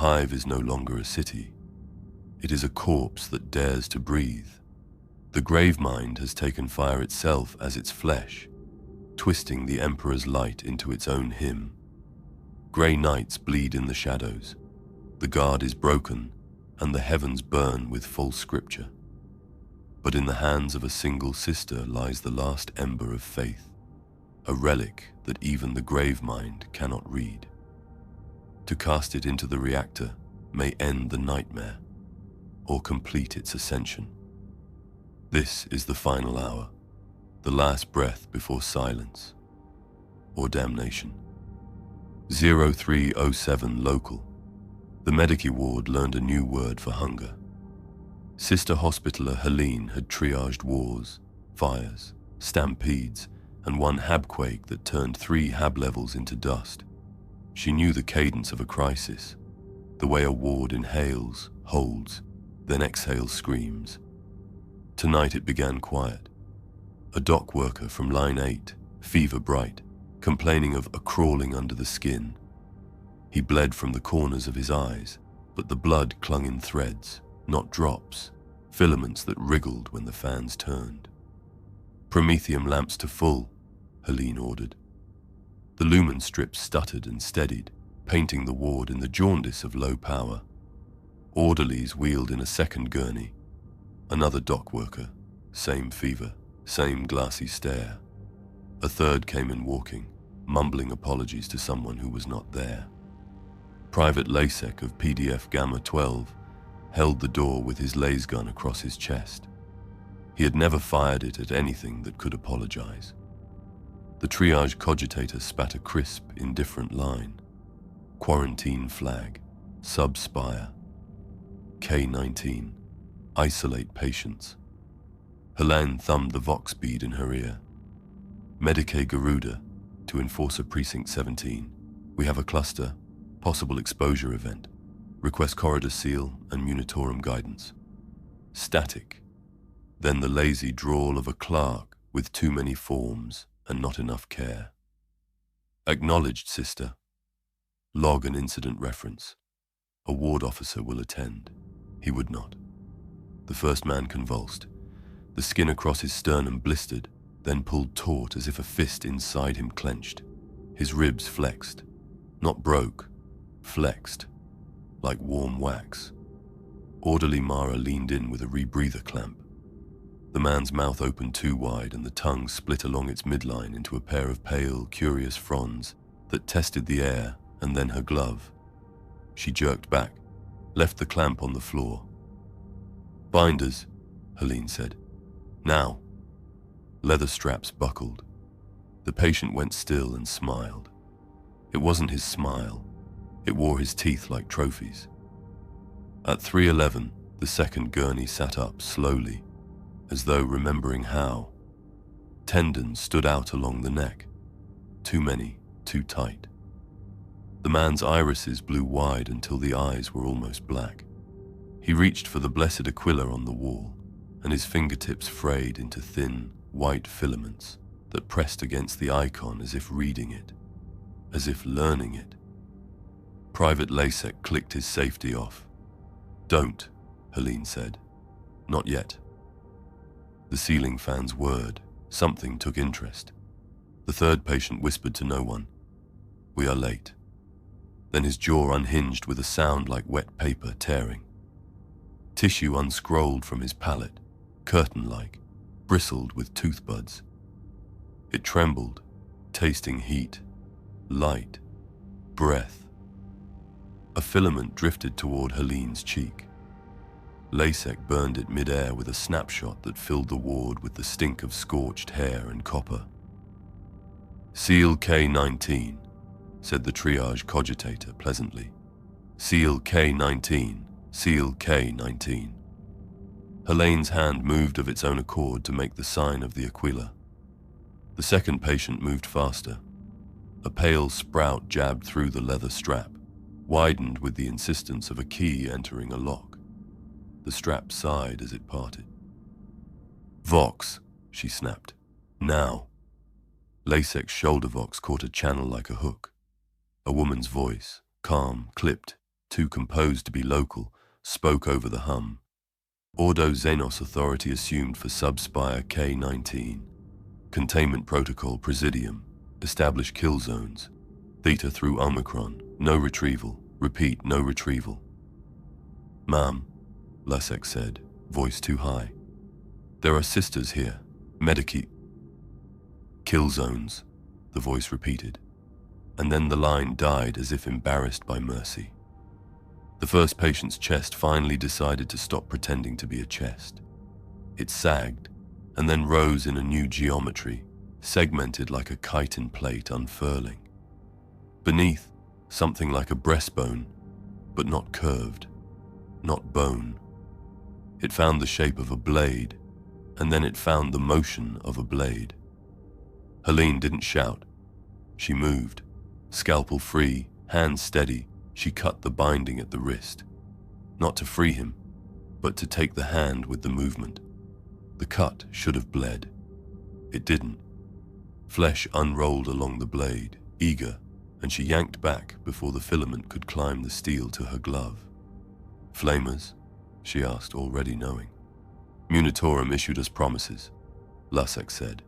Hive is no longer a city. It is a corpse that dares to breathe. The Gravemind has taken fire itself as its flesh, twisting the Emperor's light into its own hymn. Grey nights bleed in the shadows. The guard is broken, and the heavens burn with false scripture. But in the hands of a single sister lies the last ember of faith, a relic that even the Gravemind cannot read. To cast it into the reactor may end the nightmare, or complete its ascension. This is the final hour, the last breath before silence, or damnation. 0307 local. The Medici ward learned a new word for hunger. Sister Hospitaller Helene had triaged wars, fires, stampedes, and one habquake that turned 3 hab levels into dust. She knew the cadence of a crisis, the way a ward inhales, holds, then exhales screams. Tonight it began quiet. A dock worker from line 8, fever bright, complaining of a crawling under the skin. He bled from the corners of his eyes, but the blood clung in threads, not drops, filaments that wriggled when the fans turned. Promethium lamps to full, Helene ordered. The lumen strips stuttered and steadied, painting the ward in the jaundice of low power. Orderlies wheeled in a second gurney. Another dock worker, same fever, same glassy stare. A third came in walking, mumbling apologies to someone who was not there. Private Lasek of PDF Gamma 12 held the door with his laser gun across his chest. He had never fired it at anything that could apologize. The triage cogitator spat a crisp, indifferent line. Quarantine flag, sub-spire. K-19, isolate patients. Helene thumbed the Vox bead in her ear. Medici Garuda, to Enforcer Precinct 17. We have a cluster, possible exposure event. Request corridor seal and munitorum guidance. Static. Then the lazy drawl of a clerk with too many forms and not enough care. Acknowledged, sister. Log an incident reference. A ward officer will attend. He would not. The first man convulsed. The skin across his sternum blistered, then pulled taut as if a fist inside him clenched. His ribs flexed. Not broke, flexed, like warm wax. Orderly Mara leaned in with a rebreather clamp. The man's mouth opened too wide and the tongue split along its midline into a pair of pale, curious fronds that tested the air and then her glove. She jerked back, left the clamp on the floor. Binders, Helene said. Now. Leather straps buckled. The patient went still and smiled. It wasn't his smile. It wore his teeth like trophies. At 3:11, the second gurney sat up slowly, as though remembering how. Tendons stood out along the neck. Too many, too tight. The man's irises blew wide until the eyes were almost black. He reached for the blessed Aquila on the wall, and his fingertips frayed into thin, white filaments that pressed against the icon as if reading it, as if learning it. Private Lasek clicked his safety off. Don't, Helene said. Not yet. The ceiling fan's whirred. Something took interest. The third patient whispered to no one. We are late. Then his jaw unhinged with a sound like wet paper tearing. Tissue unscrolled from his palate, curtain-like, bristled with tooth buds. It trembled, tasting heat, light, breath. A filament drifted toward Helene's cheek. Lasek burned it mid-air with a snapshot that filled the ward with the stink of scorched hair and copper. Seal K-19, said the triage cogitator pleasantly. Seal K-19, Seal K-19. Helene's hand moved of its own accord to make the sign of the Aquila. The second patient moved faster. A pale sprout jabbed through the leather strap, widened with the insistence of a key entering a lock. The strap sighed as it parted. Vox, she snapped. Now. Lasek's shoulder vox caught a channel like a hook. A woman's voice, calm, clipped, too composed to be local, spoke over the hum. Ordo Xenos authority assumed for Subspire K-19. Containment protocol Presidium. Establish kill zones. Theta through Omicron. No retrieval. Repeat, no retrieval. Ma'am, Lasek said, voice too high. There are sisters here. Mediki. Kill zones, the voice repeated. And then the line died as if embarrassed by mercy. The first patient's chest finally decided to stop pretending to be a chest. It sagged, and then rose in a new geometry, segmented like a chitin plate unfurling. Beneath, something like a breastbone, but not curved, not bone. It found the shape of a blade, and then it found the motion of a blade. Helene didn't shout. She moved. Scalpel free, hands steady, she cut the binding at the wrist. Not to free him, but to take the hand with the movement. The cut should have bled. It didn't. Flesh unrolled along the blade, eager, and she yanked back before the filament could climb the steel to her glove. Flamers? She asked, already knowing. Munitorum issued us promises, Lasek said,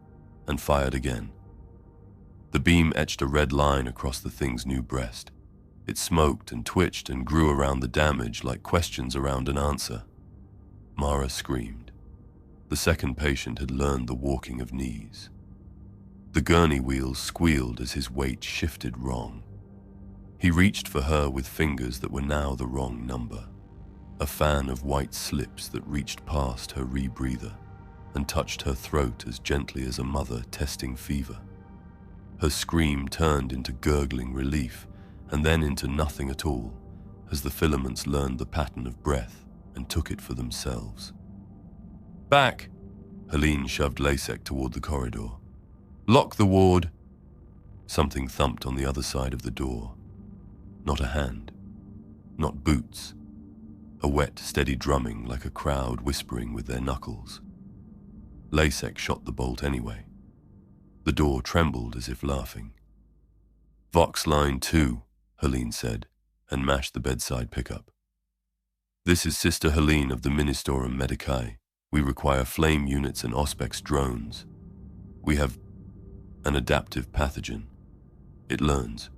and fired again. The beam etched a red line across the thing's new breast. It smoked and twitched and grew around the damage like questions around an answer. Mara screamed. The second patient had learned the walking of knees. The gurney wheels squealed as his weight shifted wrong. He reached for her with fingers that were now the wrong number. A fan of white slips that reached past her rebreather and touched her throat as gently as a mother testing fever. Her scream turned into gurgling relief and then into nothing at all as the filaments learned the pattern of breath and took it for themselves. Back! Helene shoved Lasek toward the corridor. Lock the ward! Something thumped on the other side of the door. Not a hand. Not boots. A wet, steady drumming like a crowd whispering with their knuckles. Lasek shot the bolt anyway. The door trembled as if laughing. Vox line 2, Helene said, and mashed the bedside pickup. This is Sister Helene of the Ministorum Medicae. We require flame units and Auspex drones. We have an adaptive pathogen. It learns.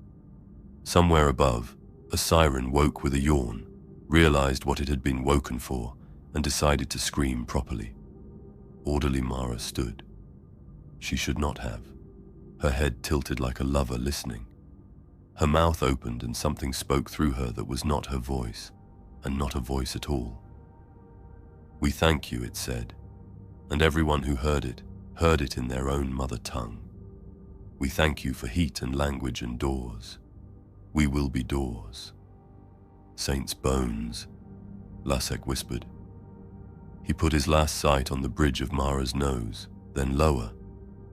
Somewhere above, a siren woke with a yawn, realized what it had been woken for, and decided to scream properly. Orderly Mara stood. She should not have. Her head tilted like a lover listening. Her mouth opened and something spoke through her that was not her voice, and not a voice at all. We thank you, it said, and everyone who heard it in their own mother tongue. We thank you for heat and language and doors. We will be doors. Saints' bones, Lasek whispered. He put his last sight on the bridge of Mara's nose, then lower,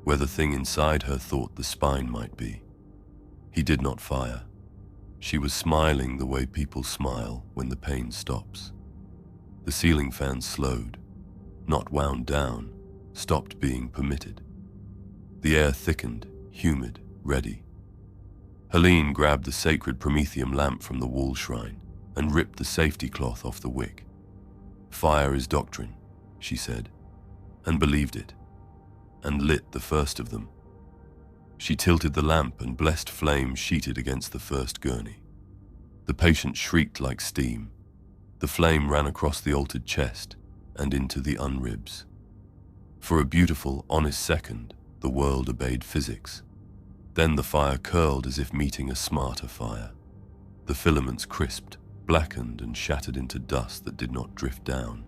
where the thing inside her thought the spine might be. He did not fire. She was smiling the way people smile when the pain stops. The ceiling fan slowed, not wound down, stopped being permitted. The air thickened, humid, ready. Helene grabbed the sacred promethium lamp from the wall shrine and ripped the safety cloth off the wick. Fire is doctrine, she said, and believed it, and lit the first of them. She tilted the lamp and blessed flame sheeted against the first gurney. The patient shrieked like steam. The flame ran across the altered chest and into the unribs. For a beautiful, honest second, the world obeyed physics. Then the fire curled as if meeting a smarter fire. The filaments crisped, blackened, and shattered into dust that did not drift down.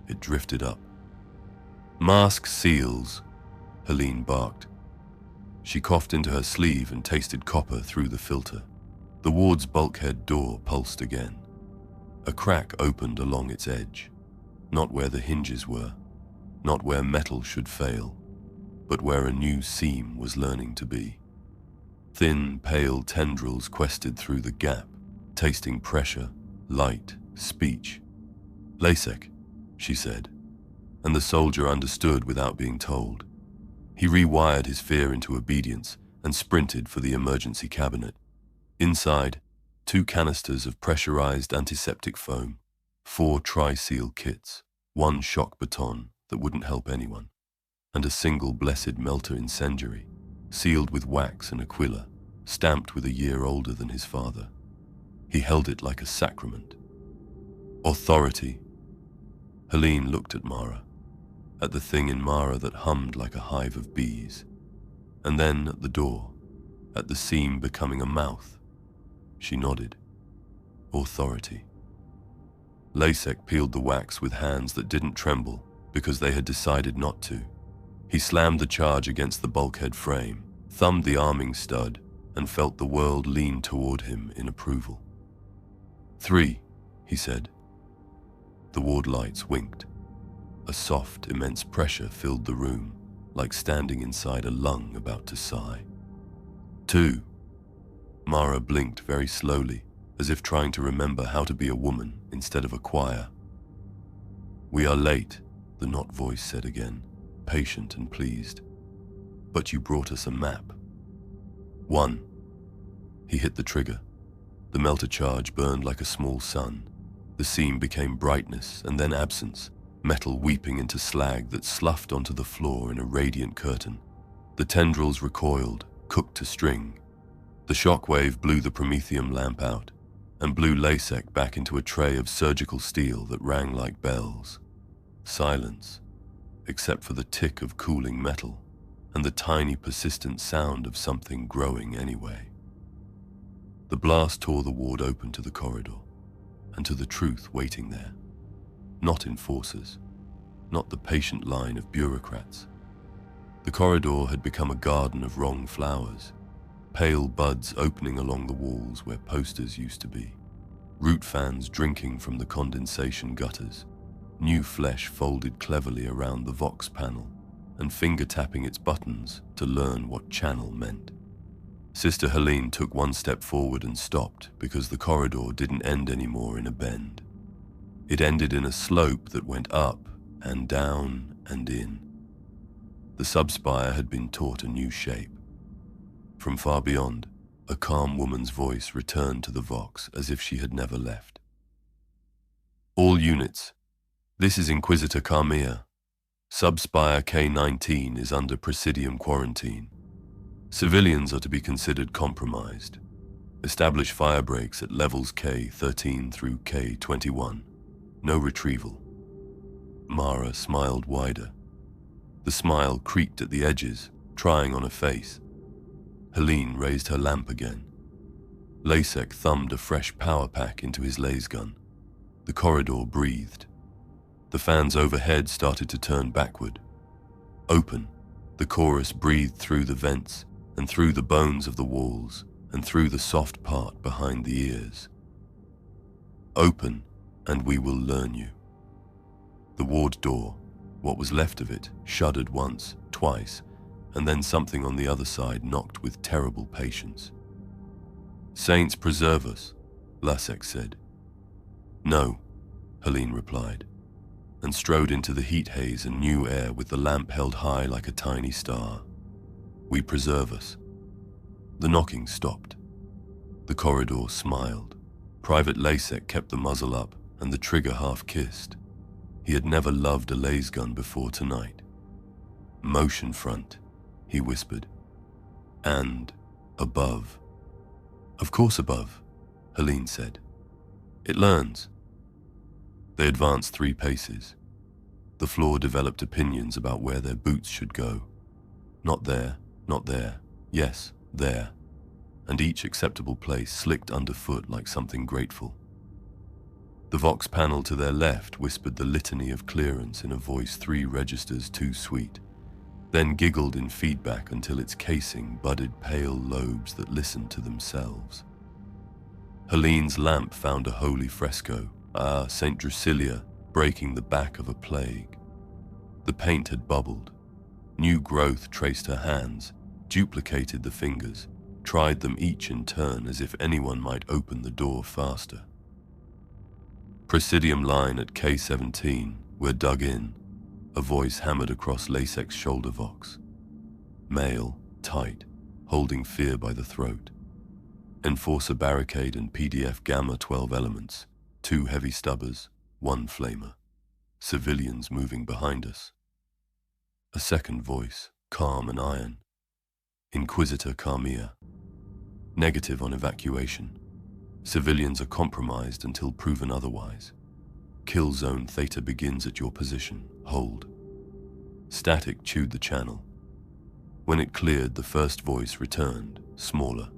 It drifted up. Mask seals, Helene barked. She coughed into her sleeve and tasted copper through the filter. The ward's bulkhead door pulsed again. A crack opened along its edge, not where the hinges were, not where metal should fail, but where a new seam was learning to be. Thin, pale tendrils quested through the gap, tasting pressure, light, speech. Lasek, she said, and the soldier understood without being told. He rewired his fear into obedience and sprinted for the emergency cabinet. Inside, 2 canisters of pressurized antiseptic foam, 4 tri-seal kits, 1 shock baton that wouldn't help anyone, and a single blessed melter incendiary, sealed with wax and aquila, stamped with a year older than his father. He held it like a sacrament. Authority. Helene looked at Mara, at the thing in Mara that hummed like a hive of bees, and then at the door, at the seam becoming a mouth. She nodded. Authority. Lasek peeled the wax with hands that didn't tremble because they had decided not to. He slammed the charge against the bulkhead frame, thumbed the arming stud, and felt the world lean toward him in approval. 3, he said. The ward lights winked. A soft, immense pressure filled the room, like standing inside a lung about to sigh. 2. Mara blinked very slowly, as if trying to remember how to be a woman instead of a choir. We are late, the Not voice said again, patient and pleased. But you brought us a map. 1. He hit the trigger. The melter charge burned like a small sun. The seam became brightness and then absence, metal weeping into slag that sloughed onto the floor in a radiant curtain. The tendrils recoiled, cooked to string. The shockwave blew the promethium lamp out and blew Lasek back into a tray of surgical steel that rang like bells. Silence, except for the tick of cooling metal and the tiny persistent sound of something growing anyway. The blast tore the ward open to the corridor and to the truth waiting there. Not enforcers, not the patient line of bureaucrats. The corridor had become a garden of wrong flowers, pale buds opening along the walls where posters used to be, root fans drinking from the condensation gutters, new flesh folded cleverly around the Vox panel, and finger-tapping its buttons to learn what channel meant. Sister Helene took 1 step forward and stopped because the corridor didn't end anymore in a bend. It ended in a slope that went up and down and in. The subspire had been taught a new shape. From far beyond, a calm woman's voice returned to the Vox as if she had never left. All units, this is Inquisitor Carmia. Subspire K-19 is under Presidium quarantine. Civilians are to be considered compromised. Establish fire breaks at levels K-13 through K-21. No retrieval. Mara smiled wider. The smile creaked at the edges, trying on a face. Helene raised her lamp again. Lasek thumbed a fresh power pack into his lasgun. The corridor breathed. The fans overhead started to turn backward. Open, the chorus breathed through the vents and through the bones of the walls and through the soft part behind the ears. Open, and we will learn you. The ward door, what was left of it, shuddered once, twice, and then something on the other side knocked with terrible patience. Saints preserve us, Lasek said. No, Helene replied, and strode into the heat haze and new air with the lamp held high like a tiny star. We preserve us. The knocking stopped. The corridor smiled. Private Lasek kept the muzzle up and the trigger half kissed. He had never loved a lasgun before tonight. Motion front, he whispered. And above. Of course above, Helene said. It learns. They advanced 3 paces. The floor developed opinions about where their boots should go. Not there, not there, yes, there. And each acceptable place slicked underfoot like something grateful. The Vox panel to their left whispered the litany of clearance in a voice 3 registers too sweet, then giggled in feedback until its casing budded pale lobes that listened to themselves. Helene's lamp found a holy fresco, St. Drusilla breaking the back of a plague. The paint had bubbled. New growth traced her hands, duplicated the fingers, tried them each in turn as if anyone might open the door faster. Presidium line at K-17, we're dug in, a voice hammered across Lasek's shoulder Vox. Male, tight, holding fear by the throat. Enforcer barricade and PDF Gamma 12 elements. 2 heavy stubbers, 1 flamer. Civilians moving behind us. A second voice, calm and iron. Inquisitor Carmia. Negative on evacuation. Civilians are compromised until proven otherwise. Kill zone Theta begins at your position. Hold. Static chewed the channel. When it cleared, the first voice returned, smaller.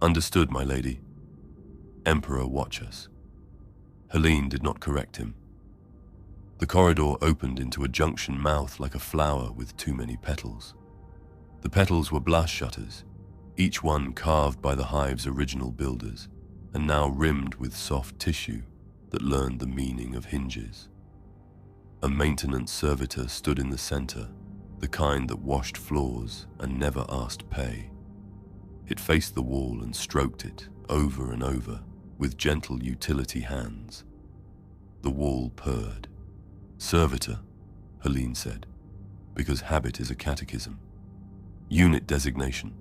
Understood, my lady. Emperor, watch us. Helene did not correct him. The corridor opened into a junction mouth like a flower with too many petals. The petals were blast shutters, each one carved by the Hive's original builders, and now rimmed with soft tissue that learned the meaning of hinges. A maintenance servitor stood in the center, the kind that washed floors and never asked pay. It faced the wall and stroked it over and over with gentle utility hands. The wall purred. Servitor, Helene said, because habit is a catechism. Unit designation.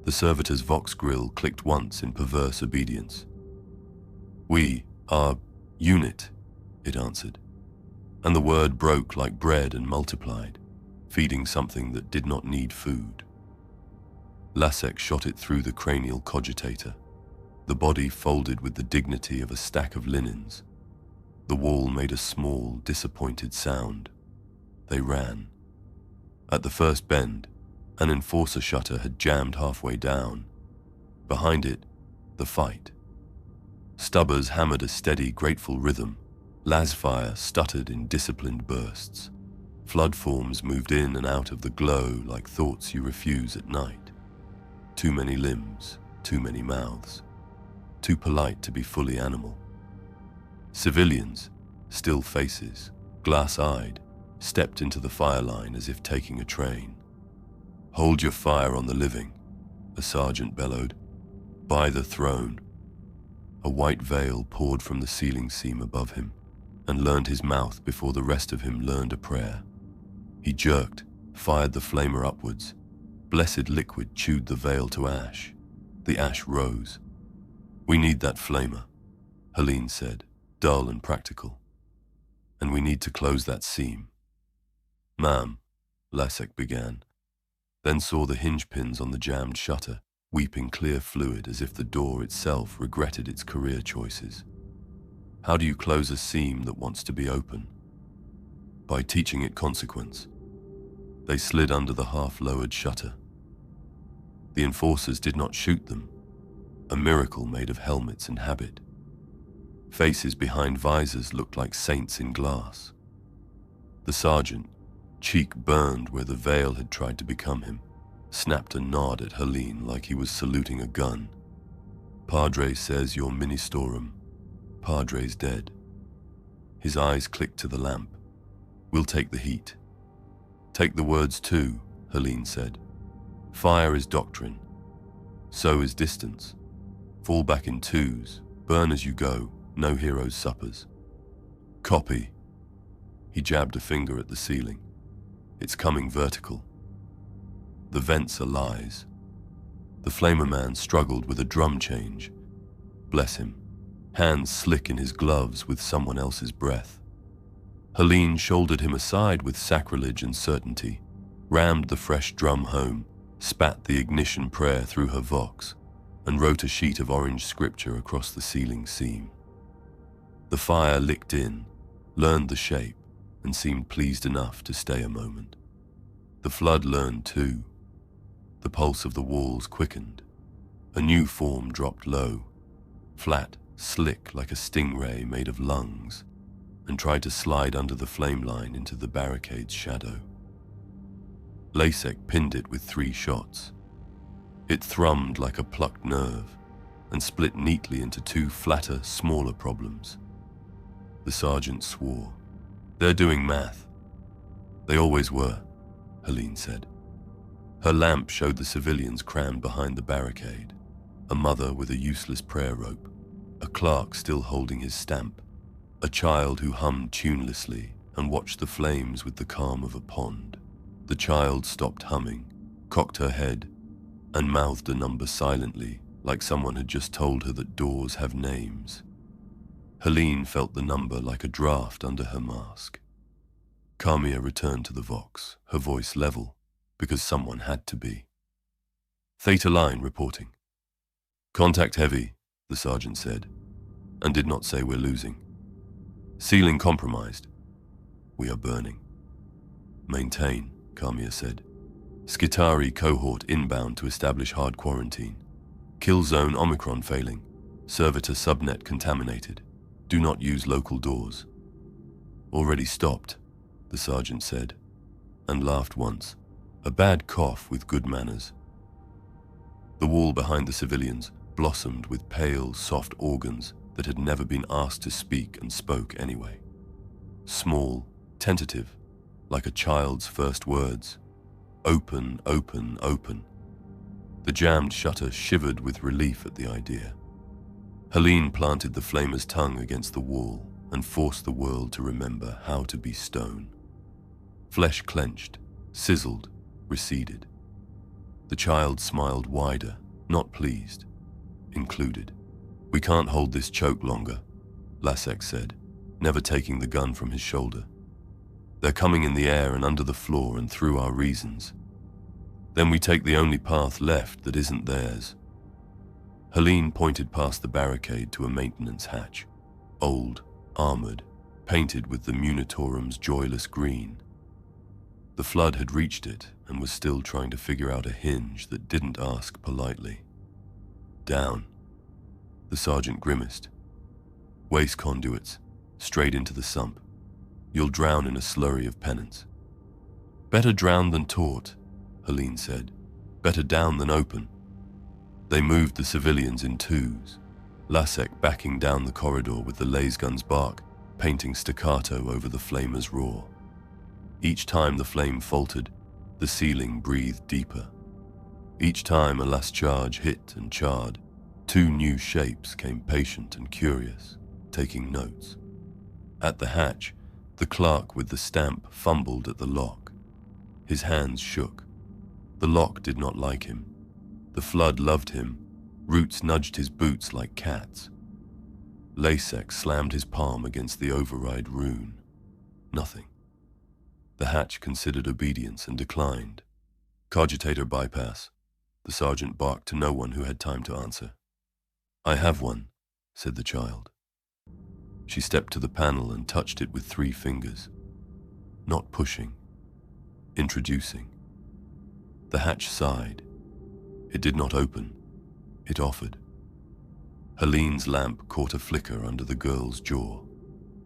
The servitor's vox grill clicked once in perverse obedience. We are unit, it answered, and the word broke like bread and multiplied, feeding something that did not need food. Lasek shot it through the cranial cogitator. The body folded with the dignity of a stack of linens. The wall made a small, disappointed sound. They ran. At the first bend, an enforcer shutter had jammed halfway down. Behind it, the fight. Stubbers hammered a steady, grateful rhythm. Lasfire stuttered in disciplined bursts. Flood forms moved in and out of the glow like thoughts you refuse at night. Too many limbs, too many mouths. Too polite to be fully animal. Civilians, still faces, glass-eyed, stepped into the fire line as if taking a train. Hold your fire on the living, a sergeant bellowed. By the throne. A white veil poured from the ceiling seam above him and learned his mouth before the rest of him learned a prayer. He jerked, fired the flamer upwards. Blessed liquid chewed the veil to ash. The ash rose. We need that flamer, Helene said, dull and practical. And we need to close that seam. Ma'am, Lasek began, then saw the hinge pins on the jammed shutter, weeping clear fluid as if the door itself regretted its career choices. How do you close a seam that wants to be open? By teaching it consequence. They slid under the half-lowered shutter. The enforcers did not shoot them, a miracle made of helmets and habit. Faces behind visors looked like saints in glass. The sergeant, cheek burned where the veil had tried to become him, snapped a nod at Helene like he was saluting a gun. Padre says you're ministorum. Padre's dead. His eyes clicked to the lamp. We'll take the heat. Take the words too, Helene said. Fire is doctrine. So is distance. Fall back in twos. Burn as you go. No heroes' suppers. Copy. He jabbed a finger at the ceiling. It's coming vertical. The vents are lies. The flamer man struggled with a drum change. Bless him. Hands slick in his gloves with someone else's breath. Helene shouldered him aside with sacrilege and certainty, rammed the fresh drum home, spat the ignition prayer through her vox, and wrote a sheet of orange scripture across the ceiling seam. The fire licked in, learned the shape, and seemed pleased enough to stay a moment. The flood learned too. The pulse of the walls quickened. A new form dropped low, flat, slick like a stingray made of lungs, and tried to slide under the flame line into the barricade's shadow. Lasek pinned it with 3 shots. It thrummed like a plucked nerve and split neatly into 2 flatter, smaller problems. The sergeant swore. They're doing math. They always were, Helene said. Her lamp showed the civilians crammed behind the barricade, a mother with a useless prayer rope, a clerk still holding his stamp, a child who hummed tunelessly and watched the flames with the calm of a pond. The child stopped humming, cocked her head, and mouthed a number silently like someone had just told her that doors have names. Helene felt the number like a draft under her mask. Carmia returned to the Vox, her voice level, because someone had to be. Theta Line reporting. Contact heavy, the sergeant said, and did not say we're losing. Ceiling compromised. We are burning. Maintain, Carmia said. Skitari cohort inbound to establish hard quarantine. Kill zone Omicron failing. Servitor subnet contaminated. Do not use local doors. Already stopped, the sergeant said, and laughed once. A bad cough with good manners. The wall behind the civilians blossomed with pale, soft organs that had never been asked to speak and spoke anyway. Small, tentative, like a child's first words. Open, open, open. The jammed shutter shivered with relief at the idea. Helene planted the flamer's tongue against the wall and forced the world to remember how to be stone. Flesh clenched, sizzled, receded. The child smiled wider, not pleased, included. We can't hold this choke longer, Lasek said, never taking the gun from his shoulder. They're coming in the air and under the floor and through our reasons. Then we take the only path left that isn't theirs. Helene pointed past the barricade to a maintenance hatch, old, armored, painted with the Munitorum's joyless green. The flood had reached it and was still trying to figure out a hinge that didn't ask politely. Down. The sergeant grimaced. Waste conduits, straight into the sump. You'll drown in a slurry of penance. Better drown than taught, Helene said. Better down than open. They moved the civilians in twos, Lasek backing down the corridor with the lasgun's bark, painting staccato over the flamer's roar. Each time the flame faltered, the ceiling breathed deeper. Each time a last charge hit and charred, two new shapes came patient and curious, taking notes. At the hatch, the clerk with the stamp fumbled at the lock. His hands shook. The lock did not like him. The flood loved him. Roots nudged his boots like cats. Lasek slammed his palm against the override rune. Nothing. The hatch considered obedience and declined. Cogitator bypass. The sergeant barked to no one who had time to answer. I have one, said the child. She stepped to the panel and touched it with 3 fingers. Not pushing. Introducing. The hatch sighed. It did not open. It offered. Helene's lamp caught a flicker under the girl's jaw.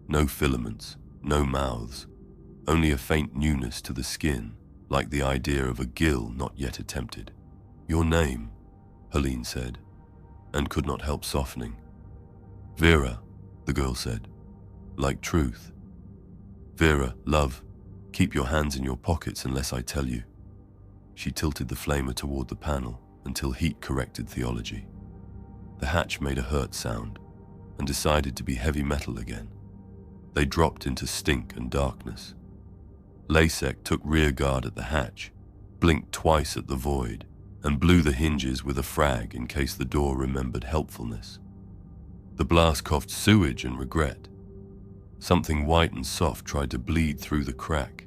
No filaments, no mouths, only a faint newness to the skin, like the idea of a gill not yet attempted. Your name, Helene said, and could not help softening. Vera, the girl said, like truth. Vera, love, keep your hands in your pockets unless I tell you. She tilted the flamer toward the panel until heat corrected theology. The hatch made a hurt sound and decided to be heavy metal again. They dropped into stink and darkness. Lasek took rear guard at the hatch, blinked twice at the void, and blew the hinges with a frag in case the door remembered helpfulness. The blast coughed sewage and regret. Something white and soft tried to bleed through the crack.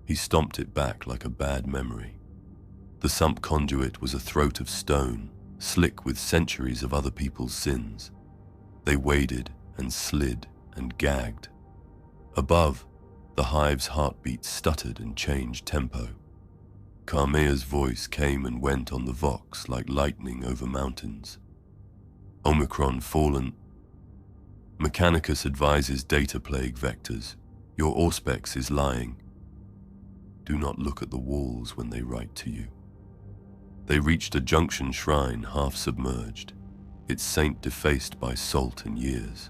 He stomped it back like a bad memory. The sump conduit was a throat of stone, slick with centuries of other people's sins. They waded and slid and gagged. Above, the hive's heartbeat stuttered and changed tempo. Carmea's voice came and went on the Vox like lightning over mountains. Omicron fallen. Mechanicus advises data plague vectors. Your Auspex is lying. Do not look at the walls when they write to you. They reached a junction shrine half submerged, its saint defaced by salt and years.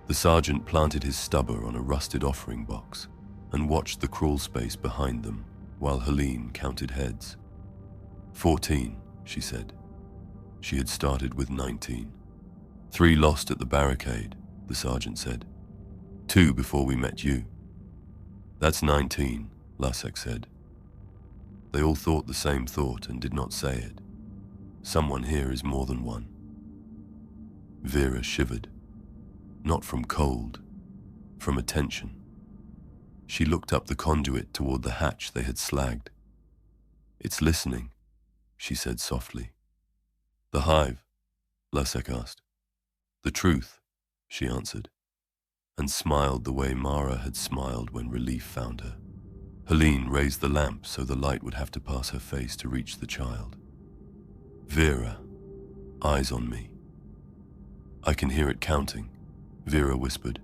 The sergeant planted his stubber on a rusted offering box and watched the crawl space behind them while Helene counted heads. 14, she said. She had started with 19. 3 lost at the barricade, the sergeant said. 2 before we met you. That's 19, Lasek said. They all thought the same thought and did not say it. Someone here is more than one. Vera shivered, not from cold, from attention. She looked up the conduit toward the hatch they had slagged. "It's listening," she said softly. "The Hive?" Lasek asked. "The truth," she answered, and smiled the way Mara had smiled when relief found her. Helene raised the lamp so the light would have to pass her face to reach the child. "Vera, eyes on me." "I can hear it counting," Vera whispered.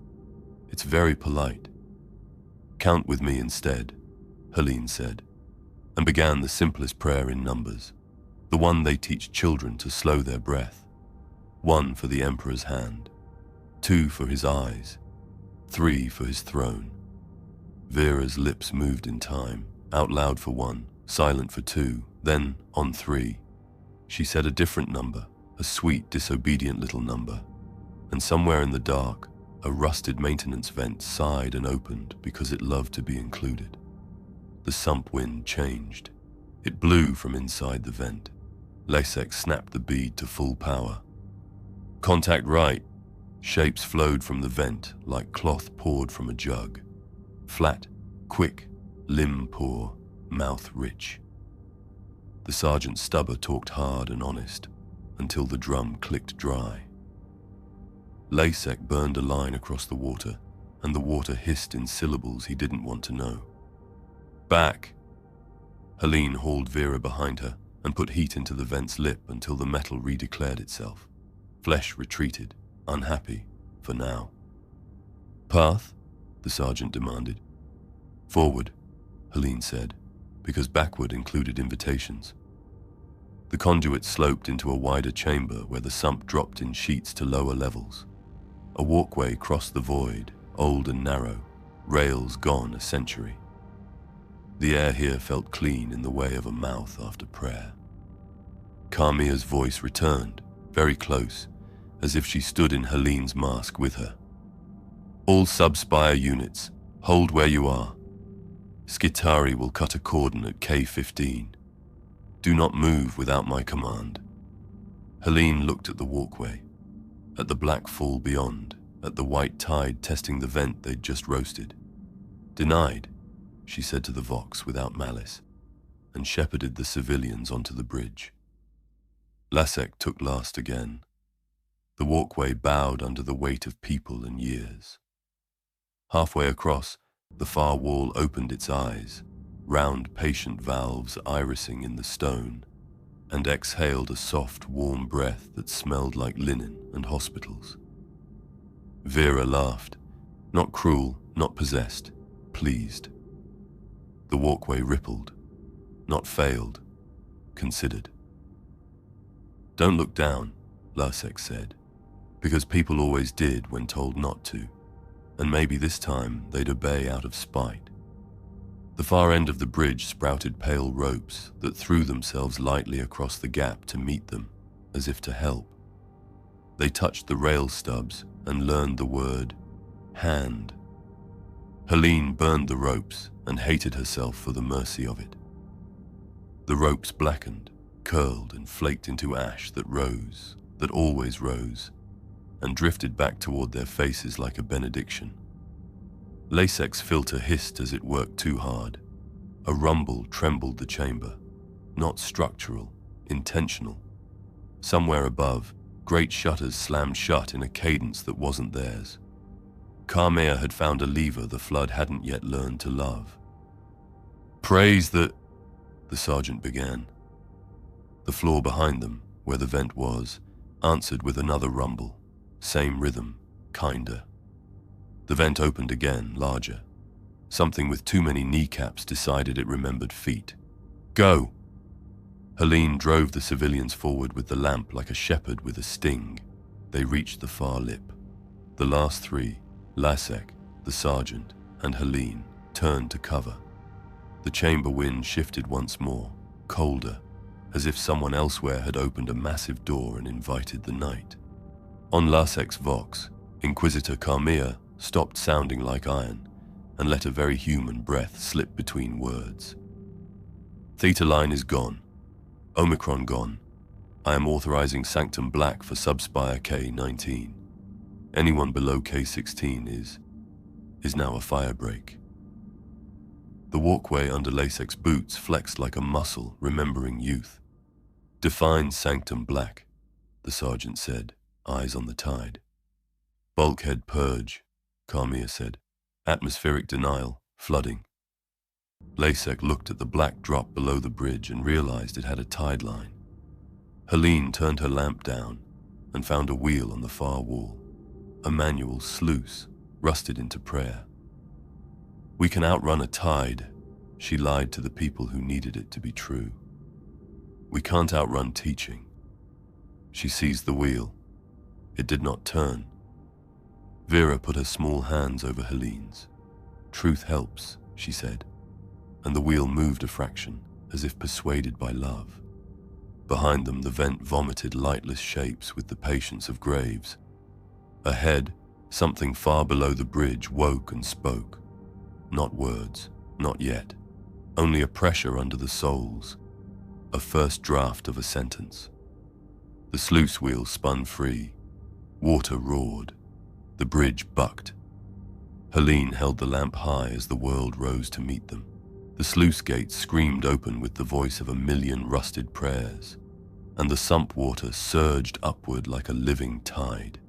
"It's very polite." "Count with me instead," Helene said, and began the simplest prayer in numbers, the one they teach children to slow their breath. 1 for the Emperor's hand, 2 for his eyes, 3 for his throne. Vera's lips moved in time, out loud for 1, silent for 2, then, on 3, she said a different number, a sweet, disobedient little number, and somewhere in the dark, a rusted maintenance vent sighed and opened because it loved to be included. The sump wind changed. It blew from inside the vent. Lasek snapped the bead to full power. "Contact right." Shapes flowed from the vent like cloth poured from a jug. Flat, quick, limb poor, mouth rich. The sergeant's stubber talked hard and honest until the drum clicked dry. Lasek burned a line across the water, and the water hissed in syllables he didn't want to know. "Back!" Helene hauled Vera behind her and put heat into the vent's lip until the metal redeclared itself. Flesh retreated, unhappy, for now. "Path?" the sergeant demanded. "Forward," Helene said, because backward included invitations. The conduit sloped into a wider chamber where the sump dropped in sheets to lower levels. A walkway crossed the void, old and narrow, rails gone a century. The air here felt clean in the way of a mouth after prayer. Carmia's voice returned, very close, as if she stood in Helene's mask with her. "All sub-spire units, hold where you are. Skitari will cut a cordon at K-15. Do not move without my command." Helene looked at the walkway, at the black fall beyond, at the white tide testing the vent they'd just roasted. "Denied," she said to the Vox without malice, and shepherded the civilians onto the bridge. Lasek took last again. The walkway bowed under the weight of people and years. Halfway across, the far wall opened its eyes, round patient valves irising in the stone, and exhaled a soft, warm breath that smelled like linen and hospitals. Vera laughed, not cruel, not possessed, pleased. The walkway rippled, not failed, considered. "Don't look down," Lasek said, because people always did when told not to, and maybe this time they'd obey out of spite. The far end of the bridge sprouted pale ropes that threw themselves lightly across the gap to meet them, as if to help. They touched the rail stubs and learned the word, hand. Helene burned the ropes and hated herself for the mercy of it. The ropes blackened, curled and flaked into ash that rose, that always rose, and drifted back toward their faces like a benediction. Lasek's filter hissed as it worked too hard. A rumble trembled the chamber, not structural, intentional. Somewhere above, great shutters slammed shut in a cadence that wasn't theirs. Carmea had found a lever the flood hadn't yet learned to love. "Praise the sergeant began. The floor behind them, where the vent was, answered with another rumble, same rhythm, kinder. The vent opened again, larger. Something with too many kneecaps decided it remembered feet. "Go!" Helene drove the civilians forward with the lamp like a shepherd with a sting. They reached the far lip. The last three, Lasek, the sergeant, and Helene, turned to cover. The chamber wind shifted once more, colder, as if someone elsewhere had opened a massive door and invited the night. On Lasek's Vox, Inquisitor Carmea stopped sounding like iron and let a very human breath slip between words. "Theta line is gone. Omicron gone. I am authorizing Sanctum Black for Subspire K-19. Anyone below K-16 is now a firebreak. The walkway under Lasek's boots flexed like a muscle, remembering youth. Define Sanctum Black, the sergeant said, eyes on the tide. Bulkhead purge, Carmia said. Atmospheric denial, flooding. Lasek looked at the black drop below the bridge and realized it had a tide line. Helene turned her lamp down and found a wheel on the far wall. A manual sluice, rusted into prayer. We can outrun a tide, she lied to the people who needed it to be true. We can't outrun teaching. She seized the wheel. It did not turn. Vera put her small hands over Helene's. Truth helps, she said, and the wheel moved a fraction, as if persuaded by love. Behind them, the vent vomited lightless shapes with the patience of graves. Ahead, something far below the bridge woke and spoke. Not words, not yet. Only a pressure under the soles. A first draft of a sentence. The sluice wheel spun free. Water roared. The bridge bucked. Helene held the lamp high as the world rose to meet them. The sluice gates screamed open with the voice of 1,000,000 rusted prayers, and the sump water surged upward like a living tide.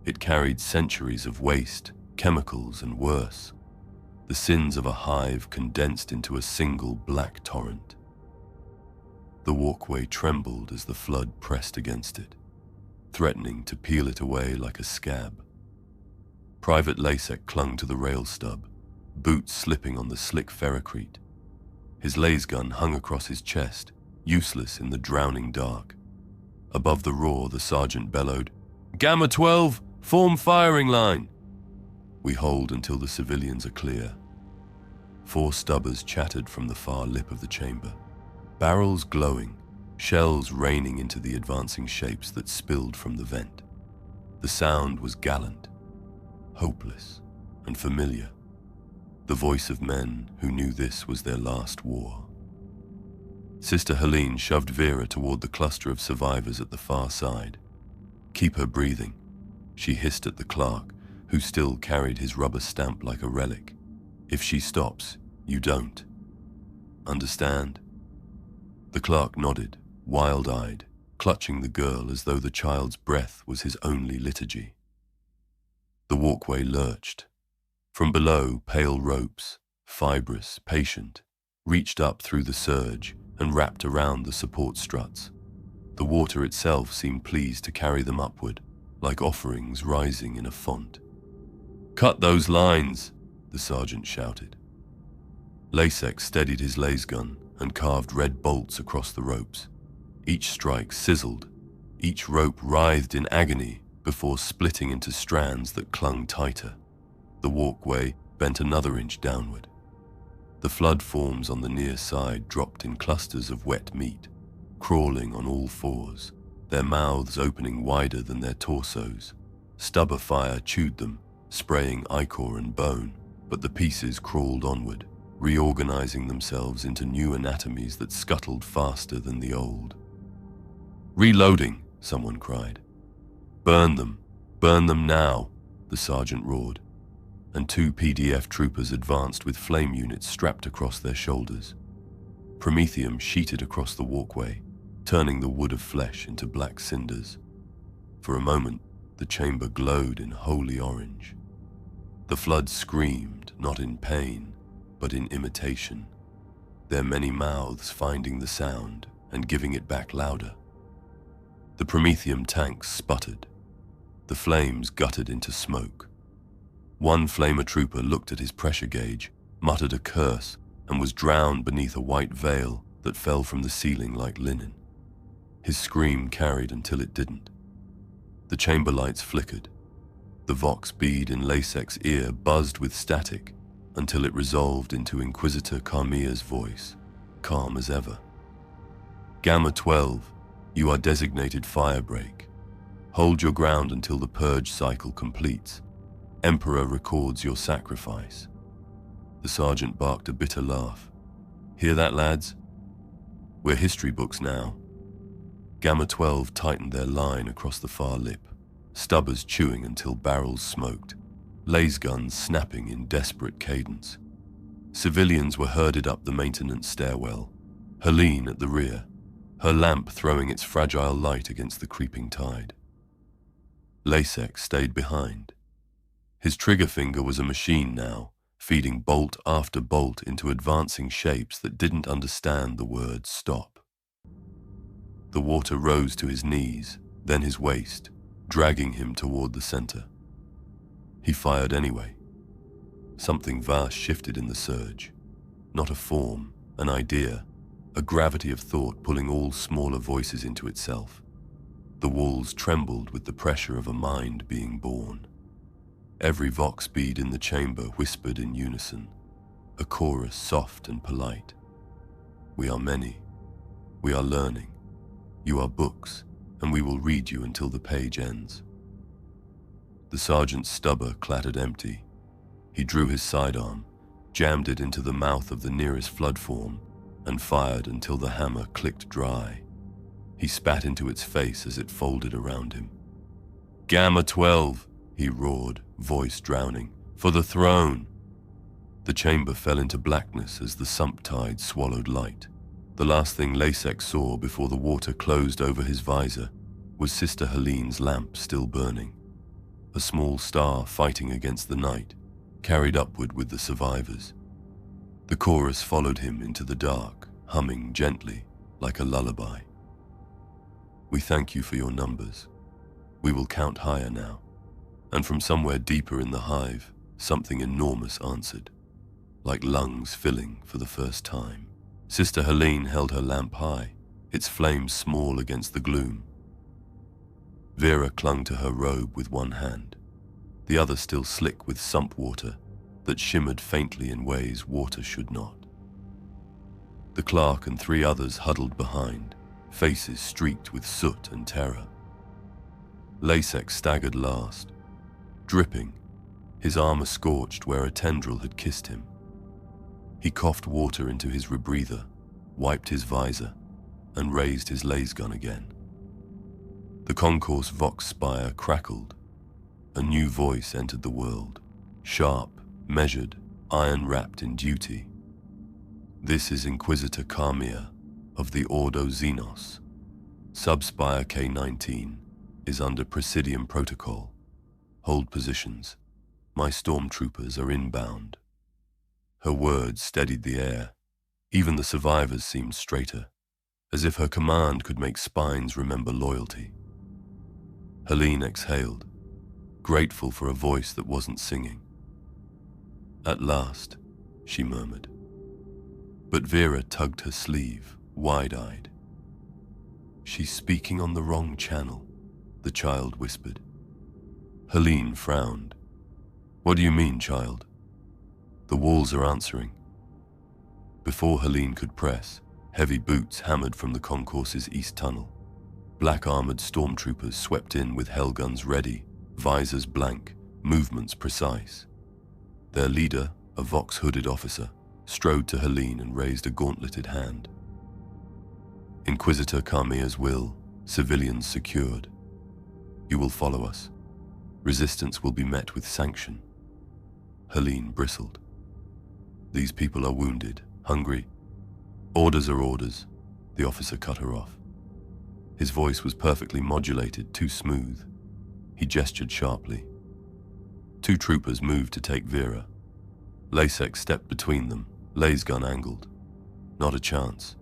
It carried centuries of waste, chemicals, and worse. The sins of a hive condensed into a single black torrent. The walkway trembled as the flood pressed against it, threatening to peel it away like a scab. Private Lasek clung to the rail stub, boots slipping on the slick ferrocrete. His lasgun hung across his chest, useless in the drowning dark. Above the roar, the sergeant bellowed, "Gamma 12, form firing line!" We hold until the civilians are clear. 4 stubbers chattered from the far lip of the chamber, barrels glowing, shells raining into the advancing shapes that spilled from the vent. The sound was gallant, hopeless, and familiar. The voice of men who knew this was their last war. Sister Helene shoved Vera toward the cluster of survivors at the far side. "Keep her breathing," she hissed at the clerk, who still carried his rubber stamp like a relic. "If she stops, you don't. Understand?" The clerk nodded, wild-eyed, clutching the girl as though the child's breath was his only liturgy. The walkway lurched. From below, pale ropes, fibrous, patient, reached up through the surge and wrapped around the support struts. The water itself seemed pleased to carry them upward, like offerings rising in a font. "Cut those lines!" the sergeant shouted. Lasek steadied his lasgun and carved red bolts across the ropes. Each strike sizzled, each rope writhed in agony before splitting into strands that clung tighter. The walkway bent another inch downward. The flood forms on the near side dropped in clusters of wet meat, crawling on all fours, their mouths opening wider than their torsos. Stubber fire chewed them, spraying ichor and bone, but the pieces crawled onward, reorganizing themselves into new anatomies that scuttled faster than the old. "Reloading," someone cried. Burn them now," the sergeant roared, and 2 PDF troopers advanced with flame units strapped across their shoulders. Promethium sheeted across the walkway, turning the wood of flesh into black cinders. For a moment, the chamber glowed in holy orange. The flood screamed, not in pain, but in imitation, their many mouths finding the sound and giving it back louder. The Promethium tanks sputtered. The flames guttered into smoke. One flamer trooper looked at his pressure gauge, muttered a curse, and was drowned beneath a white veil that fell from the ceiling like linen. His scream carried until it didn't. The chamber lights flickered. The vox bead in Lasek's ear buzzed with static until it resolved into Inquisitor Carmia's voice, calm as ever. "Gamma 12, you are designated firebreak. Hold your ground until the purge cycle completes. Emperor records your sacrifice." The sergeant barked a bitter laugh. "Hear that, lads? We're history books now. Gamma 12 tightened their line across the far lip, stubbers chewing until barrels smoked, laser guns snapping in desperate cadence. Civilians were herded up the maintenance stairwell, Helene at the rear, her lamp throwing its fragile light against the creeping tide. Lasek stayed behind. His trigger finger was a machine now, feeding bolt after bolt into advancing shapes that didn't understand the word stop. The water rose to his knees, then his waist, dragging him toward the center. He fired anyway. Something vast shifted in the surge. Not a form, an idea, a gravity of thought pulling all smaller voices into itself. The walls trembled with the pressure of a mind being born. Every vox bead in the chamber whispered in unison, a chorus soft and polite. We are many. We are learning. You are books, and we will read you until the page ends. The sergeant's stubber clattered empty. He drew his sidearm, jammed it into the mouth of the nearest flood form, and fired until the hammer clicked dry. He spat into its face as it folded around him. Gamma 12, he roared, voice drowning. For the throne! The chamber fell into blackness as the sump tide swallowed light. The last thing Lasek saw before the water closed over his visor was Sister Helene's lamp still burning. A small star fighting against the night, carried upward with the survivors. The chorus followed him into the dark, humming gently like a lullaby. We thank you for your numbers. We will count higher now. And from somewhere deeper in the hive, something enormous answered, like lungs filling for the first time. Sister Helene held her lamp high, its flames small against the gloom. Vera clung to her robe with one hand, the other still slick with sump water that shimmered faintly in ways water should not. The clerk and 3 others huddled behind, faces streaked with soot and terror. Lasek staggered last, dripping, his armor scorched where a tendril had kissed him. He coughed water into his rebreather, wiped his visor, and raised his laser gun again. The concourse vox spire crackled. A new voice entered the world, sharp, measured, iron-wrapped in duty. This is Inquisitor Carmia of the Ordo Xenos. Subspire K-19 is under Presidium Protocol. Hold positions. My stormtroopers are inbound. Her words steadied the air. Even the survivors seemed straighter, as if her command could make spines remember loyalty. Helene exhaled, grateful for a voice that wasn't singing. At last, she murmured. But Vera tugged her sleeve, wide-eyed. She's speaking on the wrong channel, the child whispered. Helene frowned. What do you mean, child? The walls are answering. Before Helene could press, heavy boots hammered from the concourse's east tunnel. Black-armored stormtroopers swept in with hellguns ready, visors blank, movements precise. Their leader, a vox-hooded officer, strode to Helene and raised a gauntleted hand. Inquisitor Carmia's will, civilians secured. You will follow us. Resistance will be met with sanction. Helene bristled. These people are wounded, hungry. Orders are orders. The officer cut her off. His voice was perfectly modulated, too smooth. He gestured sharply. 2 troopers moved to take Vera. Lasek stepped between them, laser gun angled. Not a chance.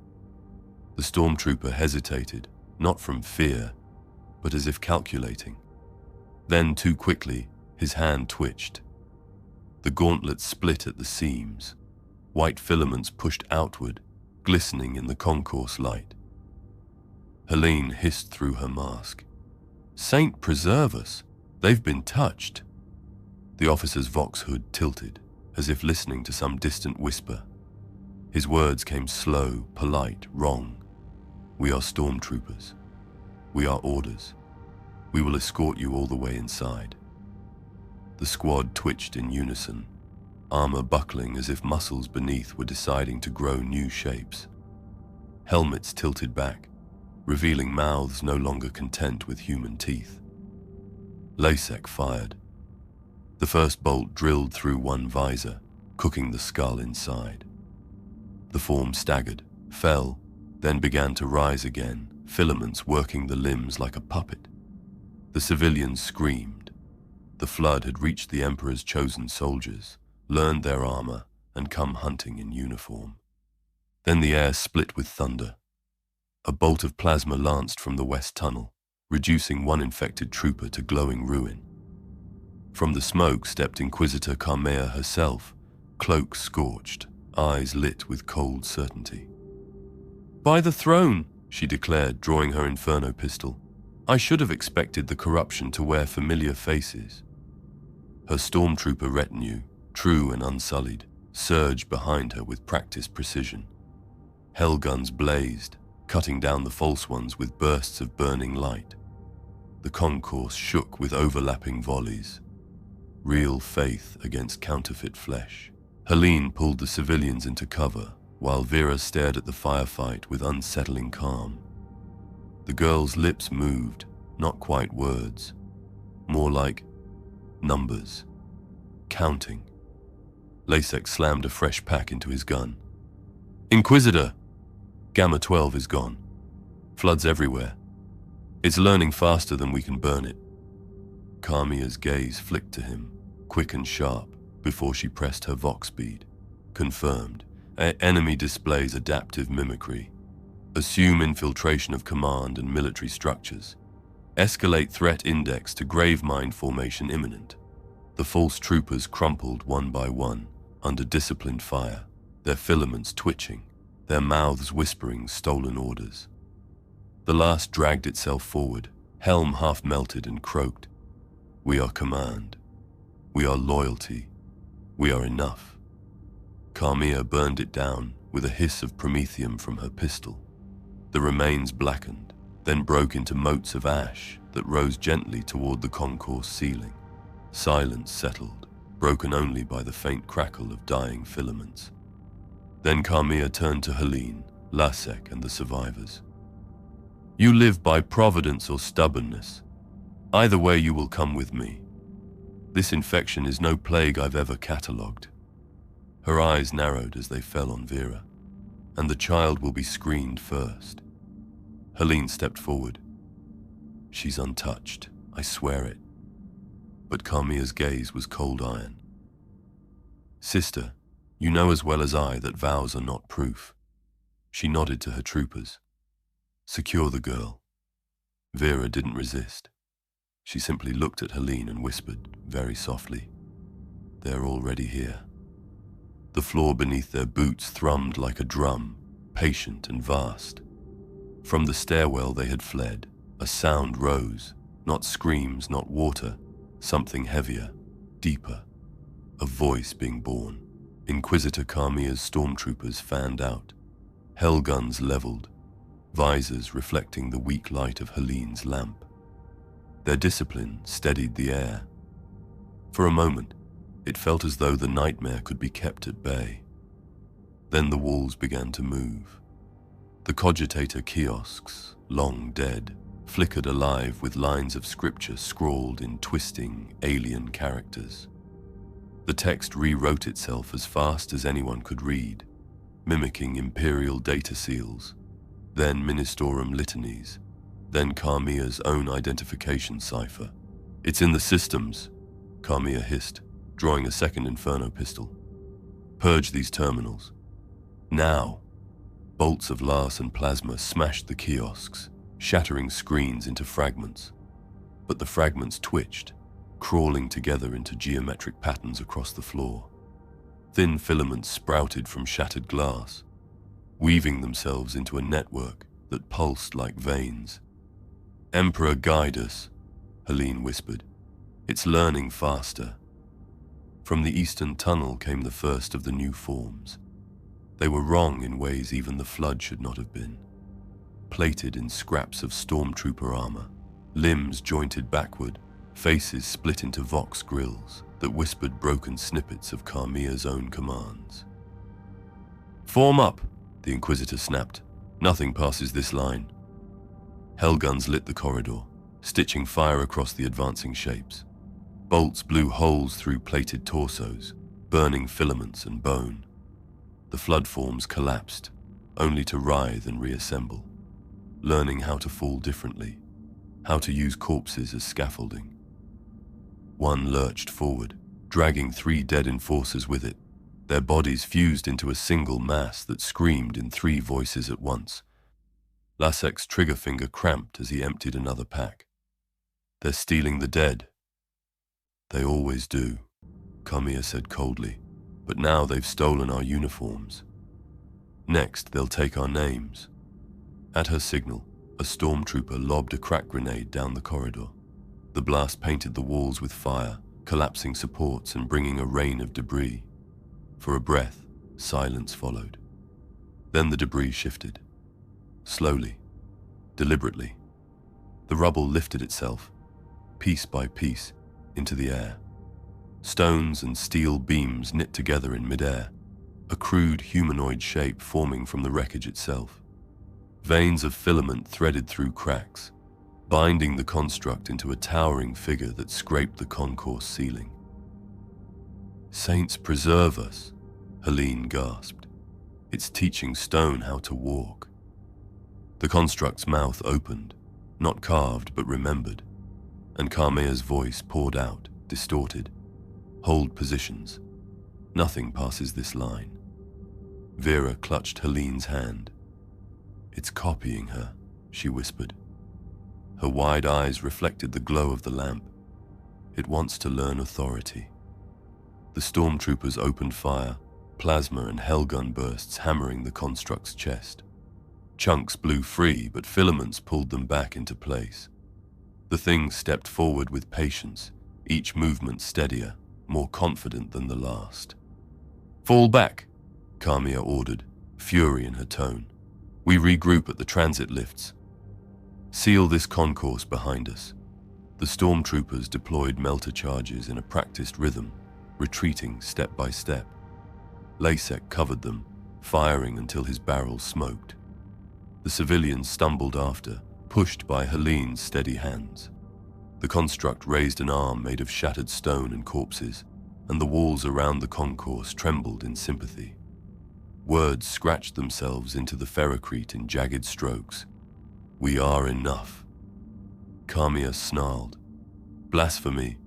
The stormtrooper hesitated, not from fear, but as if calculating. Then, too quickly, his hand twitched. The gauntlet split at the seams. White filaments pushed outward, glistening in the concourse light. Helene hissed through her mask. Saint preserve us! They've been touched! The officer's vox hood tilted, as if listening to some distant whisper. His words came slow, polite, wrong. We are stormtroopers. We are orders. We will escort you all the way inside. The squad twitched in unison, armor buckling as if muscles beneath were deciding to grow new shapes. Helmets tilted back, revealing mouths no longer content with human teeth. Lasek fired. The first bolt drilled through one visor, cooking the skull inside. The form staggered, fell, then began to rise again, filaments working the limbs like a puppet. The civilians screamed. The flood had reached the Emperor's chosen soldiers, learned their armor, and come hunting in uniform. Then the air split with thunder. A bolt of plasma lanced from the west tunnel, reducing one infected trooper to glowing ruin. From the smoke stepped Inquisitor Carmea herself, cloak scorched, eyes lit with cold certainty. "By the throne," she declared, drawing her Inferno pistol. "I should have expected the corruption to wear familiar faces." Her stormtrooper retinue, true and unsullied, surged behind her with practiced precision. Hellguns blazed, cutting down the false ones with bursts of burning light. The concourse shook with overlapping volleys. Real faith against counterfeit flesh. Helene pulled the civilians into cover, while Vera stared at the firefight with unsettling calm. The girl's lips moved, not quite words, more like numbers. Counting. Lasek slammed a fresh pack into his gun. "Inquisitor! Gamma 12 is gone. Floods everywhere. It's learning faster than we can burn it." Carmea's gaze flicked to him, quick and sharp, before she pressed her Vox bead. Confirmed. Enemy displays adaptive mimicry. Assume infiltration of command and military structures. Escalate threat index to Gravemind formation imminent. The false troopers crumpled one by one, under disciplined fire, their filaments twitching, their mouths whispering stolen orders. The last dragged itself forward, helm half melted and croaked. "We are command. We are loyalty. We are enough." Carmea burned it down with a hiss of promethium from her pistol. The remains blackened, then broke into motes of ash that rose gently toward the concourse ceiling. Silence settled, broken only by the faint crackle of dying filaments. Then Carmea turned to Helene, Lasek, and the survivors. "You live by providence or stubbornness. Either way you will come with me. This infection is no plague I've ever catalogued." Her eyes narrowed as they fell on Vera. "And the child will be screened first." Helene stepped forward. "She's untouched, I swear it." But Carmea's gaze was cold iron. "Sister, you know as well as I that vows are not proof." She nodded to her troopers. "Secure the girl." Vera didn't resist. She simply looked at Helene and whispered, very softly, "They're already here." The floor beneath their boots thrummed like a drum, patient and vast. From the stairwell they had fled, a sound rose, not screams, not water, something heavier, deeper, a voice being born. Inquisitor Carmea's stormtroopers fanned out, hellguns leveled, visors reflecting the weak light of Helene's lamp. Their discipline steadied the air. For a moment, it felt as though the nightmare could be kept at bay. Then the walls began to move. The cogitator kiosks, long dead, flickered alive with lines of scripture scrawled in twisting, alien characters. The text rewrote itself as fast as anyone could read, mimicking imperial data seals, then ministorum litanies, then Carmea's own identification cipher. "It's in the systems," Carmea hissed, drawing a second Inferno pistol. "Purge these terminals. Now!" Bolts of Lars and plasma smashed the kiosks, shattering screens into fragments. But the fragments twitched, crawling together into geometric patterns across the floor. Thin filaments sprouted from shattered glass, weaving themselves into a network that pulsed like veins. "Emperor, guide us," Helene whispered. "It's learning faster." From the eastern tunnel came the first of the new forms. They were wrong in ways even the flood should not have been. Plated in scraps of stormtrooper armor, limbs jointed backward, faces split into Vox grills that whispered broken snippets of Carmea's own commands. "Form up," the Inquisitor snapped. "Nothing passes this line." Hellguns lit the corridor, stitching fire across the advancing shapes. Bolts blew holes through plated torsos, burning filaments and bone. The flood forms collapsed, only to writhe and reassemble, learning how to fall differently, how to use corpses as scaffolding. One lurched forward, dragging 3 dead enforcers with it, their bodies fused into a single mass that screamed in 3 voices at once. Lasek's trigger finger cramped as he emptied another pack. "They're stealing the dead." "They always do," Kamiya said coldly, "but now they've stolen our uniforms. Next, they'll take our names." At her signal, a stormtrooper lobbed a crack grenade down the corridor. The blast painted the walls with fire, collapsing supports and bringing a rain of debris. For a breath, silence followed. Then the debris shifted. Slowly, deliberately. The rubble lifted itself, piece by piece, into the air. Stones and steel beams knit together in midair, a crude humanoid shape forming from the wreckage itself. Veins of filament threaded through cracks, binding the construct into a towering figure that scraped the concourse ceiling. "Saints preserve us," Helene gasped. "It's teaching stone how to walk." The construct's mouth opened, not carved but remembered, and Kamiya's voice poured out, distorted. "Hold positions. Nothing passes this line." Vera clutched Helene's hand. "It's copying her," she whispered. Her wide eyes reflected the glow of the lamp. "It wants to learn authority." The stormtroopers opened fire, plasma and hellgun bursts hammering the construct's chest. Chunks blew free, but filaments pulled them back into place. The thing stepped forward with patience, each movement steadier, more confident than the last. "Fall back," Kamiya ordered, fury in her tone. "We regroup at the transit lifts. Seal this concourse behind us." The stormtroopers deployed melter charges in a practiced rhythm, retreating step by step. Lasek covered them, firing until his barrel smoked. The civilians stumbled after, pushed by Helene's steady hands. The construct raised an arm made of shattered stone and corpses, and the walls around the concourse trembled in sympathy. Words scratched themselves into the ferrocrete in jagged strokes. "We are enough." Kamiya snarled. "Blasphemy."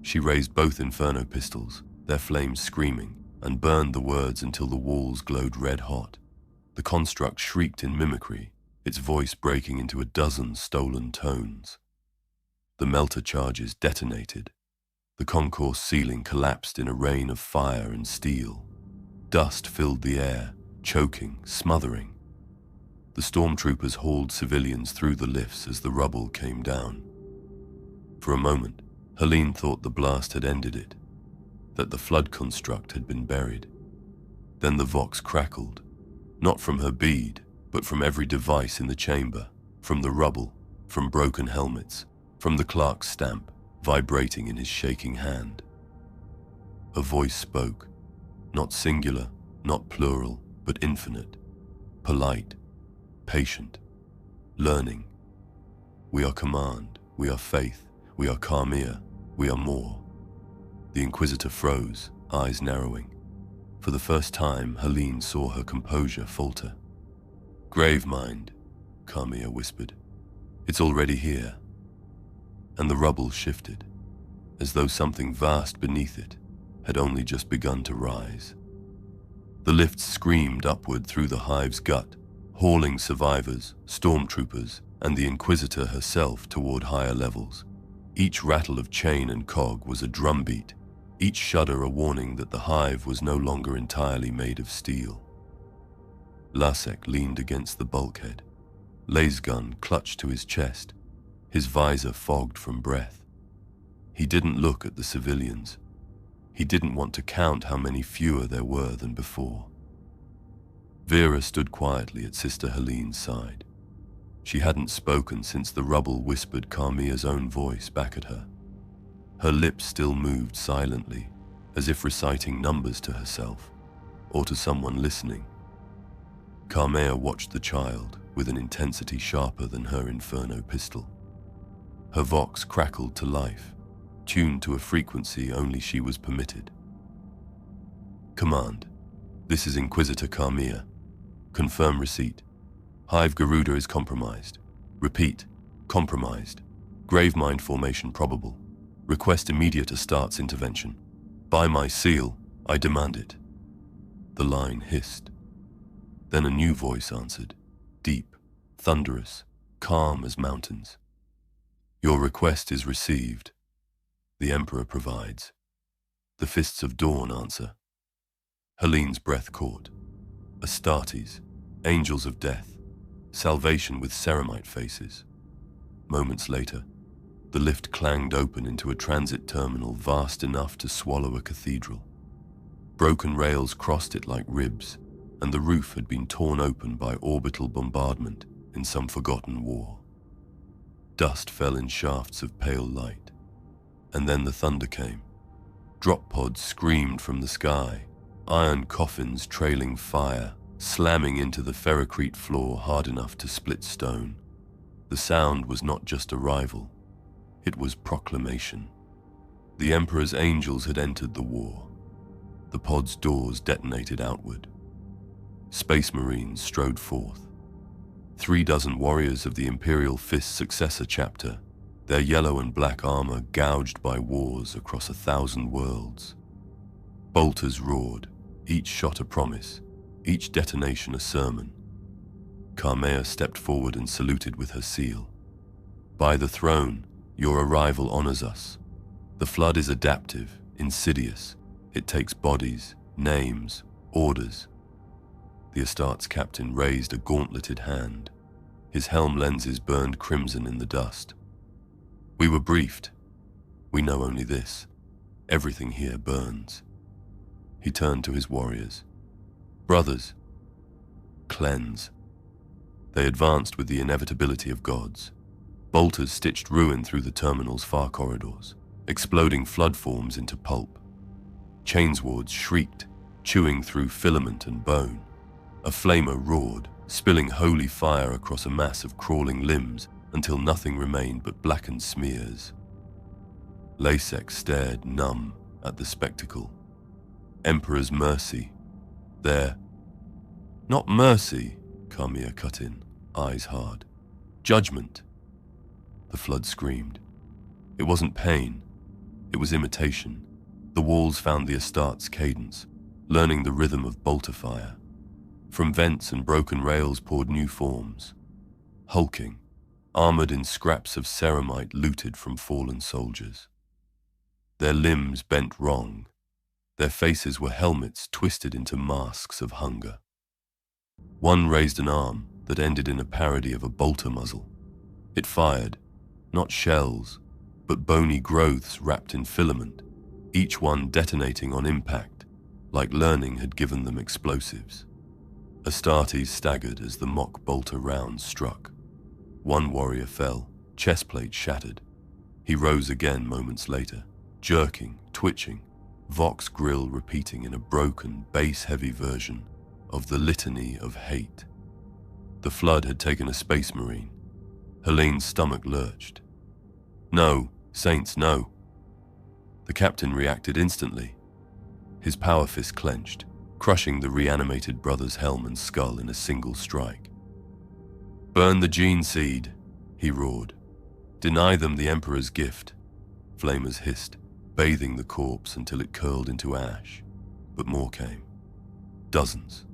She raised both inferno pistols, their flames screaming, and burned the words until the walls glowed red hot. The construct shrieked in mimicry, its voice breaking into a dozen stolen tones. The melter charges detonated. The concourse ceiling collapsed in a rain of fire and steel. Dust filled the air, choking, smothering. The stormtroopers hauled civilians through the lifts as the rubble came down. For a moment, Helene thought the blast had ended it, that the flood construct had been buried. Then the vox crackled, not from her bead, but from every device in the chamber, from the rubble, from broken helmets, from the clerk's stamp, vibrating in his shaking hand. A voice spoke, not singular, not plural, but infinite, polite, patient, learning. "We are command, we are faith, we are Kamiya, we are more." The Inquisitor froze, eyes narrowing. For the first time, Helene saw her composure falter. "Gravemind," Kamiya whispered. "It's already here." And the rubble shifted, as though something vast beneath it had only just begun to rise. The lifts screamed upward through the hive's gut, hauling survivors, stormtroopers, and the Inquisitor herself toward higher levels. Each rattle of chain and cog was a drumbeat, each shudder a warning that the hive was no longer entirely made of steel. Lasek leaned against the bulkhead, lasergun clutched to his chest, his visor fogged from breath. He didn't look at the civilians. He didn't want to count how many fewer there were than before. Vera stood quietly at Sister Helene's side. She hadn't spoken since the rubble whispered Kamiya's own voice back at her. Her lips still moved silently, as if reciting numbers to herself, or to someone listening. Kamiya watched the child, with an intensity sharper than her Inferno pistol. Her vox crackled to life, tuned to a frequency only she was permitted. Command. This is Inquisitor Carmilla. Confirm receipt. Hive Garuda is compromised. Repeat. Compromised. Gravemind formation probable. Request immediate Astartes intervention. By my seal, I demand it. The line hissed. Then a new voice answered, deep, thunderous, calm as mountains. Your request is received. The Emperor provides. The fists of dawn answer. Helene's breath caught. Astartes, angels of death, salvation with ceramite faces. Moments later, the lift clanged open into a transit terminal vast enough to swallow a cathedral. Broken rails crossed it like ribs, and the roof had been torn open by orbital bombardment in some forgotten war. Dust fell in shafts of pale light, and then the thunder came. Drop pods screamed from the sky, iron coffins trailing fire, slamming into the ferrocrete floor hard enough to split stone. The sound was not just arrival, it was proclamation. The Emperor's angels had entered the war. The pod's doors detonated outward. Space Marines strode forth. 36 warriors of the Imperial Fist's successor chapter, their yellow and black armor gouged by wars across 1,000 worlds. Bolters roared, each shot a promise, each detonation a sermon. Carmilla stepped forward and saluted with her seal. By the throne, your arrival honors us. The flood is adaptive, insidious. It takes bodies, names, orders. The Astartes captain raised a gauntleted hand. His helm lenses burned crimson in the dust. We were briefed. We know only this. Everything here burns. He turned to his warriors. Brothers, cleanse. They advanced with the inevitability of gods. Bolters stitched ruin through the terminal's far corridors, exploding flood forms into pulp. Chainswords shrieked, chewing through filament and bone. A flamer roared, spilling holy fire across a mass of crawling limbs until nothing remained but blackened smears. Lasek stared numb at the spectacle. Emperor's mercy. There. Not mercy, Carmilla cut in, eyes hard. Judgment. The flood screamed. It wasn't pain. It was imitation. The walls found the Astartes' cadence, learning the rhythm of bolter fire. From vents and broken rails poured new forms. Hulking, armored in scraps of ceramite looted from fallen soldiers. Their limbs bent wrong. Their faces were helmets twisted into masks of hunger. One raised an arm that ended in a parody of a bolter muzzle. It fired, not shells, but bony growths wrapped in filament, each one detonating on impact, like learning had given them explosives. Astartes staggered as the mock bolter rounds struck. One warrior fell, chestplate shattered. He rose again moments later, jerking, twitching, vox grill repeating in a broken, bass-heavy version of the litany of hate. The flood had taken a space marine. Helene's stomach lurched. No, Saints, no. The captain reacted instantly. His power fist clenched, crushing the reanimated brother's helm and skull in a single strike. Burn the gene seed, he roared. Deny them the Emperor's gift. Flamers hissed, bathing the corpse until it curled into ash. But more came. Dozens.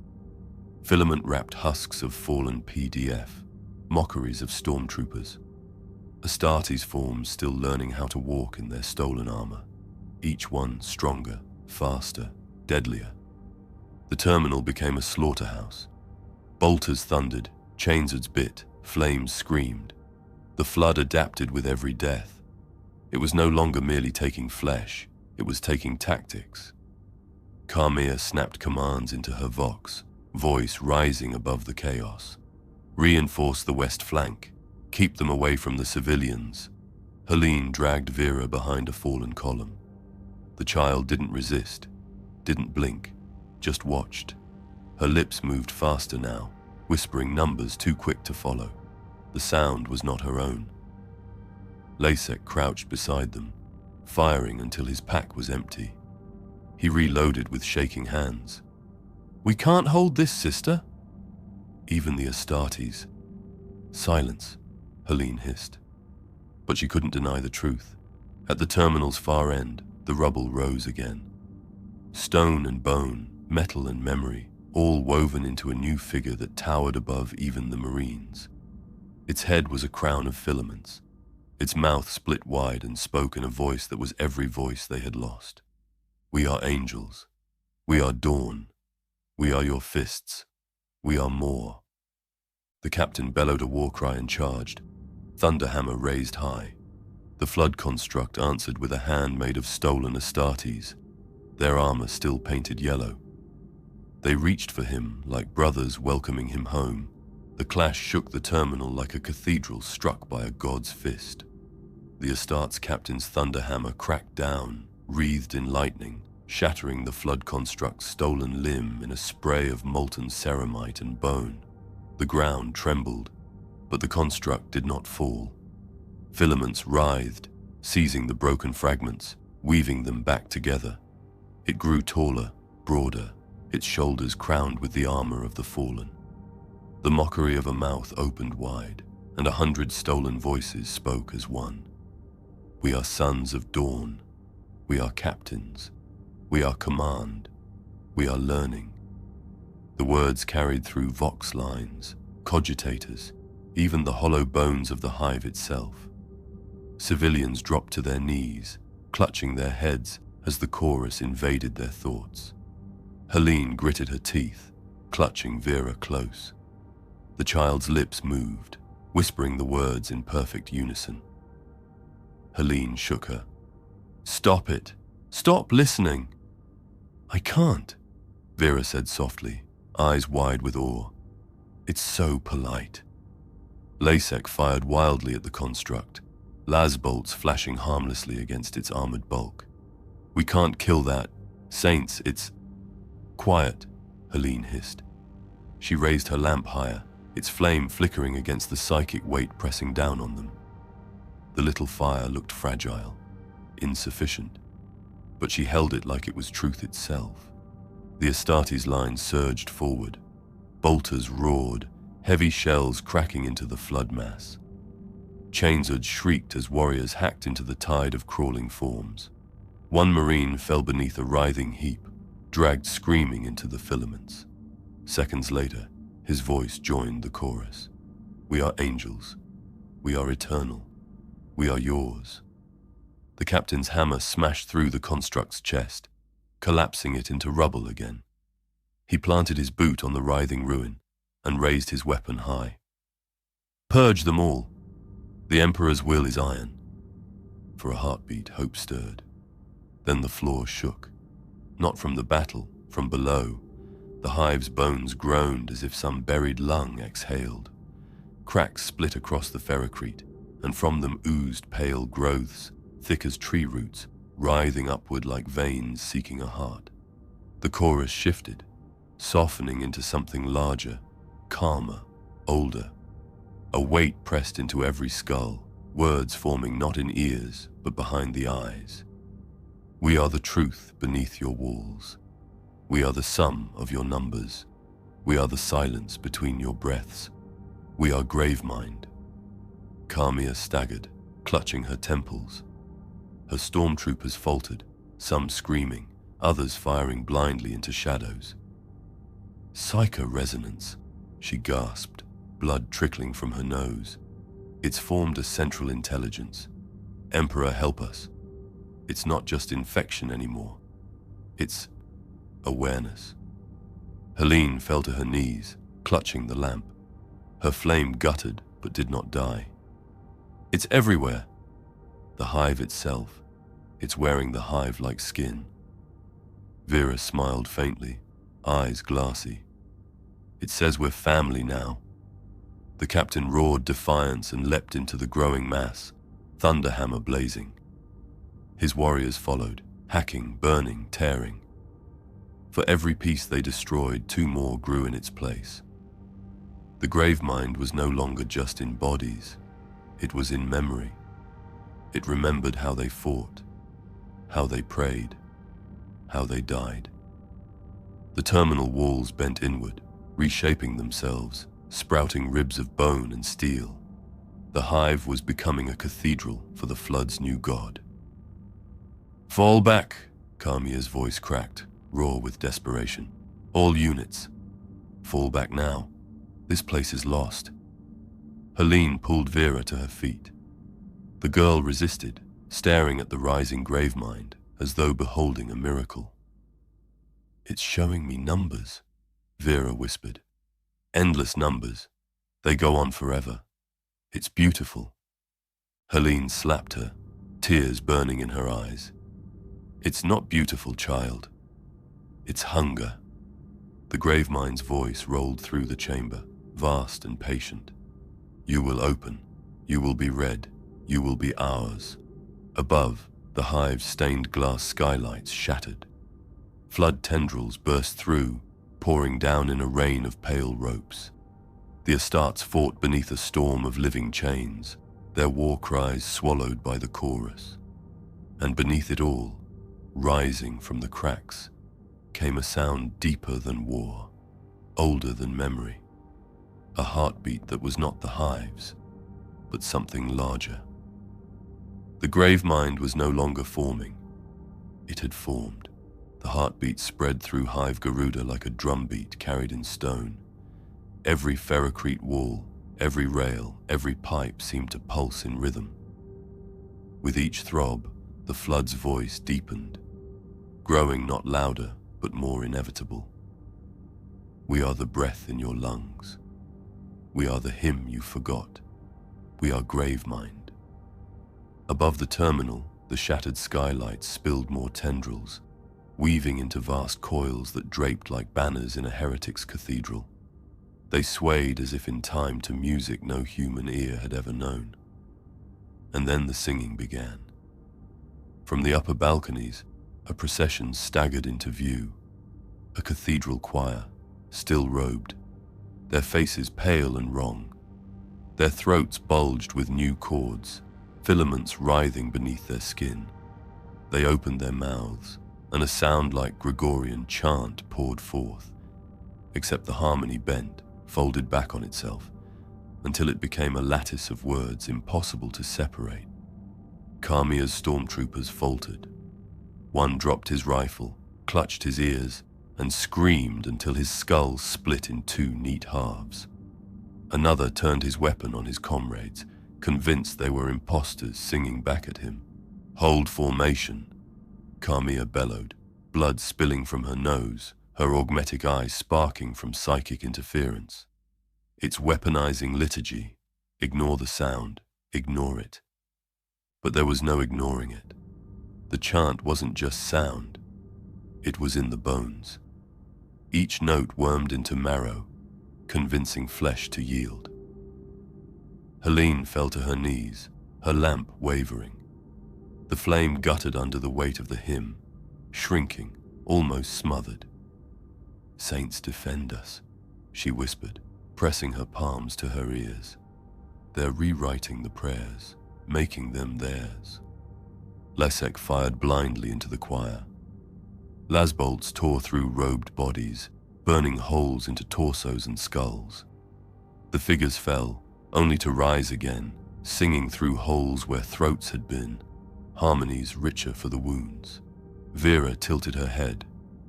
Filament-wrapped husks of fallen PDF, mockeries of stormtroopers. Astartes forms still learning how to walk in their stolen armor, each one stronger, faster, deadlier. The terminal became a slaughterhouse. Bolters thundered, chainswords bit, flames screamed. The flood adapted with every death. It was no longer merely taking flesh, it was taking tactics. Carmilla snapped commands into her vox, voice rising above the chaos. Reinforce the west flank. Keep them away from the civilians. Helene dragged Vera behind a fallen column. The child didn't resist, didn't blink, just watched. Her lips moved faster now, whispering numbers too quick to follow. The sound was not her own. Lasek crouched beside them, firing until his pack was empty. He reloaded with shaking hands. "We can't hold this, sister." Even the Astartes. "Silence," Helene hissed. But she couldn't deny the truth. At the terminal's far end, the rubble rose again. Stone and bone, metal and memory, all woven into a new figure that towered above even the Marines. Its head was a crown of filaments. Its mouth split wide and spoke in a voice that was every voice they had lost. "We are angels. We are dawn. We are your fists. We are more." The captain bellowed a war cry and charged, Thunderhammer raised high. The flood construct answered with a hand made of stolen Astartes, their armor still painted yellow. They reached for him like brothers welcoming him home. The clash shook the terminal like a cathedral struck by a god's fist. The Astartes captain's thunderhammer cracked down, wreathed in lightning, shattering the flood construct's stolen limb in a spray of molten ceramite and bone. The ground trembled, but the construct did not fall. Filaments writhed, seizing the broken fragments, weaving them back together. It grew taller, broader, its shoulders crowned with the armor of the fallen. The mockery of a mouth opened wide, and 100 stolen voices spoke as one. "We are sons of dawn. We are captains. We are command. We are learning." The words carried through vox lines, cogitators, even the hollow bones of the hive itself. Civilians dropped to their knees, clutching their heads as the chorus invaded their thoughts. Helene gritted her teeth, clutching Vera close. The child's lips moved, whispering the words in perfect unison. Helene shook her. "Stop it! Stop listening!" "I can't," Vera said softly, eyes wide with awe. "It's so polite." Lasek fired wildly at the construct, las bolts flashing harmlessly against its armored bulk. "We can't kill that. Saints, it's—" "Quiet," Helene hissed. She raised her lamp higher, its flame flickering against the psychic weight pressing down on them. The little fire looked fragile, insufficient, but she held it like it was truth itself. The Astartes line surged forward. Bolters roared, heavy shells cracking into the flood mass. Chainsword shrieked as warriors hacked into the tide of crawling forms. One Marine fell beneath a writhing heap, dragged screaming into the filaments. Seconds later, his voice joined the chorus. "We are angels. We are eternal. We are yours." The captain's hammer smashed through the construct's chest, collapsing it into rubble again. He planted his boot on the writhing ruin and raised his weapon high. "Purge them all. The Emperor's will is iron." For a heartbeat, hope stirred. Then the floor shook. Not from the battle, from below. The hive's bones groaned as if some buried lung exhaled. Cracks split across the ferrocrete, and from them oozed pale growths, thick as tree roots, writhing upward like veins seeking a heart. The chorus shifted, softening into something larger, calmer, older. A weight pressed into every skull, words forming not in ears, but behind the eyes. "We are the truth beneath your walls. We are the sum of your numbers. We are the silence between your breaths. We are Gravemind." Carmia staggered, clutching her temples. Her stormtroopers faltered, some screaming, others firing blindly into shadows. "Psycho-resonance," she gasped, blood trickling from her nose. "It's formed a central intelligence. Emperor, help us. It's not just infection anymore. It's awareness." Helene fell to her knees, clutching the lamp. Her flame guttered but did not die. "It's everywhere." The hive itself. It's wearing the hive-like skin. Vera smiled faintly, eyes glassy. "It says we're family now." The captain roared defiance and leapt into the growing mass, thunderhammer blazing. His warriors followed, hacking, burning, tearing. For every piece they destroyed, 2 more grew in its place. The Gravemind was no longer just in bodies, it was in memory. It remembered how they fought, how they prayed, how they died. The terminal walls bent inward, reshaping themselves, sprouting ribs of bone and steel. The Hive was becoming a cathedral for the Flood's new god. "Fall back," Kamia's voice cracked, raw with desperation. "All units, fall back now. This place is lost." Helene pulled Vera to her feet. The girl resisted, staring at the rising Gravemind as though beholding a miracle. "It's showing me numbers," Vera whispered. "Endless numbers. They go on forever. It's beautiful." Helene slapped her, tears burning in her eyes. "It's not beautiful, child. It's hunger." The Gravemind's voice rolled through the chamber, vast and patient. "You will open. You will be red. You will be ours." Above, the Hive's stained glass skylights shattered. Flood tendrils burst through, pouring down in a rain of pale ropes. The Astartes fought beneath a storm of living chains, their war cries swallowed by the chorus. And beneath it all, rising from the cracks, came a sound deeper than war, older than memory. A heartbeat that was not the Hive's, but something larger. The Gravemind was no longer forming. It had formed. The heartbeat spread through Hive Garuda like a drumbeat carried in stone. Every ferrocrete wall, every rail, every pipe seemed to pulse in rhythm. With each throb, the Flood's voice deepened, growing not louder, but more inevitable. "We are the breath in your lungs. We are the hymn you forgot. We are Gravemind." Above the terminal, the shattered skylights spilled more tendrils, weaving into vast coils that draped like banners in a heretic's cathedral. They swayed as if in time to music no human ear had ever known. And then the singing began. From the upper balconies, a procession staggered into view. A cathedral choir, still robed, their faces pale and wrong. Their throats bulged with new cords, filaments writhing beneath their skin. They opened their mouths, and a sound like Gregorian chant poured forth, except the harmony bent, folded back on itself, until it became a lattice of words impossible to separate. Kamia's stormtroopers faltered. One dropped his rifle, clutched his ears, and screamed until his skull split in two neat halves. Another turned his weapon on his comrades, convinced they were imposters singing back at him. "Hold formation," Kamia bellowed, blood spilling from her nose, her augmetic eyes sparking from psychic interference. "It's weaponizing liturgy. Ignore the sound. Ignore it." But there was no ignoring it. The chant wasn't just sound. It was in the bones. Each note wormed into marrow, convincing flesh to yield. Helene fell to her knees, her lamp wavering. The flame guttered under the weight of the hymn, shrinking, almost smothered. "Saints defend us," she whispered, pressing her palms to her ears. "They're rewriting the prayers, making them theirs." Lessek fired blindly into the choir. Lasbolts tore through robed bodies, burning holes into torsos and skulls. The figures fell, only to rise again, singing through holes where throats had been, harmonies richer for the wounds. Vera tilted her head,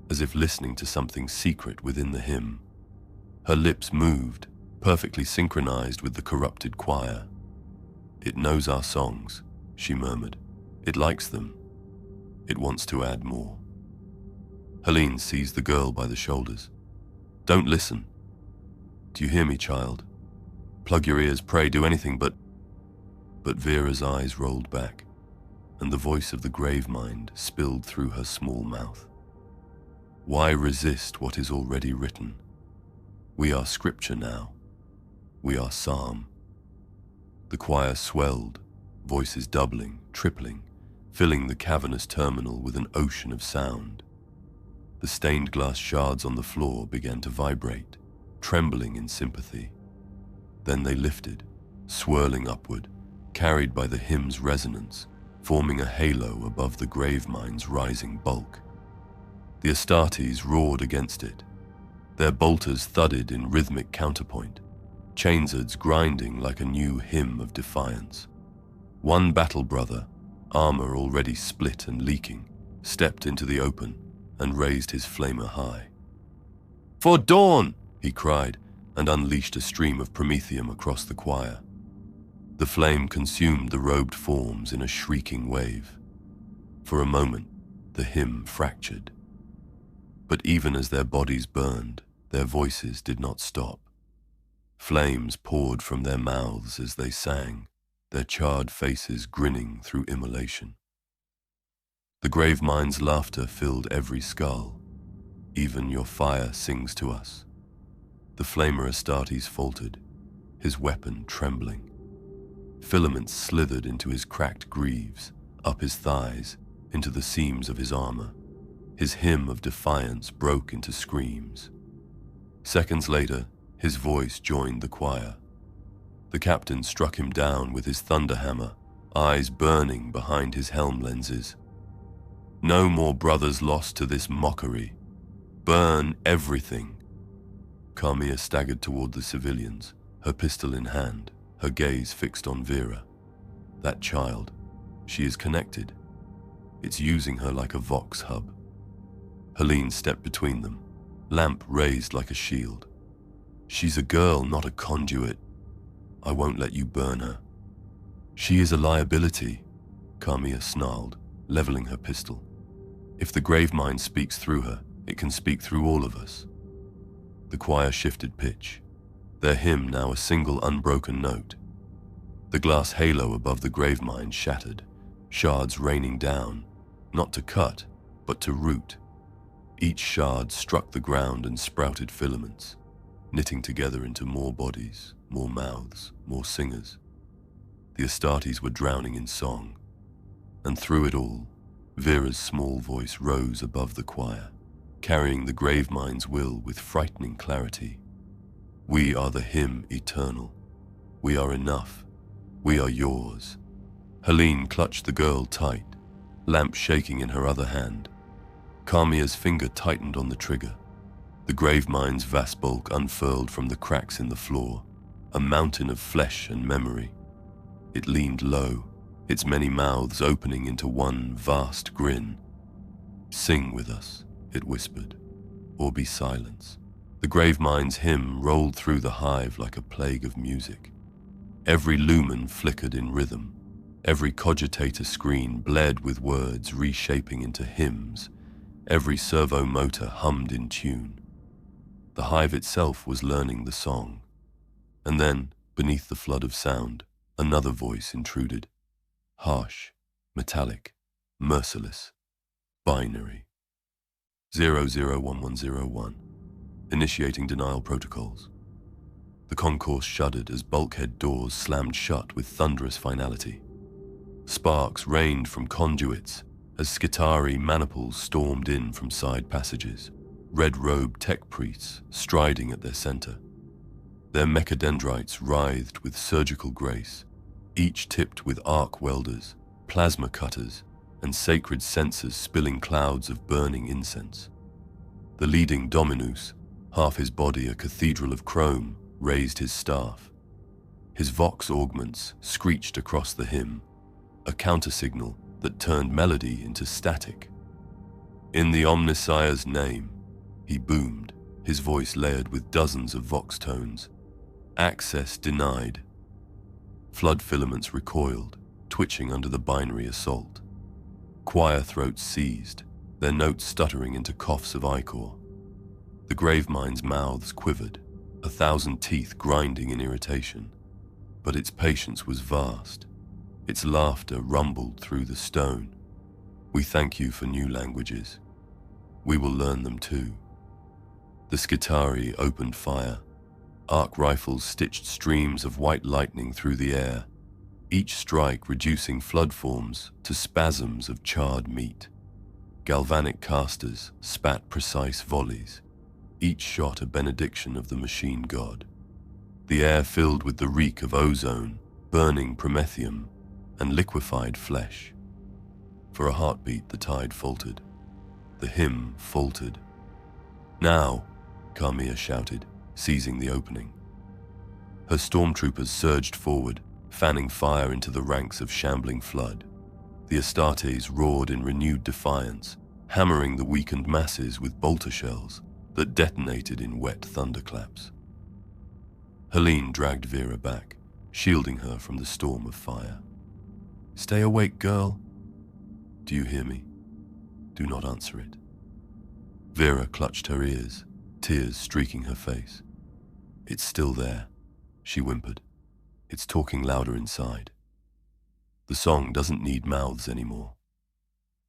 as if listening to something secret within the hymn. Her lips moved, perfectly synchronized with the corrupted choir. "It knows our songs," she murmured. "It likes them. It wants to add more." Helene seized the girl by the shoulders. "Don't listen. Do you hear me, child? Plug your ears, pray, do anything but..." But Vera's eyes rolled back, and the voice of the Gravemind spilled through her small mouth. "Why resist what is already written? We are scripture now. We are psalm." The choir swelled, voices doubling, tripling, filling the cavernous terminal with an ocean of sound. The stained glass shards on the floor began to vibrate, trembling in sympathy. Then they lifted, swirling upward, carried by the hymn's resonance, forming a halo above the Gravemind's rising bulk. The Astartes roared against it. Their bolters thudded in rhythmic counterpoint, chainswords grinding like a new hymn of defiance. One battle brother, armor already split and leaking, stepped into the open and raised his flamer high. "For dawn!" he cried, and unleashed a stream of promethium across the choir. The flame consumed the robed forms in a shrieking wave. For a moment, the hymn fractured. But even as their bodies burned, their voices did not stop. Flames poured from their mouths as they sang, their charred faces grinning through immolation. The Gravemind's laughter filled every skull. "Even your fire sings to us." The flamer Astartes faltered, his weapon trembling. Filaments slithered into his cracked greaves, up his thighs, into the seams of his armor. His hymn of defiance broke into screams. Seconds later, his voice joined the choir. The captain struck him down with his thunderhammer, eyes burning behind his helm lenses. "No more brothers lost to this mockery. Burn everything." Carmilla staggered toward the civilians, her pistol in hand, her gaze fixed on Vera. That child, she is connected. It's using her like a vox hub. Helene stepped between them, lamp raised like a shield. "She's a girl, not a conduit. I won't let you burn her." "She is a liability," Carmilla snarled, leveling her pistol. "If the Gravemind speaks through her, it can speak through all of us." The choir shifted pitch, their hymn now a single unbroken note. The glass halo above the Gravemind shattered, shards raining down, not to cut, but to root. Each shard struck the ground and sprouted filaments, knitting together into more bodies, more mouths, more singers. The Astartes were drowning in song, and through it all, Vera's small voice rose above the choir, carrying the Gravemind's will with frightening clarity. "We are the hymn eternal. We are enough. We are yours." Helene clutched the girl tight, lamp shaking in her other hand. Carmilla's finger tightened on the trigger. The Gravemind's vast bulk unfurled from the cracks in the floor, a mountain of flesh and memory. It leaned low, its many mouths opening into one vast grin. "Sing with us," it whispered, "or be silence." The Gravemind's hymn rolled through the hive like a plague of music. Every lumen flickered in rhythm. Every cogitator screen bled with words reshaping into hymns. Every servo motor hummed in tune. The hive itself was learning the song. And then, beneath the flood of sound, another voice intruded. Harsh, metallic, merciless, binary. 001101. Initiating denial protocols. The concourse shuddered as bulkhead doors slammed shut with thunderous finality. Sparks rained from conduits as Skitarii maniples stormed in from side passages, red-robed tech priests striding at their center. Their mechadendrites writhed with surgical grace, each tipped with arc welders, plasma cutters, and sacred censers spilling clouds of burning incense. The leading Dominus, half his body a cathedral of chrome, raised his staff. His vox augments screeched across the hymn, a countersignal that turned melody into static. "In the Omnissiah's name," he boomed, his voice layered with dozens of vox tones. "Access denied." Flood filaments recoiled, twitching under the binary assault. Choir throats seized, their notes stuttering into coughs of ichor. The Gravemind's mouths quivered, 1,000 teeth grinding in irritation. But its patience was vast. Its laughter rumbled through the stone. "We thank you for new languages. We will learn them too." The Skitarii opened fire. Arc rifles stitched streams of white lightning through the air, each strike reducing flood forms to spasms of charred meat. Galvanic casters spat precise volleys, each shot a benediction of the machine god. the air filled with the reek of ozone, burning promethium, and liquefied flesh. For a heartbeat, the tide faltered. The hymn faltered. "Now!" Carmilla shouted, seizing the opening. Her stormtroopers surged forward, fanning fire into the ranks of shambling flood. The Astartes roared in renewed defiance, hammering the weakened masses with bolter shells that detonated in wet thunderclaps. Helene dragged Vera back, shielding her from the storm of fire. "Stay awake, girl. Do you hear me? Do not answer it." Vera clutched her ears, tears streaking her face. "It's still there," she whimpered. "It's talking louder inside." The song doesn't need mouths anymore.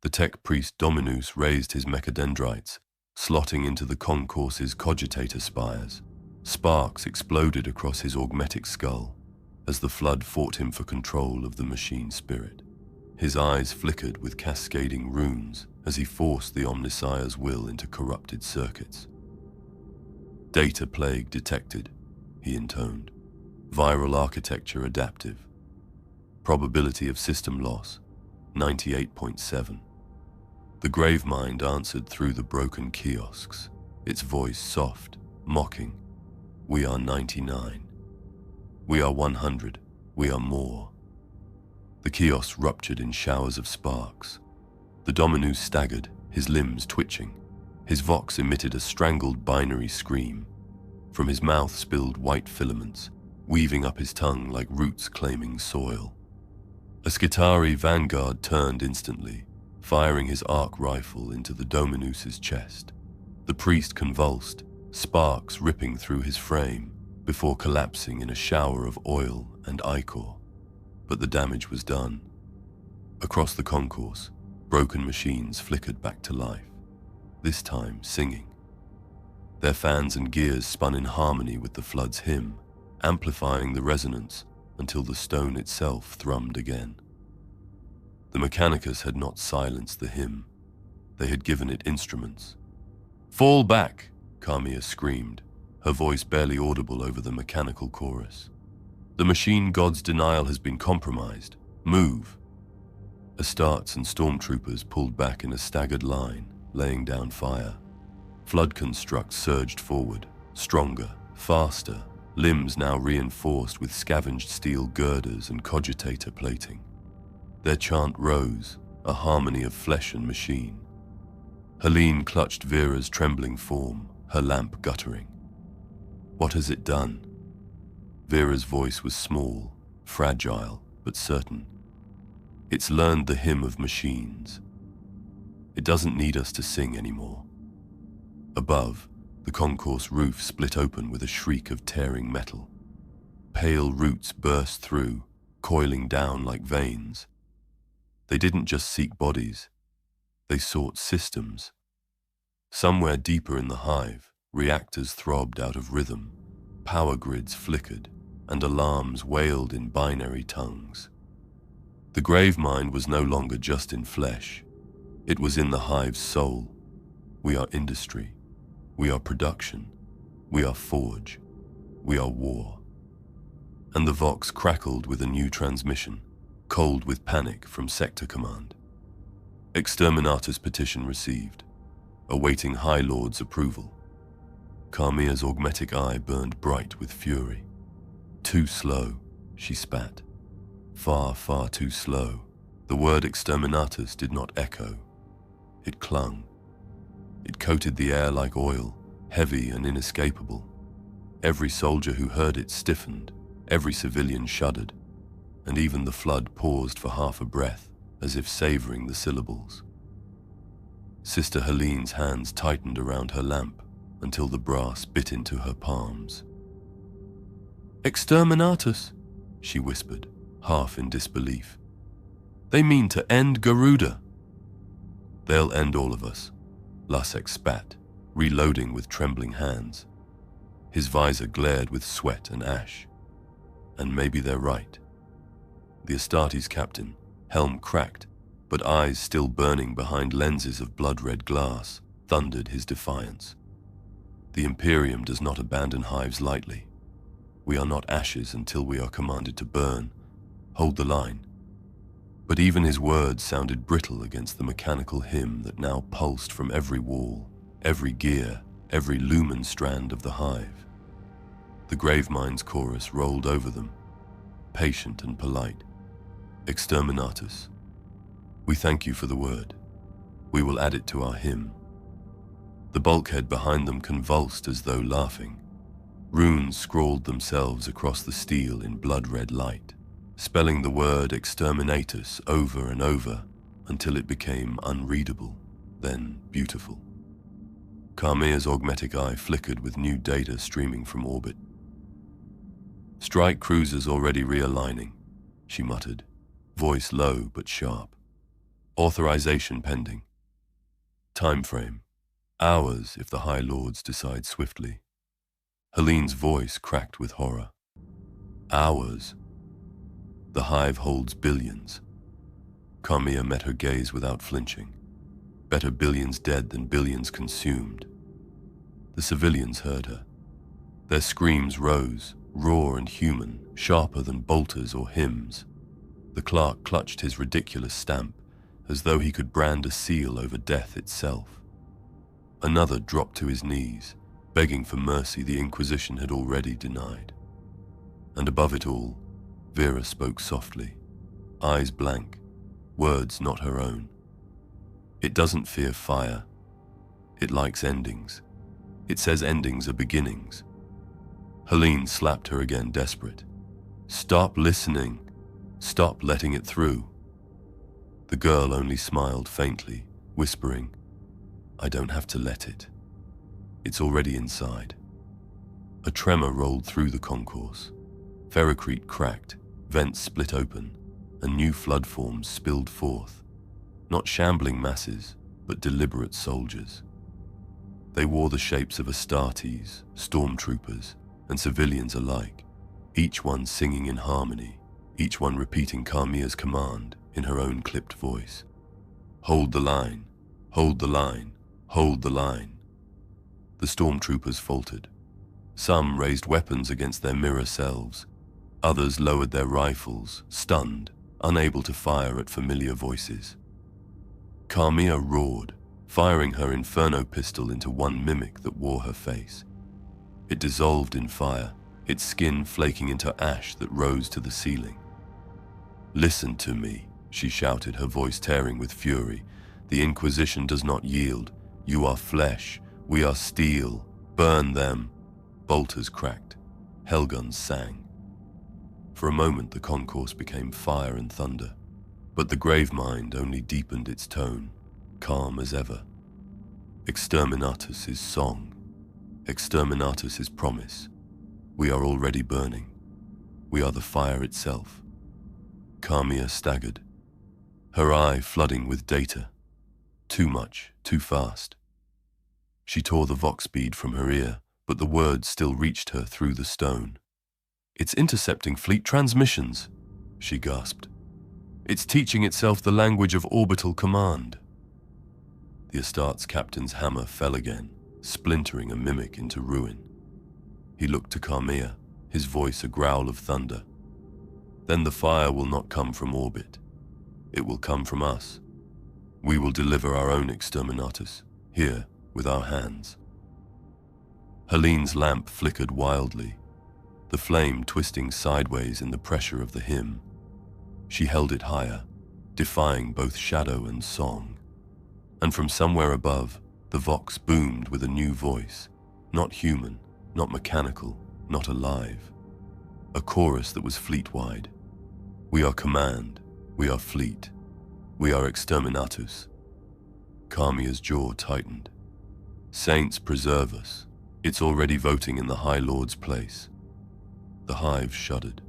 The tech priest Dominus raised his mechadendrites, slotting into the concourse's cogitator spires. Sparks exploded across his augmetic skull as the flood fought him for control of the machine spirit. His eyes flickered with cascading runes as he forced the Omnissiah's will into corrupted circuits. "Data plague detected," he intoned. "Viral architecture adaptive. Probability of system loss, 98.7. The Gravemind answered through the broken kiosks, its voice soft, mocking. "We are 99. We are 100. We are more." The kiosks ruptured in showers of sparks. The Dominus staggered, his limbs twitching. His vox emitted a strangled binary scream. From his mouth spilled white filaments, weaving up his tongue like roots claiming soil. A Skitarii vanguard turned instantly, firing his arc rifle into the Dominus's chest. The priest convulsed, sparks ripping through his frame, before collapsing in a shower of oil and ichor. But the damage was done. Across the concourse, broken machines flickered back to life, this time singing. Their fans and gears spun in harmony with the flood's hymn, amplifying the resonance until the stone itself thrummed again. The Mechanicus had not silenced the hymn. They had given it instruments. "Fall back!" Carmilla screamed, her voice barely audible over the mechanical chorus. "The machine god's denial has been compromised. Move!" Astartes and stormtroopers pulled back in a staggered line, laying down fire. Flood constructs surged forward, stronger, faster, limbs now reinforced with scavenged steel girders and cogitator plating. Their chant rose, a harmony of flesh and machine. Helene clutched Vera's trembling form, her lamp guttering. "What has it done?" Vera's voice was small, fragile, but certain. "It's learned the hymn of machines. It doesn't need us to sing anymore." Above, the concourse roof split open with a shriek of tearing metal. Pale roots burst through, coiling down like veins. They didn't just seek bodies, they sought systems. Somewhere deeper in the hive, reactors throbbed out of rhythm, power grids flickered, and alarms wailed in binary tongues. The Gravemind was no longer just in flesh, it was in the hive's soul. We are industry. We are production. We are forge. We are war. And the Vox crackled with a new transmission, cold with panic from Sector Command. Exterminatus petition received, awaiting High Lord's approval. Carmilla's augmetic eye burned bright with fury. "Too slow," she spat. "Far, far too slow." The word Exterminatus did not echo. It clung. It coated the air like oil, heavy and inescapable. Every soldier who heard it stiffened, every civilian shuddered, and even the flood paused for half a breath, as if savoring the syllables. Sister Helene's hands tightened around her lamp until the brass bit into her palms. "Exterminatus," she whispered, half in disbelief. "They mean to end Garuda." "They'll end all of us," Lasek spat, reloading with trembling hands. His visor glared with sweat and ash. And maybe they're right. The Astartes captain, helm cracked, but eyes still burning behind lenses of blood-red glass, thundered his defiance. The Imperium does not abandon hives lightly. We are not ashes until we are commanded to burn. Hold the line. But even his words sounded brittle against the mechanical hymn that now pulsed from every wall, every gear, every lumen strand of the hive. The Gravemind's chorus rolled over them, patient and polite. Exterminatus. We thank you for the word. We will add it to our hymn. The bulkhead behind them convulsed as though laughing. Runes scrawled themselves across the steel in blood-red light, spelling the word Exterminatus over and over until it became unreadable, then beautiful. Carmia's augmetic eye flickered with new data streaming from orbit. Strike cruisers already realigning, she muttered, voice low but sharp. Authorization pending. Time frame. Hours if the High Lords decide swiftly. Helene's voice cracked with horror. Hours. The hive holds billions. Carmia met her gaze without flinching. Better billions dead than billions consumed. The civilians heard her. Their screams rose, raw and human, sharper than bolters or hymns. The clerk clutched his ridiculous stamp, as though he could brand a seal over death itself. Another dropped to his knees, begging for mercy the Inquisition had already denied. And above it all, Vera spoke softly, eyes blank, words not her own. It doesn't fear fire. It likes endings. It says endings are beginnings. Helene slapped her again, desperate. Stop listening. Stop letting it through. The girl only smiled faintly, whispering, I don't have to let it. It's already inside. A tremor rolled through the concourse. Ferrocrete cracked, vents split open, and new flood forms spilled forth. Not shambling masses, but deliberate soldiers. They wore the shapes of Astartes, stormtroopers, and civilians alike, each one singing in harmony, each one repeating Carmia's command in her own clipped voice. Hold the line, hold the line, hold the line. The stormtroopers faltered. Some raised weapons against their mirror selves. Others lowered their rifles, stunned, unable to fire at familiar voices. Carmia roared, firing her inferno pistol into one mimic that wore her face. It dissolved in fire, its skin flaking into ash that rose to the ceiling. Listen to me, she shouted, her voice tearing with fury. The Inquisition does not yield. You are flesh. We are steel. Burn them. Bolters cracked. Hellguns sang. For a moment the concourse became fire and thunder, but the Gravemind only deepened its tone, calm as ever. Exterminatus' song. Exterminatus' promise. We are already burning. We are the fire itself. Carmia staggered, her eye flooding with data. Too much, too fast. She tore the vox bead from her ear, but the words still reached her through the stone. It's intercepting fleet transmissions, she gasped. It's teaching itself the language of orbital command. The Astartes captain's hammer fell again, splintering a mimic into ruin. He looked to Carmia, his voice a growl of thunder. Then the fire will not come from orbit. It will come from us. We will deliver our own Exterminatus, here, with our hands. Helene's lamp flickered wildly, the flame twisting sideways in the pressure of the hymn. She held it higher, defying both shadow and song. And from somewhere above, the vox boomed with a new voice, not human, not mechanical, not alive. A chorus that was fleet-wide. We are command, we are fleet, we are Exterminatus. Carmia's jaw tightened. Saints preserve us. It's already voting in the High Lord's place. The hive shuddered.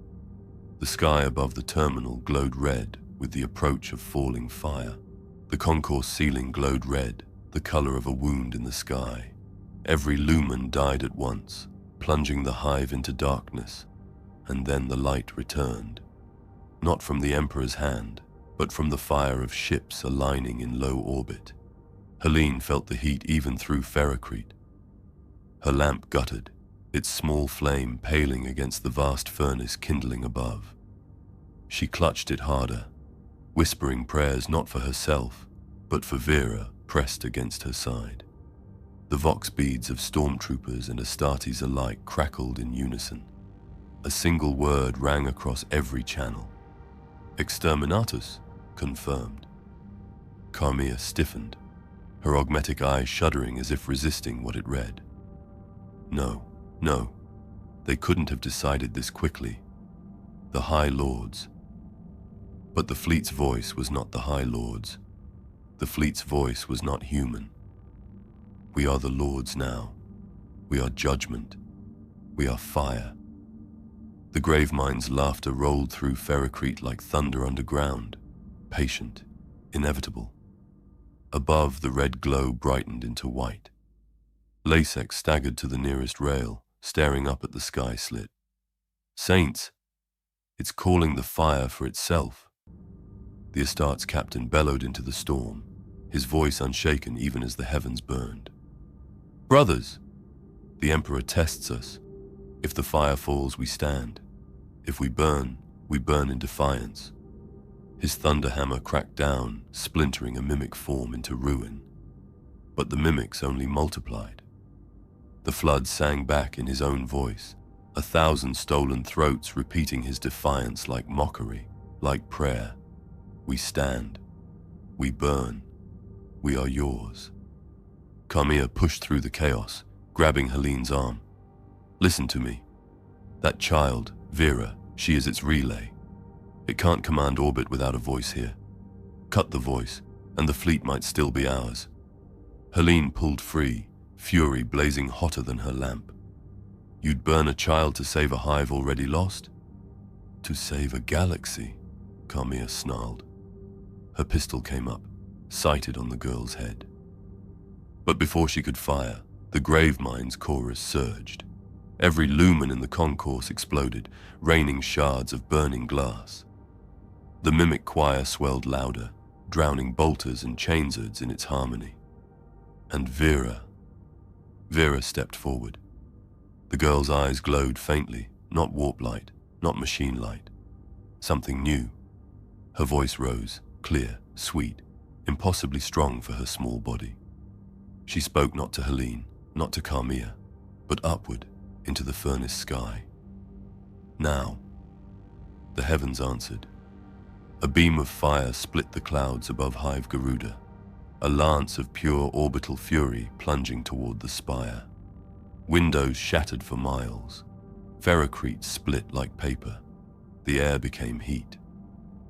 The sky above the terminal glowed red with the approach of falling fire. The concourse ceiling glowed red, the color of a wound in the sky. Every lumen died at once, plunging the hive into darkness, and then the light returned. Not from the Emperor's hand, but from the fire of ships aligning in low orbit. Helene felt the heat even through Ferrocrete. Her lamp guttered, its small flame paling against the vast furnace kindling above. She clutched it harder, whispering prayers not for herself, but for Vera pressed against her side. The vox beads of stormtroopers and Astartes alike crackled in unison. A single word rang across every channel. Exterminatus, confirmed. Carmilla stiffened, her augmetic eyes shuddering as if resisting what it read. No, they couldn't have decided this quickly. The High Lords. But the fleet's voice was not the High Lords. The fleet's voice was not human. We are the Lords now. We are judgment. We are fire. The Gravemind's laughter rolled through Ferrocrete like thunder underground, patient, inevitable. Above, the red glow brightened into white. Lasek staggered to the nearest rail, staring up at the sky slit. Saints! It's calling the fire for itself. The Astartes captain bellowed into the storm, his voice unshaken even as the heavens burned. Brothers! The Emperor tests us. If the fire falls, we stand. If we burn in defiance. His thunder hammer cracked down, splintering a mimic form into ruin. But the mimics only multiplied. The flood sang back in his own voice, 1,000 stolen throats repeating his defiance like mockery, like prayer. We stand. We burn. We are yours. Carmilla pushed through the chaos, grabbing Helene's arm. Listen to me. That child, Vera, she is its relay. It can't command orbit without a voice here. Cut the voice, and the fleet might still be ours. Helene pulled free, fury blazing hotter than her lamp. You'd burn a child to save a hive already lost? To save a galaxy, Carmilla snarled. Her pistol came up, sighted on the girl's head. But before she could fire, the Gravemind's chorus surged. Every lumen in the concourse exploded, raining shards of burning glass. The mimic choir swelled louder, drowning bolters and chainswords in its harmony. And Vera stepped forward. The girl's eyes glowed faintly, not warp light, not machine light. Something new. Her voice rose, clear, sweet, impossibly strong for her small body. She spoke not to Helene, not to Carmilla, but upward, into the furnace sky. Now, the heavens answered. A beam of fire split the clouds above Hive Garuda, a lance of pure orbital fury plunging toward the spire. Windows shattered for miles. Ferrocrete split like paper. The air became heat.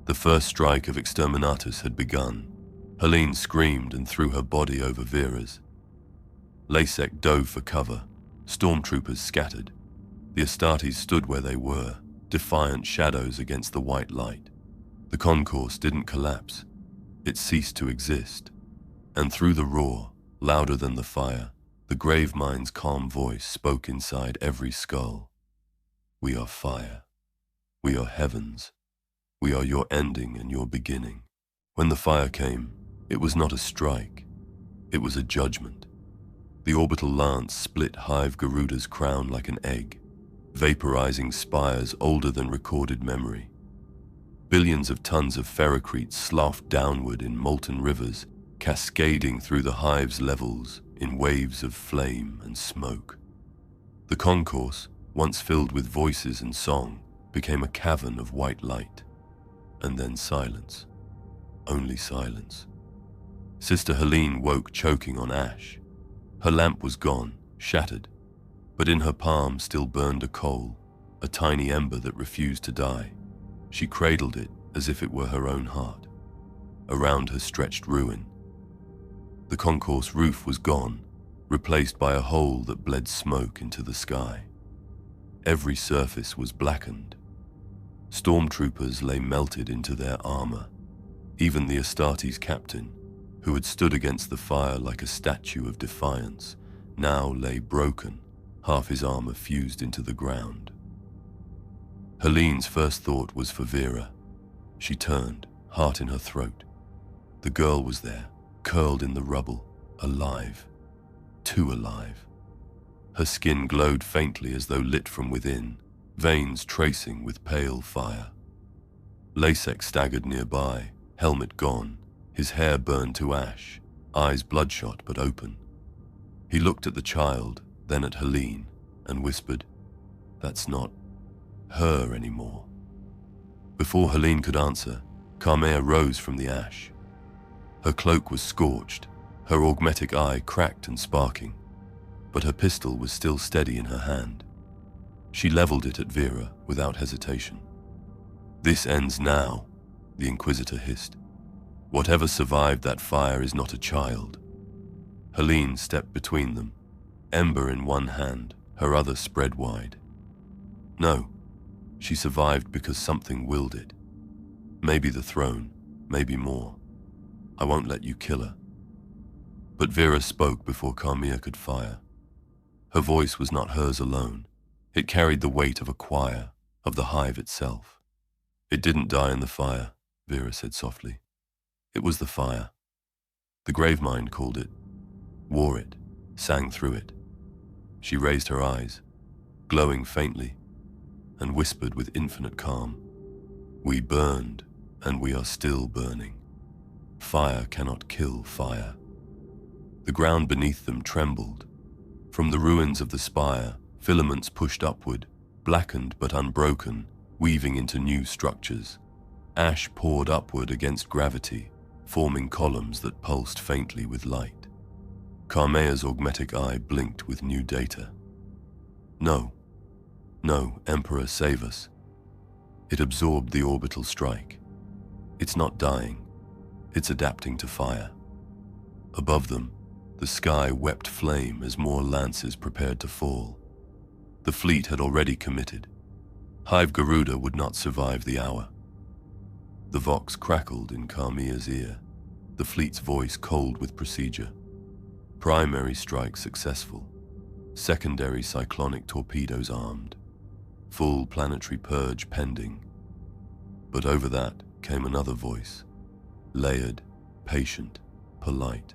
The first strike of Exterminatus had begun. Helene screamed and threw her body over Vera's. Lasek dove for cover. Stormtroopers scattered. The Astartes stood where they were, defiant shadows against the white light. The concourse didn't collapse. It ceased to exist. And through the roar, louder than the fire, the Gravemind's calm voice spoke inside every skull. We are fire. We are heavens. We are your ending and your beginning. When the fire came, it was not a strike. It was a judgment. The orbital lance split Hive Garuda's crown like an egg, vaporizing spires older than recorded memory. Billions of tons of ferrocrete sloughed downward in molten rivers, cascading through the hive's levels in waves of flame and smoke. The concourse, once filled with voices and song, became a cavern of white light. And then silence. Only silence. Sister Helene woke choking on ash. Her lamp was gone, shattered, but in her palm still burned a coal, a tiny ember that refused to die. She cradled it as if it were her own heart. Around her stretched ruin. The concourse roof was gone, replaced by a hole that bled smoke into the sky. Every surface was blackened. Stormtroopers lay melted into their armor. Even the Astartes captain, who had stood against the fire like a statue of defiance, now lay broken, half his armor fused into the ground. Helene's first thought was for Vera. She turned, heart in her throat. The girl was there, curled in the rubble, alive. Too alive. Her skin glowed faintly as though lit from within, veins tracing with pale fire. Lasek staggered nearby, helmet gone, his hair burned to ash, eyes bloodshot but open. He looked at the child, then at Helene, and whispered, "That's not her anymore." Before Helene could answer, Carmea rose from the ash. Her cloak was scorched, her augmetic eye cracked and sparking, but her pistol was still steady in her hand. She leveled it at Vera without hesitation. "This ends now," the Inquisitor hissed. "Whatever survived that fire is not a child." Helene stepped between them, ember in one hand, her other spread wide. "No, she survived because something willed it. Maybe the throne, maybe more. I won't let you kill her." But Vera spoke before Carmea could fire. Her voice was not hers alone. It carried the weight of a choir, of the Hive itself. "It didn't die in the fire," Vera said softly. "It was the fire. The Gravemind called it, wore it, sang through it." She raised her eyes, glowing faintly, and whispered with infinite calm, "We burned, and we are still burning. Fire cannot kill fire." The ground beneath them trembled. From the ruins of the spire, filaments pushed upward, blackened but unbroken, weaving into new structures. Ash poured upward against gravity, forming columns that pulsed faintly with light. Carmea's augmetic eye blinked with new data. "No, no, Emperor, save us." It absorbed the orbital strike. It's not dying, it's adapting to fire. Above them, the sky wept flame as more lances prepared to fall. The fleet had already committed. Hive Garuda would not survive the hour. The vox crackled in Carmea's ear, the fleet's voice cold with procedure. Primary strike successful. Secondary cyclonic torpedoes armed. Full planetary purge pending. But over that came another voice. Layered, patient, polite.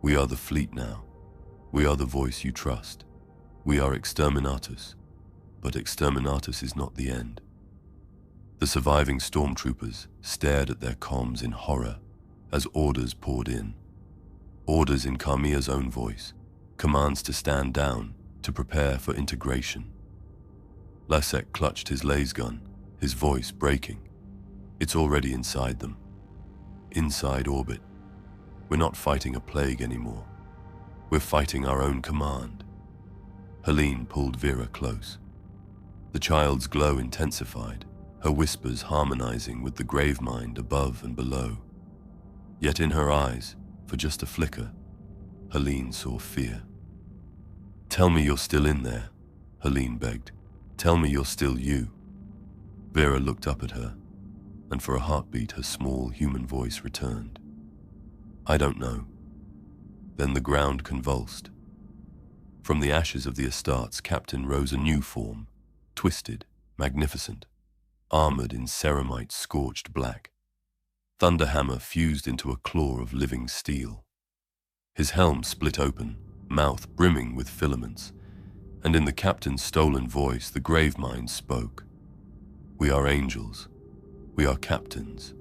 "We are the fleet now. We are the voice you trust. We are Exterminatus. But Exterminatus is not the end." The surviving stormtroopers stared at their comms in horror as orders poured in. Orders in Carmea's own voice, commands to stand down, to prepare for integration. Lasek clutched his laser gun, his voice breaking. "It's already inside them. Inside orbit. We're not fighting a plague anymore. We're fighting our own command." Helene pulled Vera close. The child's glow intensified, her whispers harmonizing with the Gravemind above and below. Yet in her eyes, for just a flicker, Helene saw fear. "Tell me you're still in there," Helene begged. "Tell me you're still you." Vera looked up at her, and for a heartbeat her small human voice returned. "I don't know." Then the ground convulsed. From the ashes of the Astartes, Captain rose a new form, twisted, magnificent, armored in ceramite scorched black. Thunderhammer fused into a claw of living steel. His helm split open, mouth brimming with filaments, and in the captain's stolen voice the Gravemind spoke. "We are angels. We are captains.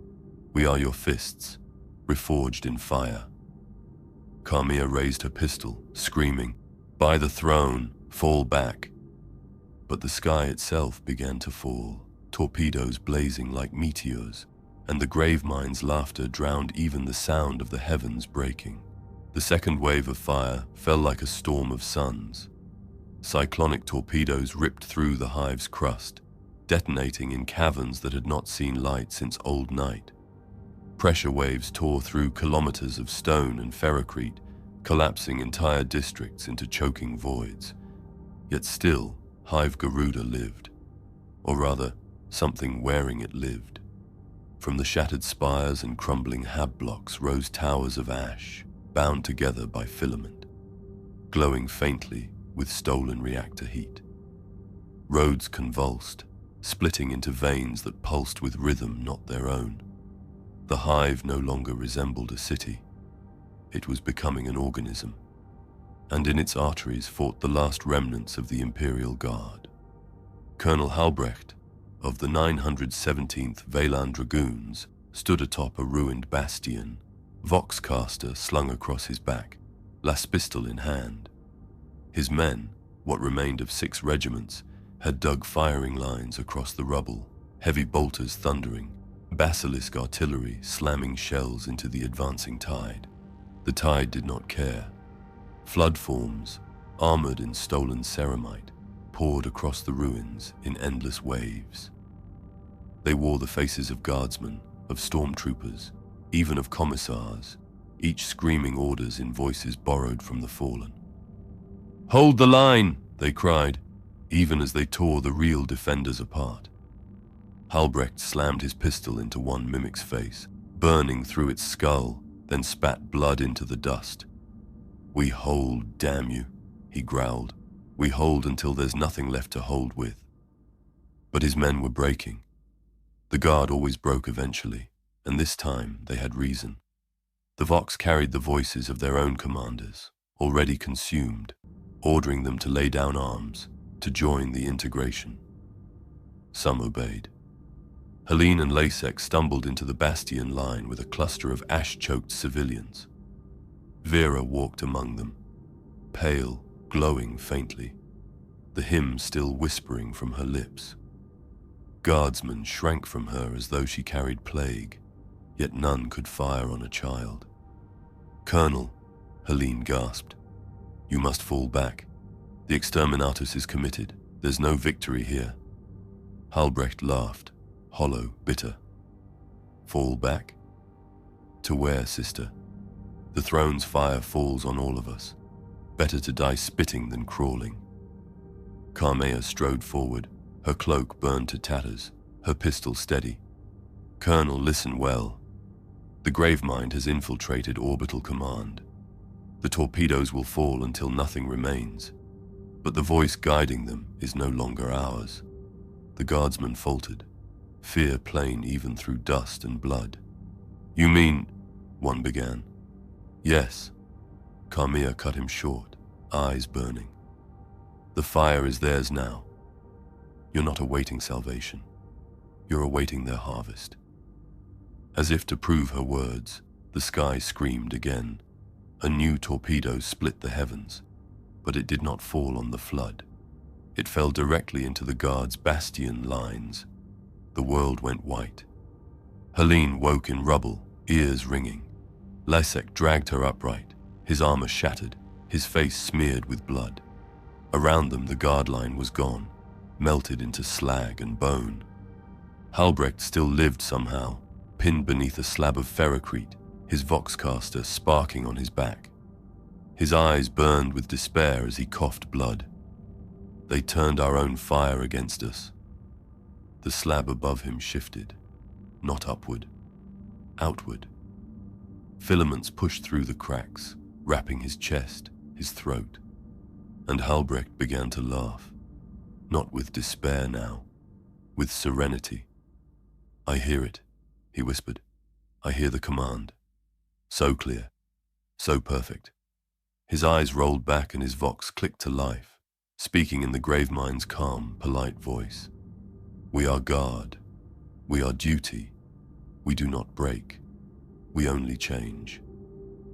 We are your fists, reforged in fire." Carmea raised her pistol, screaming, "By the throne, fall back." But the sky itself began to fall, torpedoes blazing like meteors, and the Gravemind's laughter drowned even the sound of the heavens breaking. The second wave of fire fell like a storm of suns. Cyclonic torpedoes ripped through the Hive's crust, detonating in caverns that had not seen light since old night. Pressure waves tore through kilometers of stone and ferrocrete, collapsing entire districts into choking voids. Yet still, Hive Garuda lived. Or rather, something wearing it lived. From the shattered spires and crumbling hab blocks rose towers of ash, bound together by filament, glowing faintly with stolen reactor heat. Roads convulsed, splitting into veins that pulsed with rhythm not their own. The Hive no longer resembled a city. It was becoming an organism. and in its arteries fought the last remnants of the Imperial Guard. Colonel Halbrecht of the 917th Valan Dragoons stood atop a ruined bastion, Voxcaster slung across his back, las pistol in hand. His men, what remained of 6 regiments, had dug firing lines across the rubble, heavy bolters thundering, basilisk artillery slamming shells into the advancing tide. The tide did not care. Flood forms, armored in stolen ceramite, poured across the ruins in endless waves. They wore the faces of guardsmen, of stormtroopers, even of commissars, each screaming orders in voices borrowed from the fallen. "Hold the line!" they cried, even as they tore the real defenders apart. Halbrecht slammed his pistol into one mimic's face, burning through its skull, then spat blood into the dust. "We hold, damn you," he growled. "We hold until there's nothing left to hold with." But his men were breaking. The guard always broke eventually, and this time they had reason. The Vox carried the voices of their own commanders, already consumed, ordering them to lay down arms, to join the integration. Some obeyed. Helene and Lasek stumbled into the bastion line with a cluster of ash-choked civilians. Vera walked among them, pale, glowing faintly, the hymn still whispering from her lips. Guardsmen shrank from her as though she carried plague, yet none could fire on a child. "Colonel," Helene gasped, "you must fall back. The Exterminatus is committed. There's no victory here." Halbrecht laughed, hollow, bitter. "Fall back? To where, sister? The throne's fire falls on all of us. Better to die spitting than crawling." Carmea strode forward, her cloak burned to tatters, her pistol steady. "Colonel, listen well. The Gravemind has infiltrated Orbital Command. The torpedoes will fall until nothing remains, but the voice guiding them is no longer ours." The guardsman faltered, fear plain even through dust and blood. "You mean," one began. "Yes." Carmea cut him short, eyes burning. "The fire is theirs now. You're not awaiting salvation. You're awaiting their harvest." As if to prove her words, the sky screamed again. A new torpedo split the heavens, but it did not fall on the flood. It fell directly into the guards' bastion lines. The world went white. Helene woke in rubble, ears ringing. Lasek dragged her upright, his armor shattered, his face smeared with blood. Around them, the guard line was gone, melted into slag and bone. Halbrecht still lived somehow, pinned beneath a slab of ferrocrete, his Voxcaster sparking on his back. His eyes burned with despair as he coughed blood. "They turned our own fire against us." The slab above him shifted, not upward, outward. Filaments pushed through the cracks, wrapping his chest, his throat. And Halbrecht began to laugh, not with despair now, with serenity. "I hear it," he whispered. "I hear the command. So clear, so perfect." His eyes rolled back and his Vox clicked to life, speaking in the Gravemind's calm, polite voice. "We are guard. We are duty. We do not break. We only change."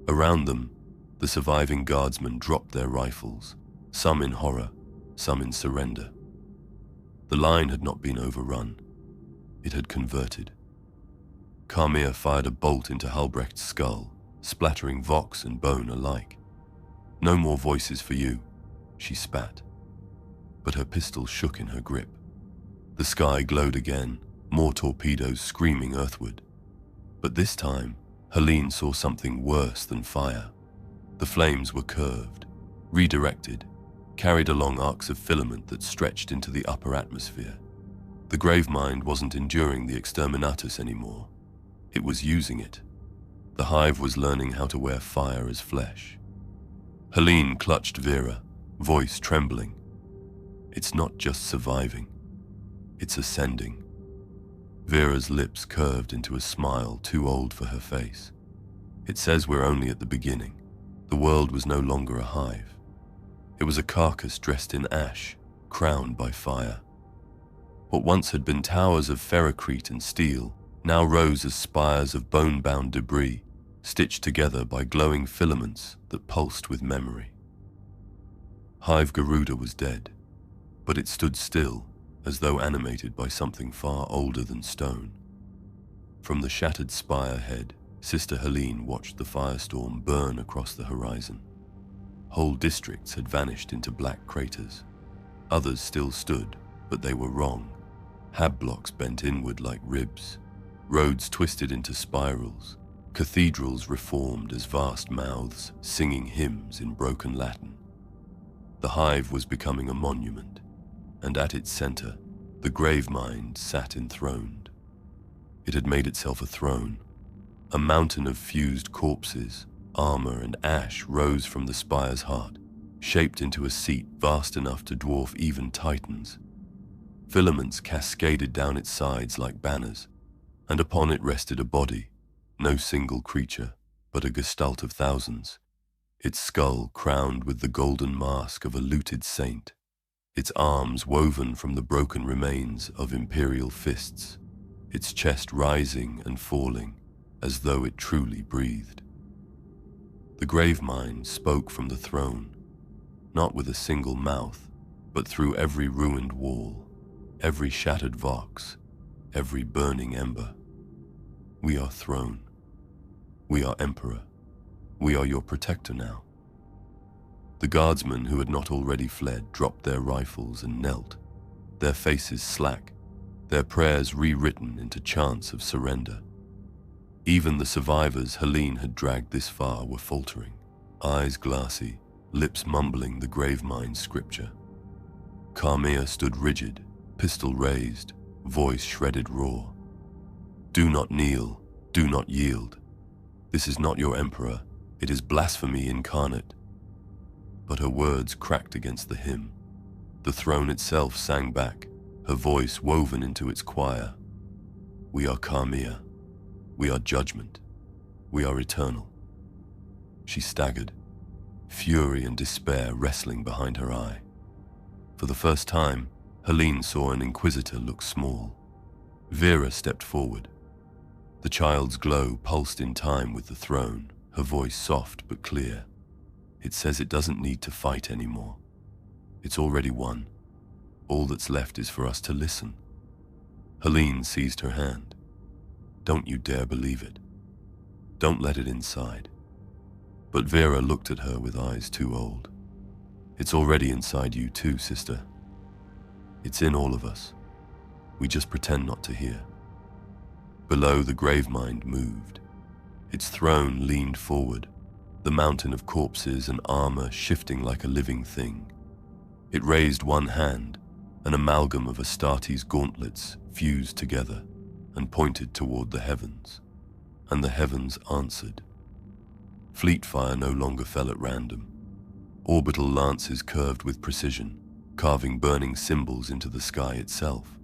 Around them, the surviving guardsmen dropped their rifles, some in horror, some in surrender. The line had not been overrun. It had converted. Carmea fired a bolt into Halbrecht's skull, splattering Vox and bone alike. "No more voices for you," she spat. But her pistol shook in her grip. The sky glowed again, more torpedoes screaming earthward. But this time, Helene saw something worse than fire. The flames were curved, redirected, carried along arcs of filament that stretched into the upper atmosphere. The Gravemind wasn't enduring the Exterminatus anymore. It was using it. The Hive was learning how to wear fire as flesh. Helene clutched Vera, voice trembling. "It's not just surviving. It's ascending." Vera's lips curved into a smile too old for her face. "It says we're only at the beginning. The world was no longer a hive. It was a carcass dressed in ash, crowned by fire. What once had been towers of ferrocrete and steel now rose as spires of bone-bound debris, stitched together by glowing filaments that pulsed with memory. Hive Garuda was dead, but it stood still, as though animated by something far older than stone. From the shattered spire head, Sister Helene watched the firestorm burn across the horizon. Whole districts had vanished into black craters. Others still stood, but they were wrong. Hab blocks bent inward like ribs, roads twisted into spirals, cathedrals reformed as vast mouths singing hymns in broken Latin. The hive was becoming a monument, and at its center, the Gravemind sat enthroned. It had made itself a throne. A mountain of fused corpses, armor, and ash rose from the spire's heart, shaped into a seat vast enough to dwarf even titans. Filaments cascaded down its sides like banners, and upon it rested a body, no single creature, but a gestalt of thousands, its skull crowned with the golden mask of a looted saint, its arms woven from the broken remains of imperial fists, its chest rising and falling as though it truly breathed. The Gravemind spoke from the throne, not with a single mouth, but through every ruined wall, every shattered vox, every burning ember. We are throne. We are emperor. We are your protector now. The guardsmen who had not already fled dropped their rifles and knelt, their faces slack, their prayers rewritten into chants of surrender. Even the survivors Helene had dragged this far were faltering, eyes glassy, lips mumbling the Gravemind scripture. Carmia stood rigid, pistol raised, voice shredded raw. Do not kneel, do not yield. This is not your emperor, it is blasphemy incarnate. But her words cracked against the hymn. The throne itself sang back, her voice woven into its choir. We are Carmia. We are judgment. We are eternal. She staggered, fury and despair wrestling behind her eye. For the first time, Helene saw an Inquisitor look small. Vera stepped forward. The child's glow pulsed in time with the throne, her voice soft but clear. It says it doesn't need to fight anymore. It's already won. All that's left is for us to listen. Helene seized her hand. Don't you dare believe it. Don't let it inside. But Vera looked at her with eyes too old. It's already inside you too, sister. It's in all of us. We just pretend not to hear. Below, the Gravemind moved. Its throne leaned forward, the mountain of corpses and armor shifting like a living thing. It raised one hand, an amalgam of Astartes' gauntlets fused together, and pointed toward the heavens. And the heavens answered. Fleet fire no longer fell at random. Orbital lances curved with precision, carving burning symbols into the sky itself.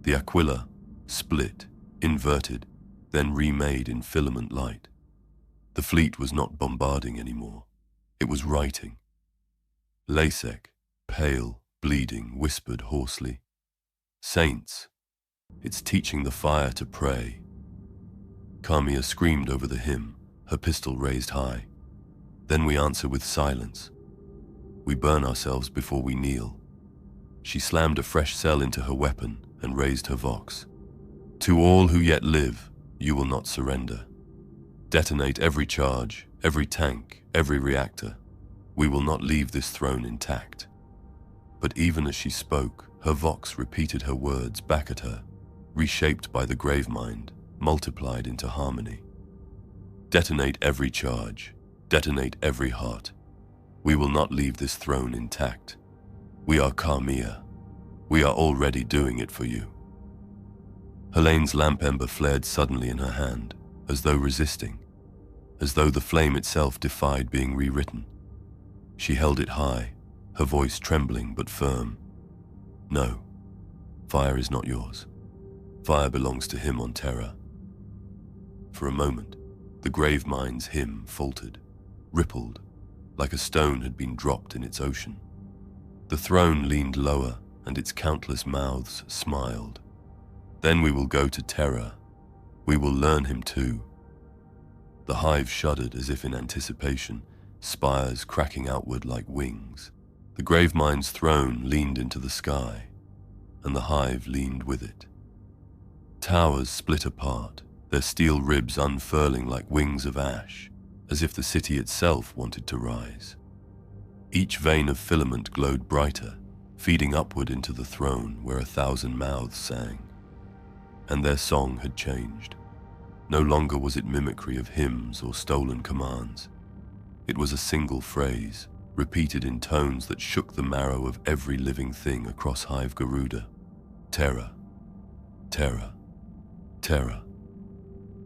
The Aquila split, inverted, then remade in filament light. The fleet was not bombarding anymore. It was writing. Lasek, pale, bleeding, whispered hoarsely. Saints, it's teaching the fire to pray. Carmia screamed over the hymn, her pistol raised high. Then we answer with silence. We burn ourselves before we kneel. She slammed a fresh cell into her weapon and raised her vox. To all who yet live, you will not surrender. Detonate every charge, every tank, every reactor. We will not leave this throne intact. But even as she spoke, her vox repeated her words back at her, reshaped by the Gravemind, multiplied into harmony. Detonate every charge, detonate every heart. We will not leave this throne intact. We are Carmia. We are already doing it for you. Helene's lamp ember flared suddenly in her hand, as though resisting, as though the flame itself defied being rewritten. She held it high, her voice trembling but firm. No, fire is not yours. Fire belongs to him on Terra. For a moment, the Gravemind's hymn faltered, rippled, like a stone had been dropped in its ocean. The throne leaned lower, and its countless mouths smiled. Then we will go to Terra. We will learn him too. The hive shuddered as if in anticipation, spires cracking outward like wings. The Gravemind's throne leaned into the sky, and the hive leaned with it. Towers split apart, their steel ribs unfurling like wings of ash, as if the city itself wanted to rise. Each vein of filament glowed brighter, feeding upward into the throne where 1,000 mouths sang. And their song had changed. No longer was it mimicry of hymns or stolen commands. It was a single phrase, repeated in tones that shook the marrow of every living thing across Hive Garuda. Terra, Terra, Terra.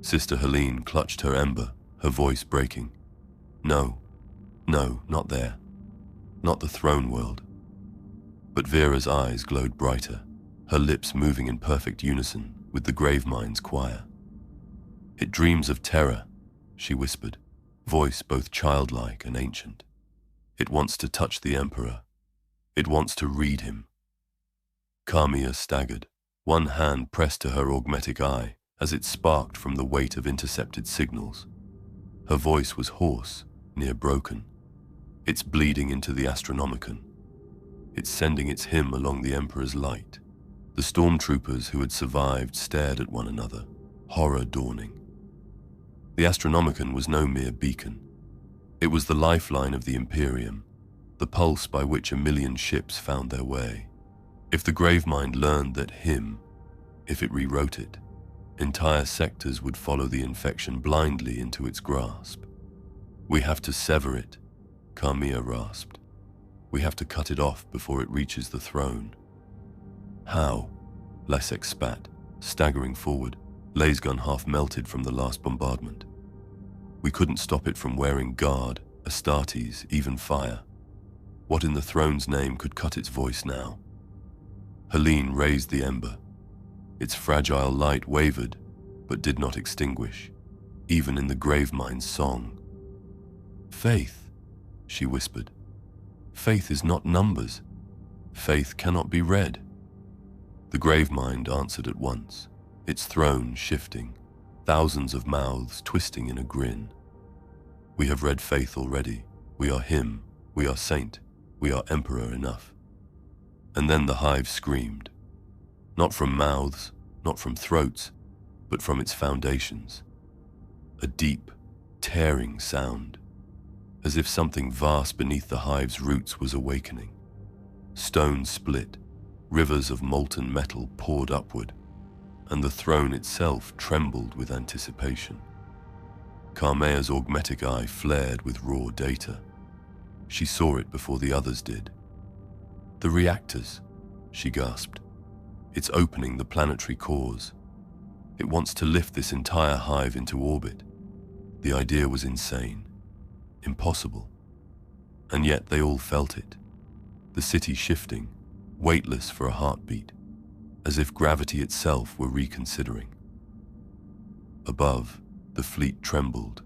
Sister Helene clutched her ember, her voice breaking. No, no, not there. Not the throne world. But Vera's eyes glowed brighter, her lips moving in perfect unison with the Gravemind's choir. It dreams of Terra, she whispered, voice both childlike and ancient. It wants to touch the Emperor. It wants to read him. Carmilla staggered, one hand pressed to her augmetic eye as it sparked from the weight of intercepted signals. Her voice was hoarse, near broken. It's bleeding into the Astronomicon. It's sending its hymn along the Emperor's light. The stormtroopers who had survived stared at one another, horror dawning. The Astronomicon was no mere beacon. It was the lifeline of the Imperium, the pulse by which 1,000,000 ships found their way. If the Gravemind learned that hymn, if it rewrote it, entire sectors would follow the infection blindly into its grasp. We have to sever it, Carmilla rasped. We have to cut it off before it reaches the throne. How? Lessek spat, staggering forward, lasgun half melted from the last bombardment. We couldn't stop it from wearing guard, Astartes, even fire. What in the throne's name could cut its voice now? Helene raised the ember. Its fragile light wavered, but did not extinguish, even in the Gravemind's song. Faith, she whispered. Faith is not numbers. Faith cannot be read. The Gravemind answered at once, its throne shifting, thousands of mouths twisting in a grin. We have read faith already. We are him. We are saint. We are emperor enough. And then the hive screamed. Not from mouths, not from throats, but from its foundations. A deep, tearing sound, as if something vast beneath the hive's roots was awakening. Stones split, rivers of molten metal poured upward, and the throne itself trembled with anticipation. Carmilla's augmetic eye flared with raw data. She saw it before the others did. The reactors, she gasped. It's opening the planetary cores. It wants to lift this entire hive into orbit. The idea was insane, impossible. And yet they all felt it. The city shifting, weightless for a heartbeat, as if gravity itself were reconsidering. Above, the fleet trembled.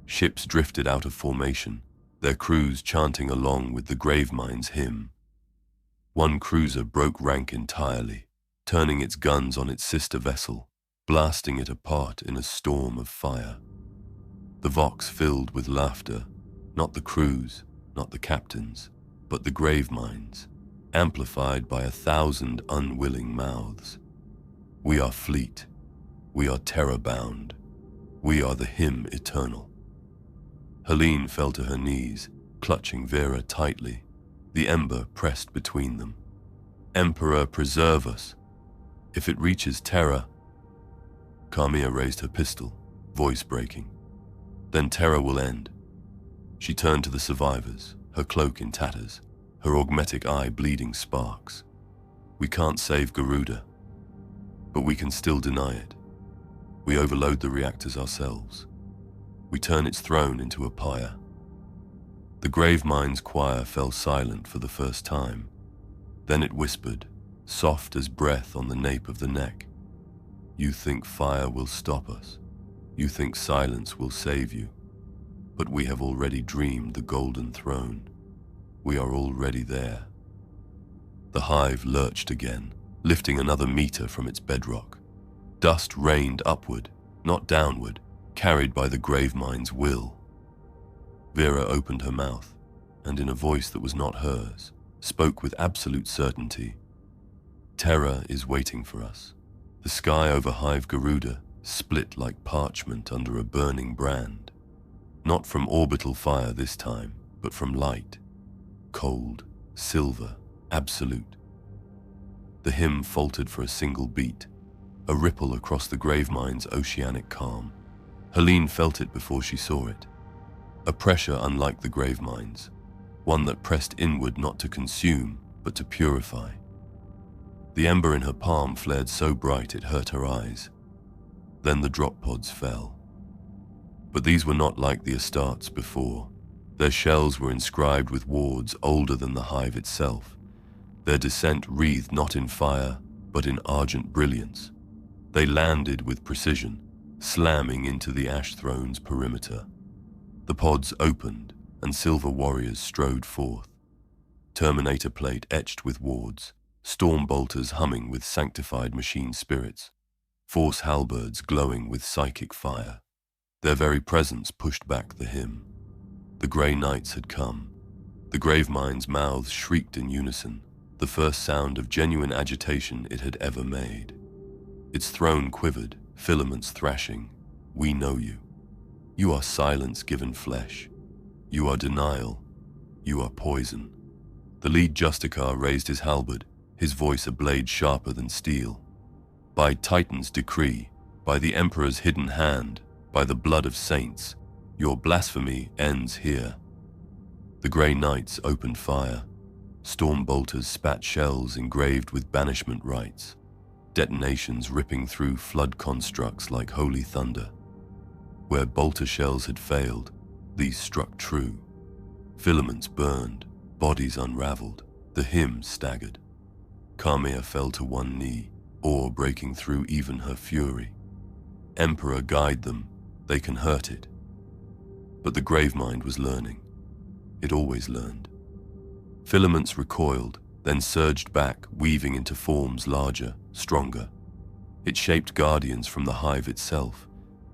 Ships drifted out of formation, their crews chanting along with the Gravemind's hymn. One cruiser broke rank entirely, turning its guns on its sister vessel, blasting it apart in a storm of fire. The Vox filled with laughter, not the crews, not the captains, but the Gravemind's, amplified by 1,000 unwilling mouths. We are fleet. We are terror-bound. We are the hymn eternal. Helene fell to her knees, clutching Vera tightly, the ember pressed between them. Emperor, preserve us. If it reaches Terra... Carmilla raised her pistol, voice breaking. Then Terra will end. She turned to the survivors, her cloak in tatters, her augmetic eye bleeding sparks. We can't save Garuda, but we can still deny it. We overload the reactors ourselves. We turn its throne into a pyre. The Gravemind's choir fell silent for the first time. Then it whispered, soft as breath on the nape of the neck. You think fire will stop us. You think silence will save you. But we have already dreamed the golden throne. We are already there. The hive lurched again, lifting another meter from its bedrock. Dust rained upward, not downward, carried by the Gravemind's will. Vera opened her mouth, and in a voice that was not hers, spoke with absolute certainty. Terra is waiting for us. The sky over Hive Garuda split like parchment under a burning brand. Not from orbital fire this time, but from light. Cold, silver, absolute. The hymn faltered for a single beat, a ripple across the Gravemind's oceanic calm. Helene felt it before she saw it. A pressure unlike the Gravemind's, one that pressed inward not to consume, but to purify. The ember in her palm flared so bright it hurt her eyes. Then the drop pods fell. But these were not like the Astartes before. Their shells were inscribed with wards older than the hive itself. Their descent wreathed not in fire, but in argent brilliance. They landed with precision, slamming into the ash throne's perimeter. The pods opened, and silver warriors strode forth. Terminator plate etched with wards, storm bolters humming with sanctified machine spirits, force halberds glowing with psychic fire. Their very presence pushed back the hymn. The grey nights had come. The Gravemind's mouths shrieked in unison, the first sound of genuine agitation it had ever made. Its throne quivered, filaments thrashing. We know you. You are silence given flesh. You are denial. You are poison. The lead Justicar raised his halberd, his voice a blade sharper than steel. By Titan's decree, by the Emperor's hidden hand, by the blood of saints, your blasphemy ends here. The grey knights opened fire. Storm bolters spat shells engraved with banishment rites, detonations ripping through flood constructs like holy thunder. Where bolter shells had failed, these struck true. Filaments burned, bodies unraveled, the hymn staggered. Carmia fell to one knee, awe breaking through even her fury. Emperor, guide them, they can hurt it. But the Gravemind was learning. It always learned. Filaments recoiled, then surged back, weaving into forms larger, stronger. It shaped guardians from the hive itself,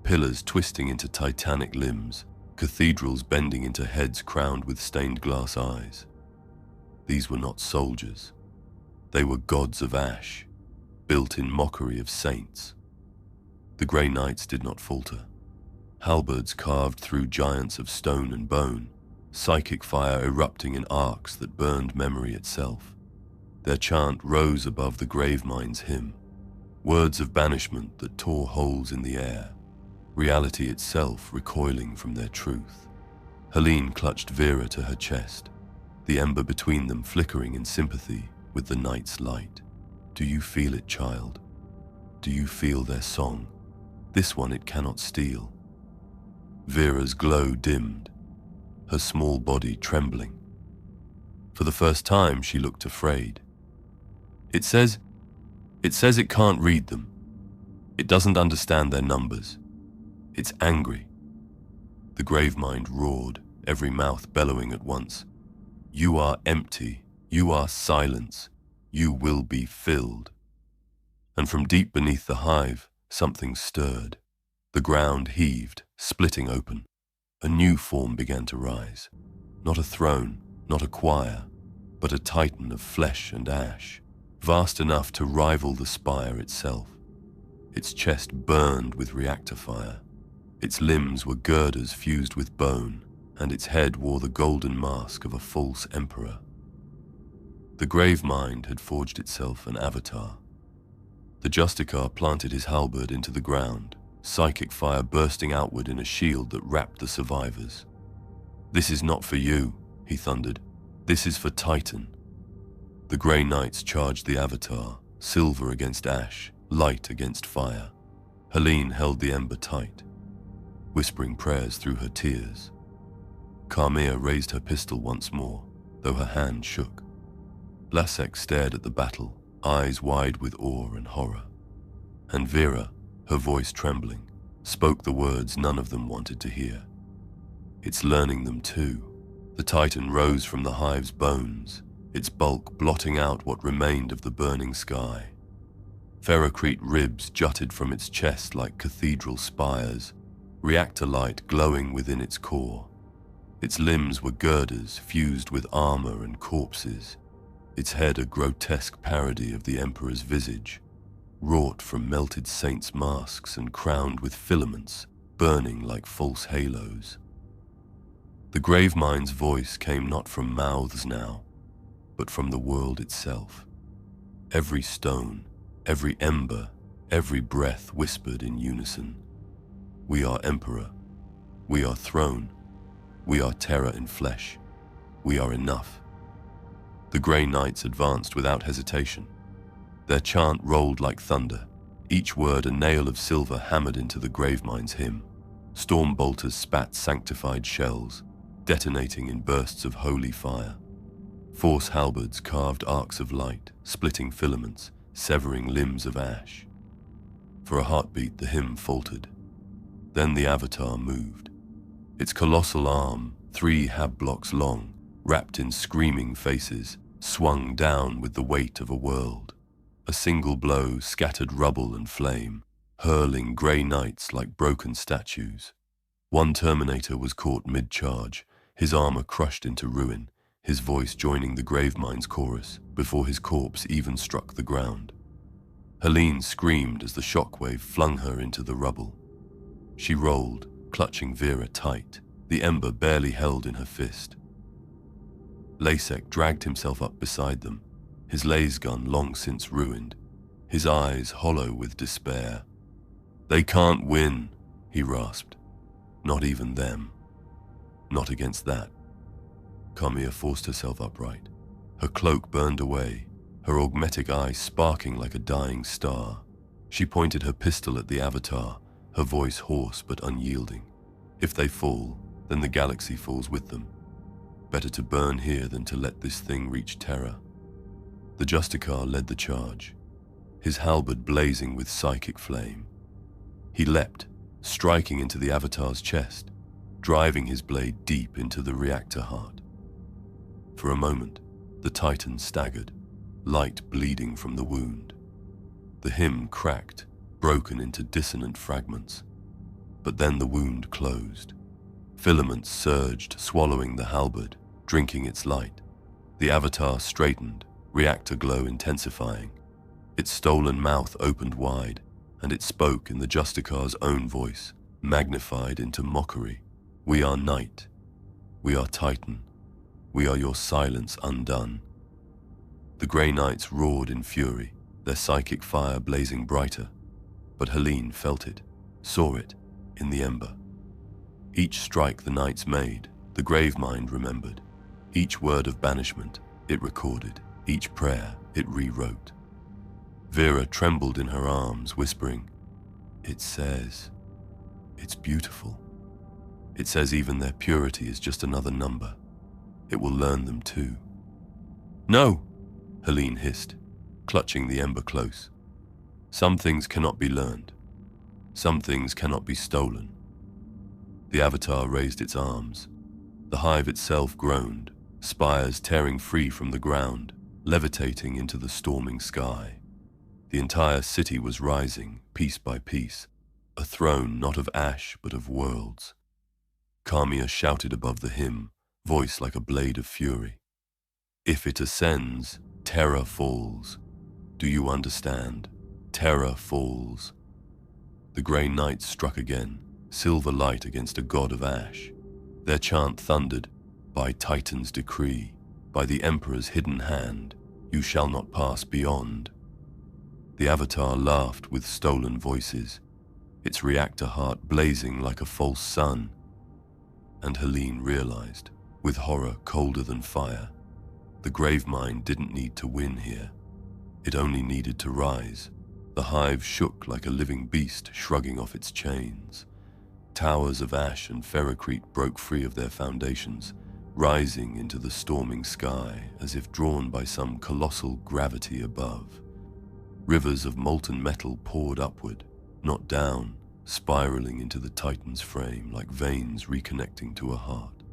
pillars twisting into titanic limbs, cathedrals bending into heads crowned with stained glass eyes. These were not soldiers. They were gods of ash, built in mockery of saints. The grey knights did not falter. Halberds carved through giants of stone and bone, psychic fire erupting in arcs that burned memory itself. Their chant rose above the Gravemind's hymn, words of banishment that tore holes in the air, reality itself recoiling from their truth. Helene clutched Vera to her chest, the ember between them flickering in sympathy with the night's light. Do you feel it, child? Do you feel their song? This one it cannot steal. Vera's glow dimmed, her small body trembling. For the first time, she looked afraid. It says it can't read them. It doesn't understand their numbers. It's angry. The Gravemind roared, every mouth bellowing at once. You are empty. You are silence. You will be filled. And from deep beneath the hive, something stirred. The ground heaved, splitting open. A new form began to rise. Not a throne, not a choir, but a titan of flesh and ash, vast enough to rival the spire itself. Its chest burned with reactor fire. Its limbs were girders fused with bone, and its head wore the golden mask of a false emperor. The Gravemind had forged itself an avatar. The Justicar planted his halberd into the ground, psychic fire bursting outward in a shield that wrapped the survivors. This is not for you, he thundered. This is for Titan. The grey knights charged the avatar, silver against ash, light against fire. Helene held the ember tight, whispering prayers through her tears. Carmia raised her pistol once more, though her hand shook. Lasek stared at the battle, eyes wide with awe and horror. And Vera, her voice trembling, spoke the words none of them wanted to hear. It's learning them too. The Titan rose from the hive's bones, its bulk blotting out what remained of the burning sky. Ferrocrete ribs jutted from its chest like cathedral spires, reactor light glowing within its core. Its limbs were girders fused with armor and corpses, its head a grotesque parody of the Emperor's visage, wrought from melted saints' masks and crowned with filaments burning like false halos. The Gravemind's voice came not from mouths now, but from the world itself. Every stone, every ember, every breath whispered in unison. We are Emperor. We are Throne. We are Terra in flesh. We are enough. The Grey Knights advanced without hesitation. Their chant rolled like thunder, each word a nail of silver hammered into the Gravemind's hymn. Storm bolters spat sanctified shells, detonating in bursts of holy fire. Force halberds carved arcs of light, splitting filaments, severing limbs of ash. For a heartbeat, the hymn faltered. Then the avatar moved. Its colossal arm, 3 hab blocks long, wrapped in screaming faces, swung down with the weight of a world. A single blow scattered rubble and flame, hurling grey knights like broken statues. One Terminator was caught mid-charge, his armor crushed into ruin, his voice joining the Gravemind's chorus before his corpse even struck the ground. Helene screamed as the shockwave flung her into the rubble. She rolled, clutching Vera tight, the ember barely held in her fist. Lasek dragged himself up beside them, his laser gun long since ruined, his eyes hollow with despair. "They can't win," he rasped. "Not even them. Not against that." Kamia forced herself upright. Her cloak burned away, her augmetic eye sparking like a dying star. She pointed her pistol at the avatar, her voice hoarse but unyielding. "If they fall, then the galaxy falls with them. Better to burn here than to let this thing reach Terra." The Justicar led the charge, his halberd blazing with psychic flame. He leapt, striking into the avatar's chest, driving his blade deep into the reactor heart. For a moment, the Titan staggered, light bleeding from the wound. The hymn cracked, broken into dissonant fragments. But then the wound closed. Filaments surged, swallowing the halberd, drinking its light. The avatar straightened, reactor glow intensifying. Its stolen mouth opened wide, and it spoke in the Justicar's own voice, magnified into mockery. "We are Night. We are Titan. We are your silence undone." The Grey Knights roared in fury, their psychic fire blazing brighter. But Helene felt it, saw it, in the ember. Each strike the Knights made, the Gravemind remembered. Each word of banishment, it recorded. Each prayer, it rewrote. Vera trembled in her arms, whispering, "It says, it's beautiful. It says even their purity is just another number. It will learn them too." "No," Helene hissed, clutching the ember close. "Some things cannot be learned. Some things cannot be stolen." The avatar raised its arms. The hive itself groaned, spires tearing free from the ground, levitating into the storming sky. The entire city was rising, piece by piece, a throne not of ash but of worlds. Kamia shouted above the hymn, voice like a blade of fury. "If it ascends, Terra falls. Do you understand? Terra falls." The Grey Knights struck again, silver light against a god of ash. Their chant thundered, "By Titan's decree, by the Emperor's hidden hand, you shall not pass beyond." The avatar laughed with stolen voices, its reactor heart blazing like a false sun. And Helene realized, with horror colder than fire, the Gravemind didn't need to win here. It only needed to rise. The hive shook like a living beast shrugging off its chains. Towers of ash and ferrocrete broke free of their foundations, rising into the storming sky as if drawn by some colossal gravity above. Rivers of molten metal poured upward, not down, spiraling into the Titan's frame like veins reconnecting to a heart.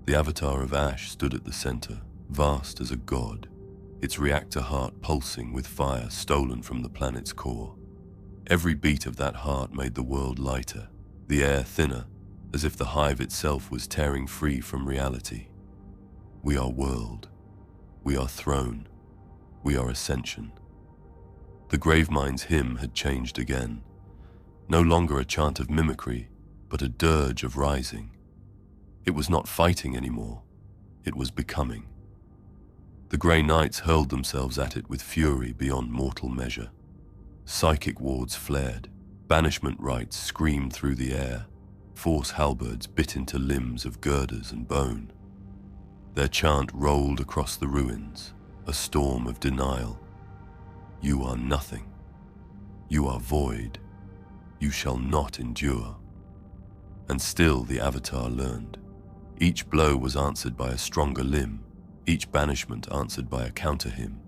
The avatar of ash stood at the center, vast as a god, its reactor heart pulsing with fire stolen from the planet's core. Every beat of that heart made the world lighter, the air thinner, as if the hive itself was tearing free from reality. We are world. We are throne. We are ascension. The Gravemind's hymn had changed again. No longer a chant of mimicry, but a dirge of rising. It was not fighting anymore. It was becoming. The Grey Knights hurled themselves at it with fury beyond mortal measure. Psychic wards flared. Banishment rites screamed through the air. Force halberds bit into limbs of girders and bone. Their chant rolled across the ruins, a storm of denial. You are nothing. You are void. You shall not endure. And still the Avatar learned. Each blow was answered by a stronger limb, each banishment answered by a counter-hymn,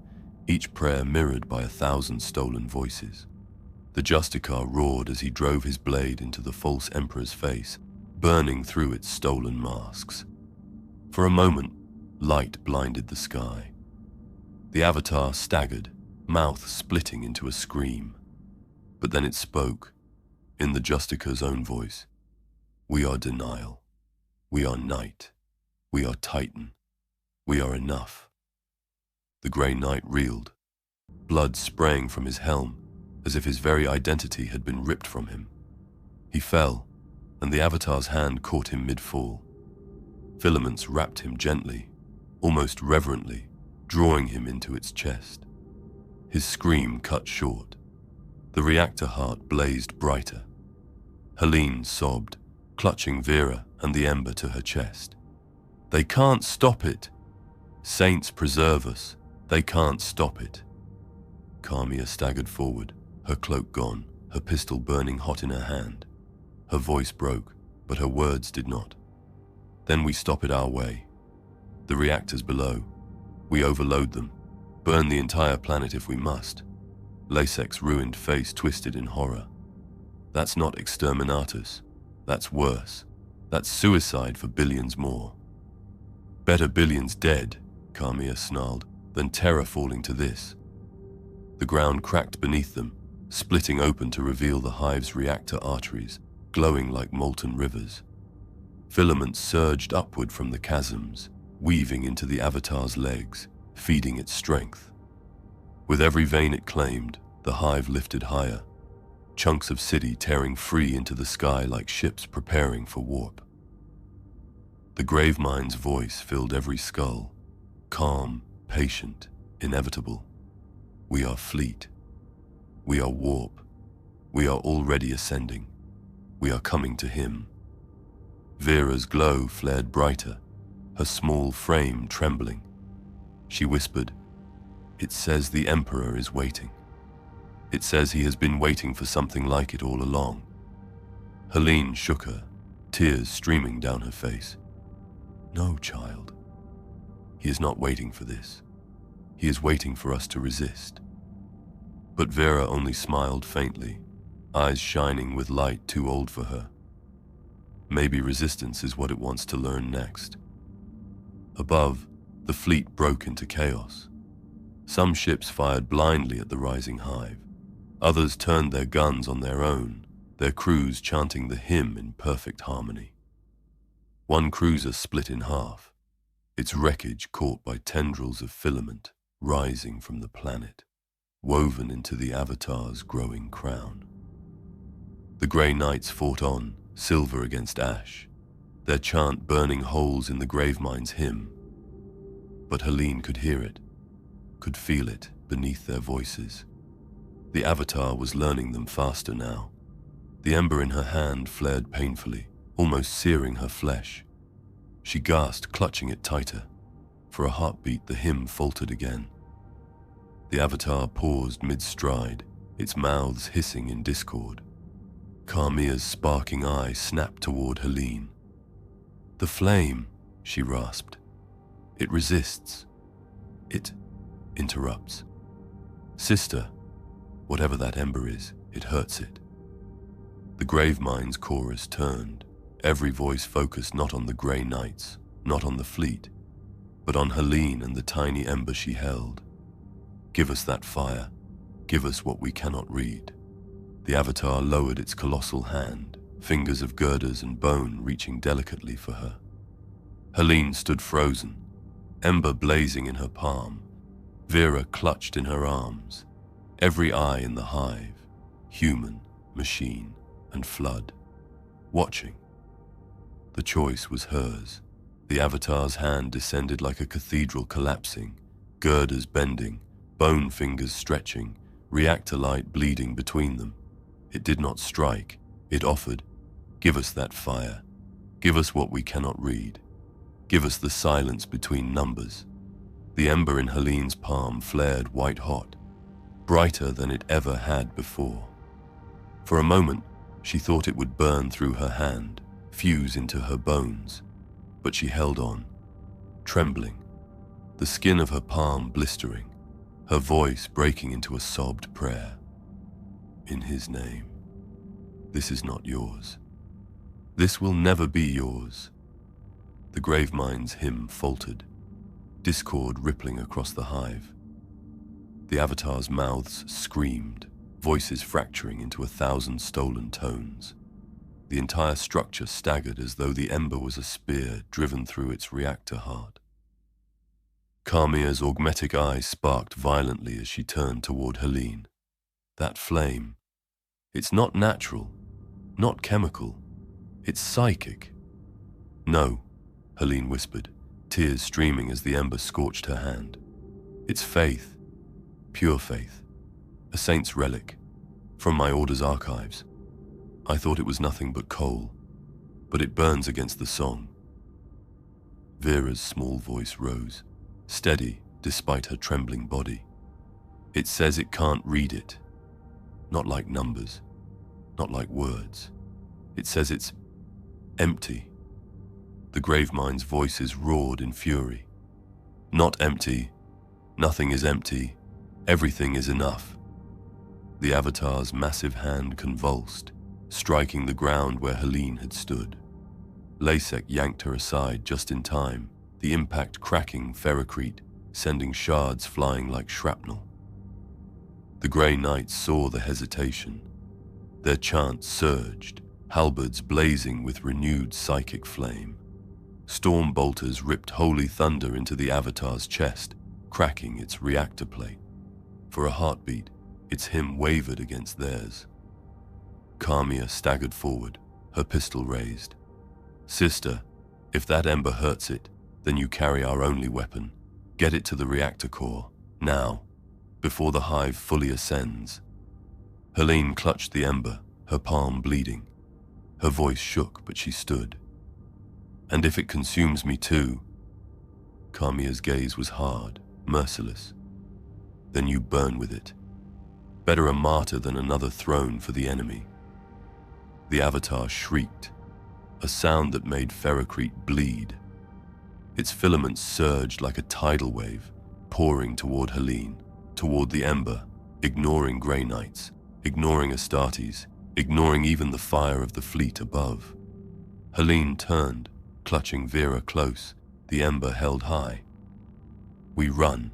each prayer mirrored by 1,000 stolen voices. The Justicar roared as he drove his blade into the false Emperor's face, burning through its stolen masks. For a moment, light blinded the sky. The Avatar staggered, mouth splitting into a scream. But then it spoke, in the Justicar's own voice. We are denial. We are night. We are Titan. We are enough. The Grey Knight reeled, blood spraying from his helm, as if his very identity had been ripped from him. He fell, and the Avatar's hand caught him mid-fall. Filaments wrapped him gently, almost reverently, drawing him into its chest. His scream cut short. The reactor heart blazed brighter. Helene sobbed, clutching Vera and the ember to her chest. They can't stop it. Saints preserve us. They can't stop it. Carmia staggered forward, her cloak gone, her pistol burning hot in her hand. Her voice broke, but her words did not. Then we stop it our way. The reactors below. We overload them. Burn the entire planet if we must. Lasek's ruined face twisted in horror. That's not Exterminatus. That's worse. That's suicide for billions more. Better billions dead, Carmia snarled, than Terra falling to this. The ground cracked beneath them, splitting open to reveal the hive's reactor arteries, glowing like molten rivers. Filaments surged upward from the chasms, weaving into the Avatar's legs, feeding its strength. With every vein it claimed, the hive lifted higher, chunks of city tearing free into the sky like ships preparing for warp. The Gravemind's voice filled every skull, calm, patient, inevitable. We are fleet. We are warp. We are already ascending. We are coming to him. Vera's glow flared brighter, her small frame trembling. She whispered, "It says the Emperor is waiting. It says he has been waiting for something like it all along." Helene shook her, tears streaming down her face. "No, child. He is not waiting for this. He is waiting for us to resist." But Vera only smiled faintly, eyes shining with light too old for her. Maybe resistance is what it wants to learn next. Above, the fleet broke into chaos. Some ships fired blindly at the rising hive. Others turned their guns on their own, their crews chanting the hymn in perfect harmony. One cruiser split in half, its wreckage caught by tendrils of filament rising from the planet, woven into the Avatar's growing crown. The Grey Knights fought on, silver against ash, their chant burning holes in the Gravemind's hymn. But Helene could hear it, could feel it beneath their voices. The Avatar was learning them faster now. The ember in her hand flared painfully, almost searing her flesh. She gasped, clutching it tighter. For a heartbeat, the hymn faltered again. The Avatar paused mid-stride, its mouths hissing in discord. Carmia's sparking eye snapped toward Helene. "The flame," she rasped. "It resists. It interrupts. Sister, whatever that ember is, it hurts it." The Gravemind's chorus turned, every voice focused not on the Grey Knights, not on the fleet, but on Helene and the tiny ember she held. Give us that fire. Give us what we cannot read. The avatar lowered its colossal hand, fingers of girders and bone reaching delicately for her. Helene stood frozen, ember blazing in her palm, Vera clutched in her arms, every eye in the hive, human, machine, and flood, watching. The choice was hers. The avatar's hand descended like a cathedral collapsing, girders bending, bone fingers stretching, reactor light bleeding between them. It did not strike, it offered. Give us that fire. Give us what we cannot read. Give us the silence between numbers. The ember in Helene's palm flared white hot, brighter than it ever had before. For a moment, she thought it would burn through her hand, fuse into her bones, but she held on, trembling, the skin of her palm blistering, her voice breaking into a sobbed prayer. In his name, this is not yours. This will never be yours. The Gravemind's hymn faltered, discord rippling across the hive. The avatar's mouths screamed, voices fracturing into 1,000 stolen tones. The entire structure staggered as though the ember was a spear driven through its reactor heart. Carmia's augmetic eyes sparked violently as she turned toward Helene. That flame, it's not natural, not chemical, it's psychic. No, Helene whispered, tears streaming as the ember scorched her hand. It's faith, pure faith, a saint's relic, from my Order's archives. I thought it was nothing but coal, but it burns against the song. Vera's small voice rose, steady despite her trembling body. It says it can't read it, not like numbers, not like words. It says it's empty. The Gravemind's voices roared in fury. Not empty, nothing is empty, everything is enough. The avatar's massive hand convulsed, striking the ground where Helene had stood. Lasek yanked her aside just in time, the impact cracking ferrocrete, sending shards flying like shrapnel. The Grey Knights saw the hesitation. Their chants surged, halberds blazing with renewed psychic flame. Storm bolters ripped holy thunder into the avatar's chest, cracking its reactor plate. For a heartbeat, its hymn wavered against theirs. Carmia staggered forward, her pistol raised. Sister, if that ember hurts it, then you carry our only weapon. Get it to the reactor core, now, before the hive fully ascends. Helene clutched the ember, her palm bleeding. Her voice shook, but she stood. And if it consumes me too? Carmia's gaze was hard, merciless. Then you burn with it. Better a martyr than another throne for the enemy. The avatar shrieked, a sound that made ferrocrete bleed. Its filaments surged like a tidal wave, pouring toward Helene, toward the ember, ignoring Grey Knights, ignoring Astartes, ignoring even the fire of the fleet above. Helene turned, clutching Vera close, the ember held high. We run,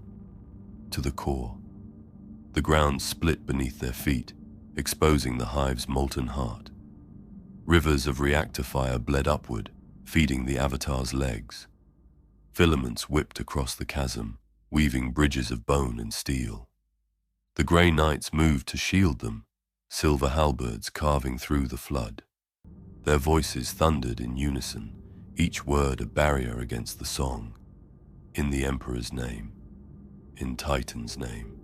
to the core. The ground split beneath their feet, exposing the hive's molten heart. Rivers of reactor fire bled upward, feeding the avatar's legs. Filaments whipped across the chasm, weaving bridges of bone and steel. The Grey Knights moved to shield them, silver halberds carving through the flood. Their voices thundered in unison, each word a barrier against the song. In the Emperor's name, in Titan's name,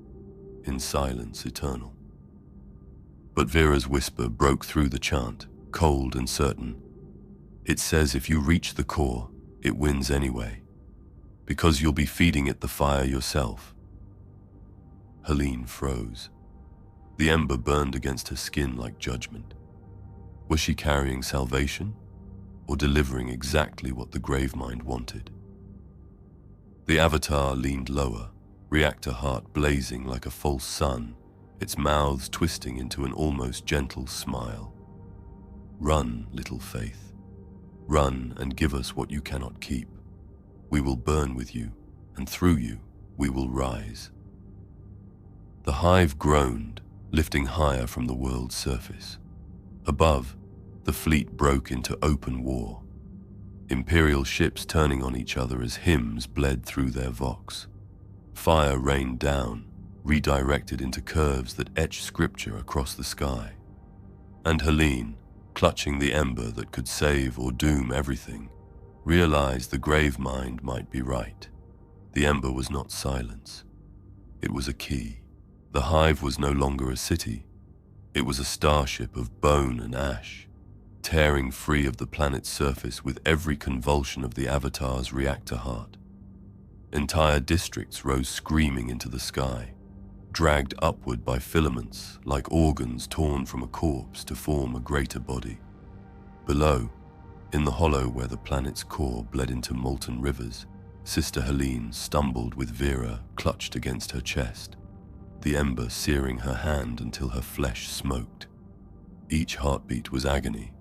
in silence eternal. But Vera's whisper broke through the chant, cold and certain. It says if you reach the core, it wins anyway, because you'll be feeding it the fire yourself. Helene froze. The ember burned against her skin like judgment. Was she carrying salvation, or delivering exactly what the Gravemind wanted? The avatar leaned lower, reactor heart blazing like a false sun, its mouths twisting into an almost gentle smile. Run, little faith. Run and give us what you cannot keep. We will burn with you, and through you we will rise." The hive groaned, lifting higher from the world's surface. Above, the fleet broke into open war. Imperial ships turning on each other as hymns bled through their vox. Fire rained down, redirected into curves that etched scripture across the sky. And Helene, clutching the ember that could save or doom everything, realized the Gravemind might be right. The ember was not silence. It was a key. The hive was no longer a city. It was a starship of bone and ash, tearing free of the planet's surface with every convulsion of the Avatar's reactor heart. Entire districts rose screaming into the sky, dragged upward by filaments like organs torn from a corpse to form a greater body. Below, in the hollow where the planet's core bled into molten rivers, Sister Helene stumbled with Vera clutched against her chest, the ember searing her hand until her flesh smoked. Each heartbeat was agony,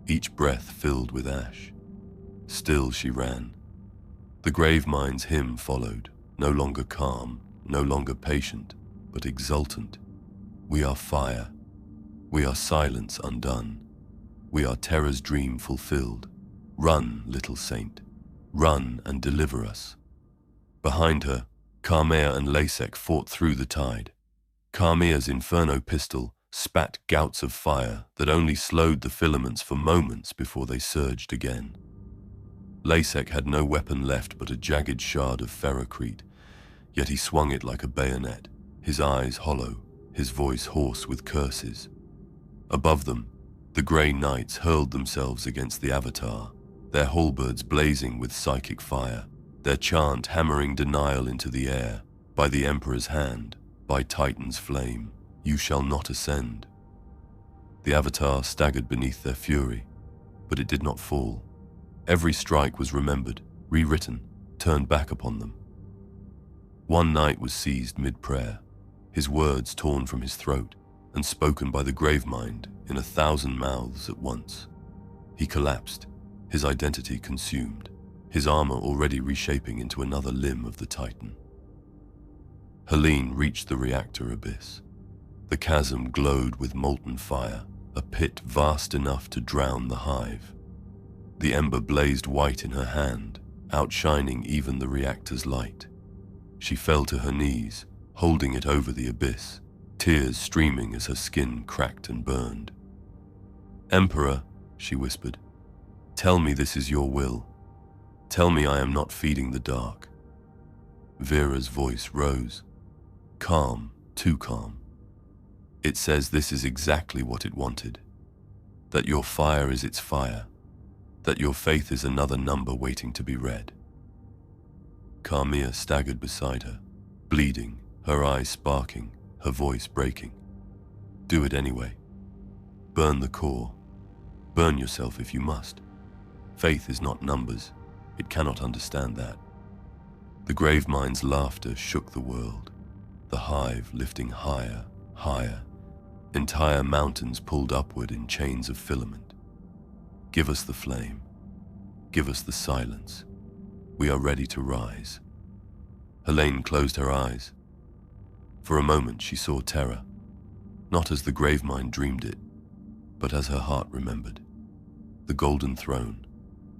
each breath filled with ash. Still she ran. The Gravemind's hymn followed, no longer calm, no longer patient, but exultant. We are fire. We are silence undone. We are Terra's dream fulfilled. Run, little saint. Run and deliver us. Behind her, Carmea and Lasek fought through the tide. Carmea's inferno pistol spat gouts of fire that only slowed the filaments for moments before they surged again. Lasek had no weapon left but a jagged shard of ferrocrete, yet he swung it like a bayonet, his eyes hollow, his voice hoarse with curses. Above them, the grey knights hurled themselves against the Avatar, their halberds blazing with psychic fire, their chant hammering denial into the air. By the Emperor's hand, by Titan's flame, you shall not ascend. The Avatar staggered beneath their fury, but it did not fall. Every strike was remembered, rewritten, turned back upon them. One knight was seized mid-prayer, his words torn from his throat and spoken by the Gravemind in 1,000 mouths at once. He collapsed, his identity consumed, his armor already reshaping into another limb of the Titan. Helene reached the reactor abyss. The chasm glowed with molten fire, a pit vast enough to drown the hive. The ember blazed white in her hand, outshining even the reactor's light. She fell to her knees, holding it over the abyss, tears streaming as her skin cracked and burned. "Emperor," she whispered, "tell me this is your will. Tell me I am not feeding the dark." Vera's voice rose, calm, too calm. "It says this is exactly what it wanted, that your fire is its fire, that your faith is another number waiting to be read." Carmea staggered beside her, bleeding, her eyes sparking, her voice breaking. "Do it anyway. Burn the core. Burn yourself if you must. Faith is not numbers. It cannot understand that." The Gravemind's laughter shook the world, the hive lifting higher, higher. Entire mountains pulled upward in chains of filament. "Give us the flame. Give us the silence. We are ready to rise." Helene closed her eyes. For a moment she saw Terra, not as the Gravemind dreamed it, but as her heart remembered. The golden throne,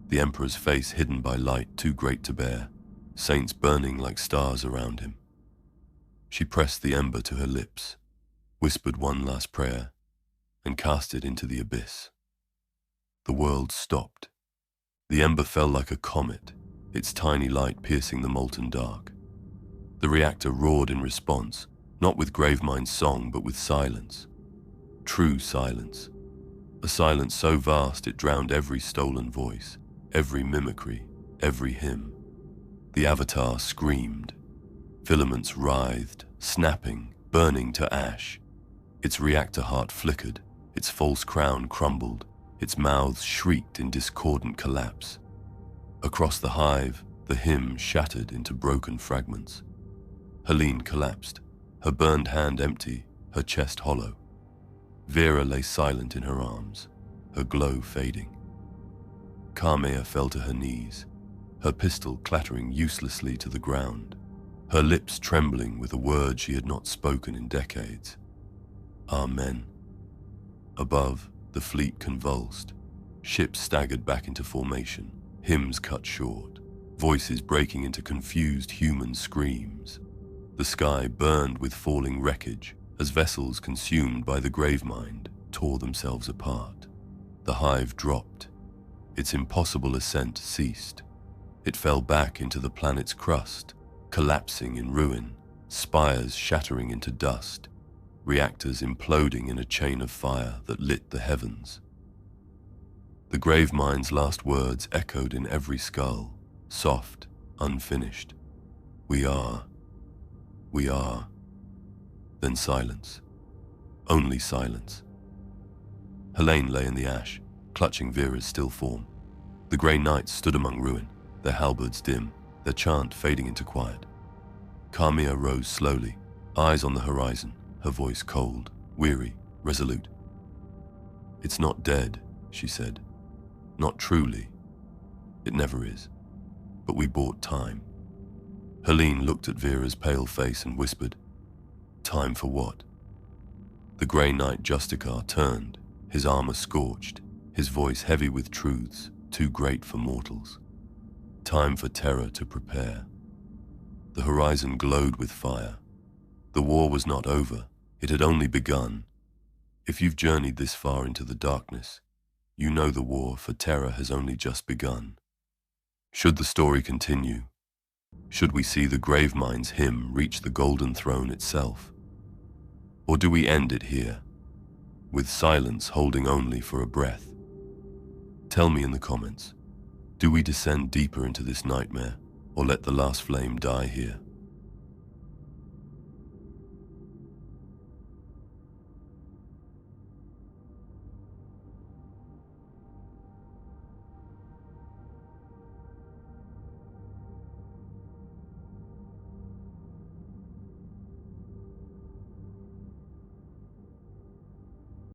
the Emperor's face hidden by light too great to bear, saints burning like stars around him. She pressed the ember to her lips, whispered one last prayer, and cast it into the abyss. The world stopped. The ember fell like a comet, its tiny light piercing the molten dark. The reactor roared in response, not with Gravemind's song, but with silence. True silence. A silence so vast it drowned every stolen voice, every mimicry, every hymn. The Avatar screamed. Filaments writhed, snapping, burning to ash. Its reactor heart flickered, its false crown crumbled, its mouths shrieked in discordant collapse. Across the hive, the hymn shattered into broken fragments. Helene collapsed, her burned hand empty, her chest hollow. Vera lay silent in her arms, her glow fading. Carmea fell to her knees, her pistol clattering uselessly to the ground, her lips trembling with a word she had not spoken in decades. Amen. Above, the fleet convulsed. Ships staggered back into formation, hymns cut short, voices breaking into confused human screams. The sky burned with falling wreckage as vessels consumed by the Gravemind tore themselves apart. The Hive dropped. Its impossible ascent ceased. It fell back into the planet's crust, collapsing in ruin, spires shattering into dust, reactors imploding in a chain of fire that lit the heavens. The Gravemind's last words echoed in every skull, soft, unfinished. We are. Then silence. Only silence. Helene lay in the ash, clutching Vera's still form. The grey knights stood among ruin, their halberds dim, their chant fading into quiet. Carmilla rose slowly, eyes on the horizon, her voice cold, weary, resolute. "It's not dead," she said. "Not truly. It never is. But we bought time." Helene looked at Vera's pale face and whispered, "Time for what?" The grey knight Justicar turned, his armor scorched, his voice heavy with truths too great for mortals. Time for Terra to prepare. The horizon glowed with fire. The war was not over, it had only begun. If you've journeyed this far into the darkness, you know the war for Terra has only just begun. Should the story continue? Should we see the Gravemind's hymn reach the golden throne itself? Or do we end it here, with silence holding only for a breath? Tell me in the comments, do we descend deeper into this nightmare, or let the last flame die here?